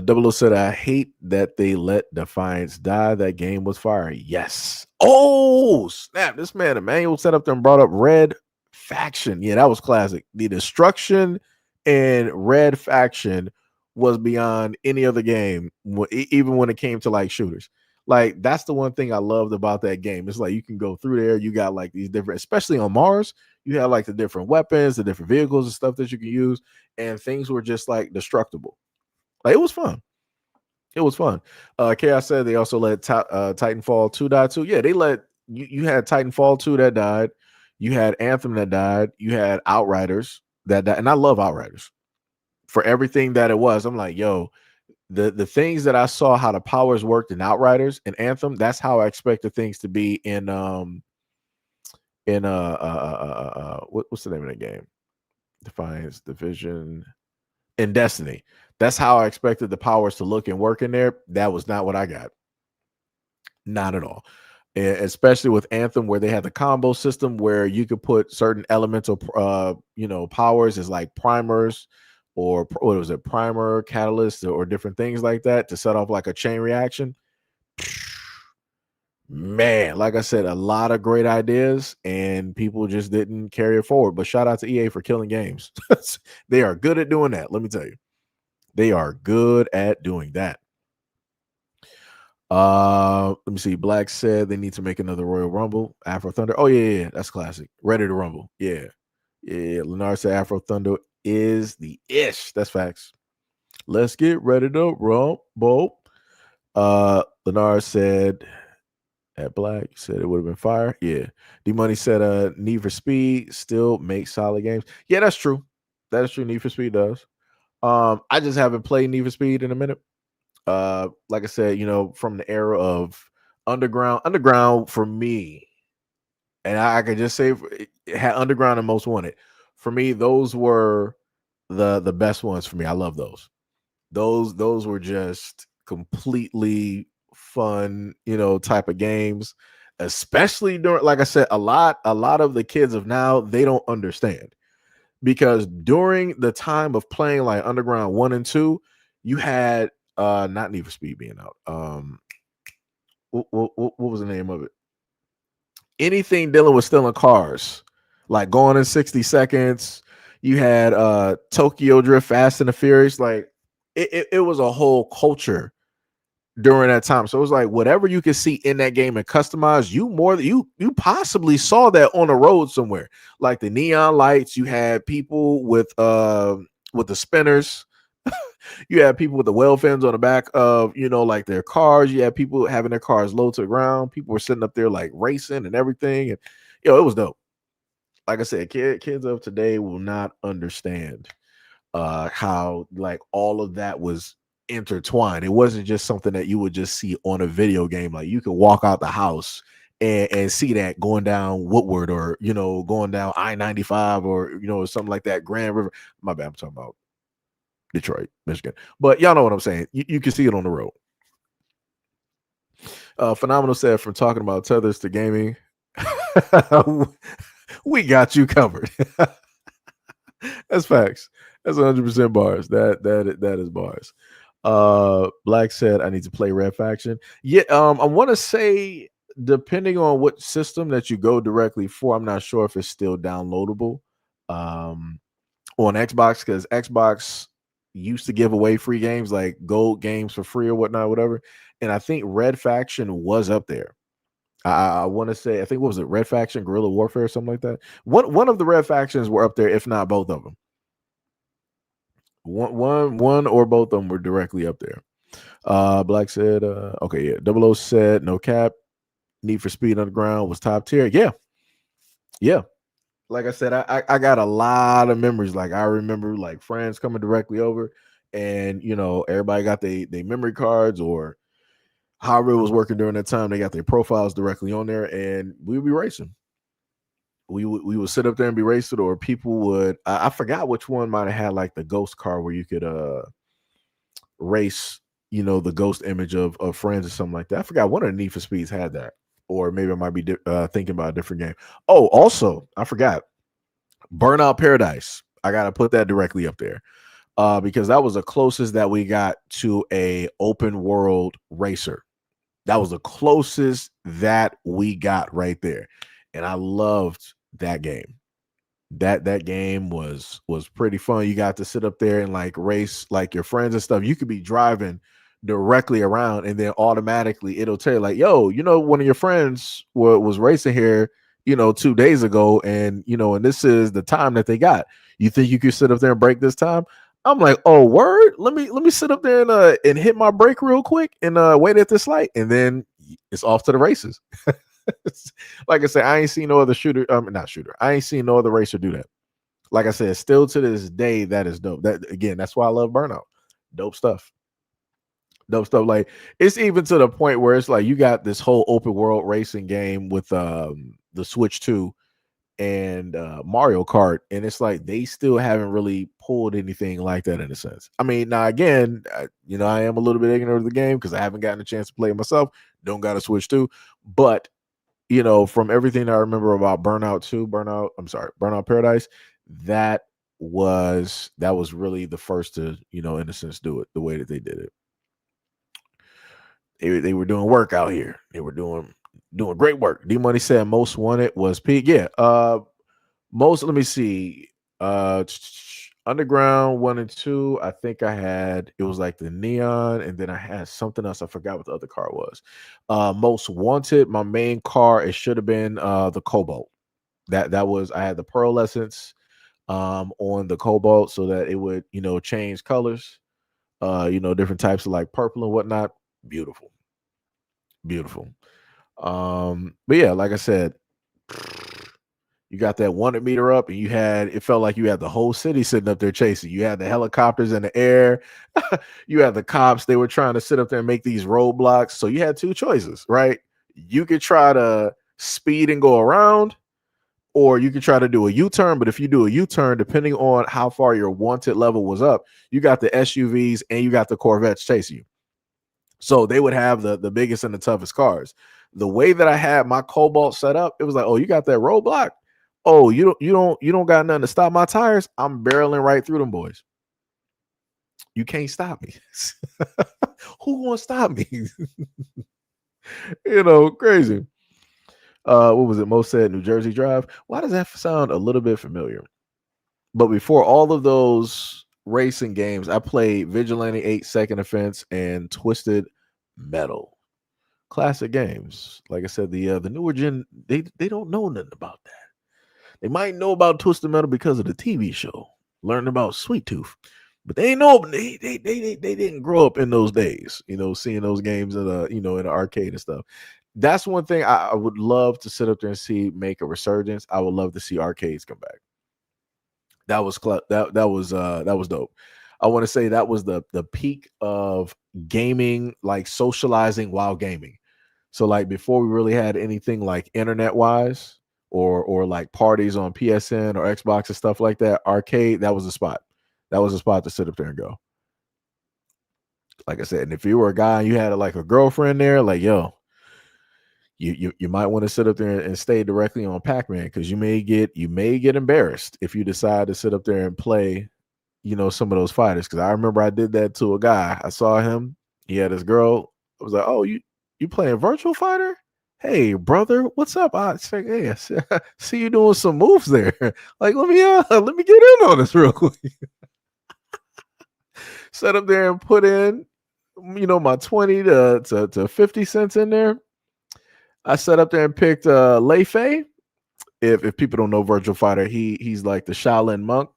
Double O said, I hate that they let Defiance die. That game was fire. Yes. Oh, snap. This man, Emmanuel, set up there and brought up Red Faction. Yeah, that was classic. The destruction in Red Faction was beyond any other game, even when it came to like shooters. Like, that's the one thing I loved about that game. It's like you can go through there. You got like these different, especially on Mars, you have like the different weapons, the different vehicles and stuff that you can use, and things were just like destructible. Like, it was fun. It was fun. Chaos said they also let Titanfall 2 die too. Yeah, they let you had Titanfall 2 that died. You had Anthem that died. You had Outriders that died. And I love Outriders for everything that it was. I'm like, yo, the things that I saw how the powers worked in Outriders and Anthem, that's how I expected things to be in what's the name of that game? Defiance, Division, in Destiny. That's how I expected the powers to look and work in there. That was not what I got. Not at all. Especially with Anthem, where they had the combo system where you could put certain elemental powers as like primers, or what was it, primer, catalyst, or different things like that to set off like a chain reaction. Man, like I said, a lot of great ideas, and people just didn't carry it forward. But shout out to EA for killing games. They are good at doing that. Let me tell you, they are good at doing that. Let me see. Black said they need to make another Royal Rumble. Afro Thunder. Oh yeah, that's classic. Ready to Rumble. Yeah. Leonard said Afro Thunder is the ish. That's facts. Let's get ready to rumble. Leonard said at Black said it would have been fire. Yeah. D Money said Need for Speed still makes solid games. Yeah, that's true. That is true. Need for Speed does. I just haven't played Need for Speed in a minute. Like I said, from the era of Underground for me, and I could just say it had Underground and Most Wanted. For me, those were the best ones for me. I love those. Those were just completely fun, type of games. Especially during, like I said, a lot of the kids of now, they don't understand. Because during the time of playing like Underground 1 and 2, you had not Need for Speed being out. What was the name of it? Anything dealing with stealing cars, like Going in 60 Seconds. You had Tokyo Drift, Fast and the Furious. Like it was a whole culture during that time. So it was like whatever you could see in that game and customize, you possibly saw that on the road somewhere. Like the neon lights, you had people with the spinners. You had people with the whale fins on the back of, like their cars. You had people having their cars low to the ground. People were sitting up there like racing and everything. And, it was dope. Like I said, kids of today will not understand how like all of that was intertwined. It wasn't just something that you would just see on a video game. Like you could walk out the house and see that going down Woodward, or, going down I-95, or, something like that. Grand River. My bad. I'm talking about Detroit, Michigan. But y'all know what I'm saying. You can see it on the road. Phenomenal said, from talking about tethers to gaming, we got you covered. That's facts. That's 100% bars. That is bars. Black said, I need to play Red Faction. Yeah, I want to say, depending on what system that you go directly for, I'm not sure if it's still downloadable on Xbox, because Xbox used to give away free games like gold games for free or whatever. And I think Red Faction was up there. I want to say, I think, what was it, Red Faction, Guerrilla Warfare, something like that. One of the Red Factions were up there, if not both of them. One or both of them were directly up there. Black said, okay, yeah. 00 said, no cap. Need for Speed Underground was top tier. Yeah. Like I said, I got a lot of memories. Like I remember like friends coming directly over, and everybody got they memory cards, or however it was working during that time. They got their profiles directly on there, and we would be racing. We would sit up there and be racing, or people would. I forgot which one might have had like the ghost car where you could race. The ghost image of friends or something like that. I forgot one of the Need for Speeds had that, or maybe I might be thinking about a different game. Oh, also I forgot. Burnout Paradise. I gotta put that directly up there because that was the closest that we got to a open world racer. That was the closest that we got right there, and I loved that game. That game was pretty fun. You got to sit up there and like race like your friends and stuff. You could be driving directly around, and then automatically it'll tell you like, yo, one of your friends was racing here 2 days ago, and and this is the time that they got. You think you could sit up there and break this time? I'm like, oh, word. Let me sit up there and hit my brake real quick and wait at this light, and then it's off to the races. Like I said, I ain't seen no other shooter. Not shooter. I ain't seen no other racer do that. Like I said, still to this day, that is dope. That again, that's why I love Burnout. Dope stuff. Dope stuff. Like it's even to the point where it's like you got this whole open world racing game with the Switch 2 and Mario Kart, and it's like they still haven't really pulled anything like that in a sense. I mean, now again, I am a little bit ignorant of the game because I haven't gotten a chance to play it myself. Don't got a Switch 2, but from everything I remember about Burnout Paradise, that was really the first to, in a sense, do it the way that they did it. They were doing work out here. They were doing great work. D Money said most wanted was Pete. Yeah. Most, let me see. Underground 1 and 2, I think I had, it was like the neon, and then I had something else. I forgot what the other car was. Most wanted, my main car, it should have been the Cobalt. That was, I had the pearlescence on the Cobalt so that it would change colors, different types of like purple and whatnot. Beautiful. But yeah, like I said, you got that 100 meter up, and it felt like you had the whole city sitting up there chasing. You had the helicopters in the air. You had the cops. They were trying to sit up there and make these roadblocks. So you had two choices, right? You could try to speed and go around, or you could try to do a U-turn. But if you do a U-turn, depending on how far your wanted level was up, you got the SUVs and you got the Corvettes chasing you. So they would have the biggest and the toughest cars. The way that I had my Cobalt set up, it was like, oh, you got that roadblock? Oh, you don't got nothing to stop my tires? I'm barreling right through them boys. You can't stop me. Who gonna stop me? Crazy. What was it? Mo said New Jersey Drive. Why does that sound a little bit familiar? But before all of those racing games, I played Vigilante 8 Second Offense and Twisted Metal. Classic games. Like I said, the newer gen, they don't know nothing about that. They might know about Twisted Metal because of the TV show, learning about Sweet Tooth, but they ain't know they didn't grow up in those days, seeing those games in in the arcade and stuff. That's one thing I would love to sit up there and see make a resurgence. I would love to see arcades come back. That was that was dope. I want to say that was the peak of gaming, like socializing while gaming. So like before we really had anything like internet wise or like parties on PSN or Xbox and stuff like that, arcade, that was a spot. That was a spot to sit up there and go. Like I said, and if you were a guy and you had like a girlfriend there, like yo, you might want to sit up there and stay directly on Pac-Man because you may get embarrassed if you decide to sit up there and play, some of those fighters. Because I remember I did that to a guy. I saw him. He had his girl. I was like, oh, you playing Virtual Fighter? Hey, brother, what's up? I say, hey, I see you doing some moves there. Like, let me get in on this real quick. Set up there and put in, my 20 to 50 cents in there. I sat up there and picked Lei Fei. If people don't know Virtual Fighter, he's like the Shaolin monk.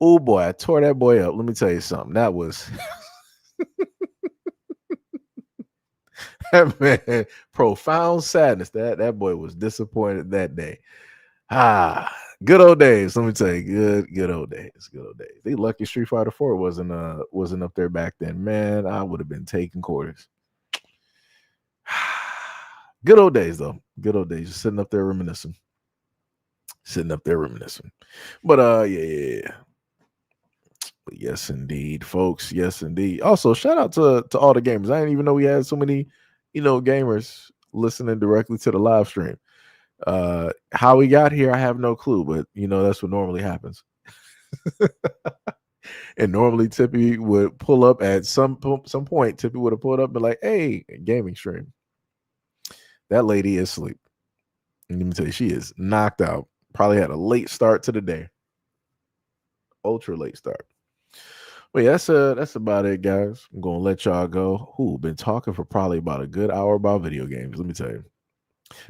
Oh boy, I tore that boy up. Let me tell you something. That was man, profound sadness. That boy was disappointed that day. Good old days. Let me tell you, good old days. Good old days. They lucky Street Fighter 4 wasn't up there back then. Man, I would have been taking quarters. Good old days though. Good old days. Just sitting up there reminiscing. But yeah. Yes, indeed, folks. Yes, indeed. Also, shout out to all the gamers. I didn't even know we had so many, gamers listening directly to the live stream. How we got here, I have no clue, but that's what normally happens. And normally Tippy would pull up at some point. Tippy would have pulled up and be like, "Hey, gaming stream." That lady is asleep. And let me tell you, she is knocked out. Probably had a late start to the day. Ultra late start. Well, yeah, that's about it, guys. I'm gonna let y'all go. Been talking for probably about a good hour about video games. Let me tell you.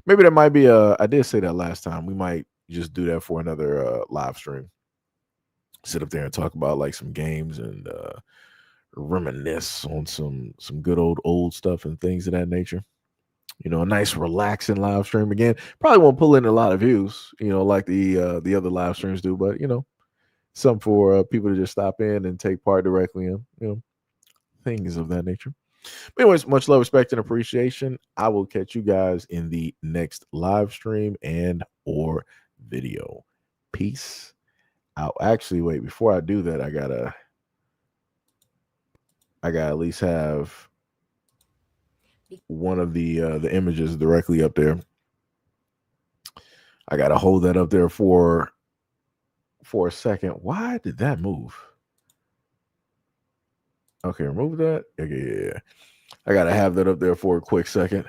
Maybe there might be I did say that last time. We might just do that for another live stream. Sit up there and talk about like some games and reminisce on some good old stuff and things of that nature. A nice relaxing live stream again. Probably won't pull in a lot of views, like the other live streams do, but some for people to just stop in and take part directly in, things of that nature. But anyways, much love, respect, and appreciation. I will catch you guys in the next live stream and or video. Peace out. Actually, wait, before I do that, I gotta at least have one of the images directly up there. I gotta hold that up there for a second. Why did that move? Okay, remove that. Okay, yeah. I gotta have that up there for a quick second.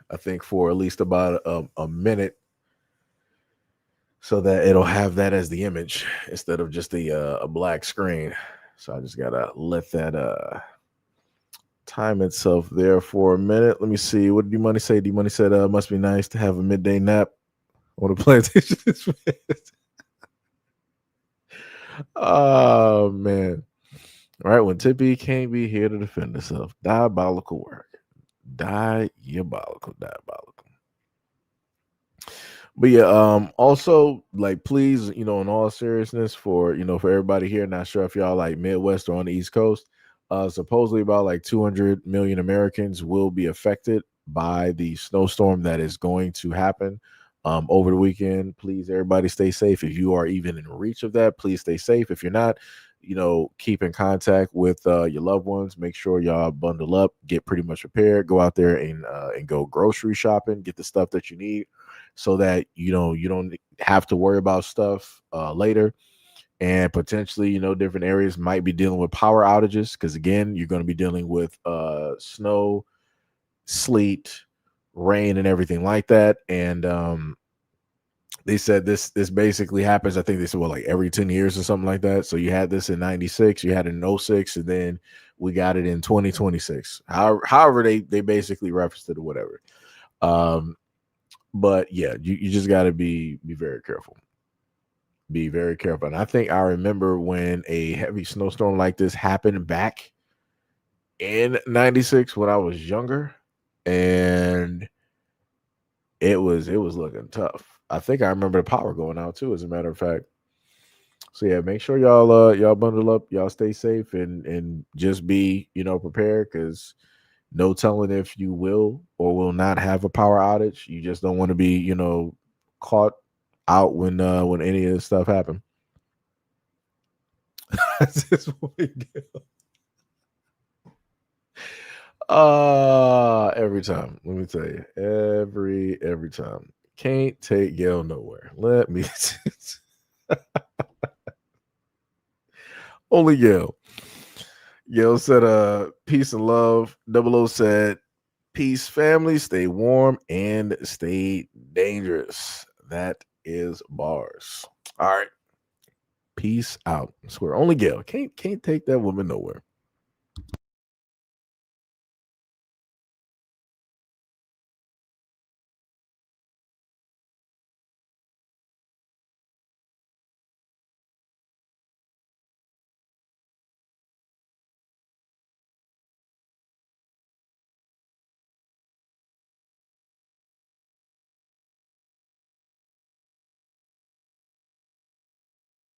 I think for at least about a minute, so that it'll have that as the image instead of just a black screen. So I just gotta let that time itself there for a minute. Let me see. What did D-Money say? D-Money said must be nice to have a midday nap on a plantation. Oh man. All right, when Tippy can't be here to defend herself. Diabolical work. Diabolical. But yeah, also like please, in all seriousness, for for everybody here, not sure if y'all like Midwest or on the East Coast, supposedly about like 200 million Americans will be affected by the snowstorm that is going to happen over the weekend. Please, everybody stay safe. If you are even in reach of that, please stay safe. If you're not, keep in contact with your loved ones. Make sure y'all bundle up, get pretty much prepared, go out there and go grocery shopping, get the stuff that you need, so that you don't have to worry about stuff later. And potentially, different areas might be dealing with power outages because again, you're going to be dealing with snow, sleet, rain, and everything like that. And they said this basically happens. I think they said like every 10 years or something like that. So you had this in 96, you had it in 06, and then we got it in 2026. However they basically referenced it or whatever. But yeah, you just got to be very careful. Be very careful. And I think I remember when a heavy snowstorm like this happened back in 96 when I was younger, and it was looking tough. I think I remember the power going out too, as a matter of fact. So yeah, make sure y'all bundle up, y'all stay safe, and just be prepared, because no telling if you will or will not have a power outage. You just don't want to be caught out when any of this stuff happen. That's just what we do. Every time. Let me tell you, every time. Can't take Gail nowhere. Let me. Only Gail. Gail said, peace and love. 00 said, peace, family. Stay warm and stay dangerous. That is bars. All right. Peace out. I swear, only Gail. Can't take that woman nowhere.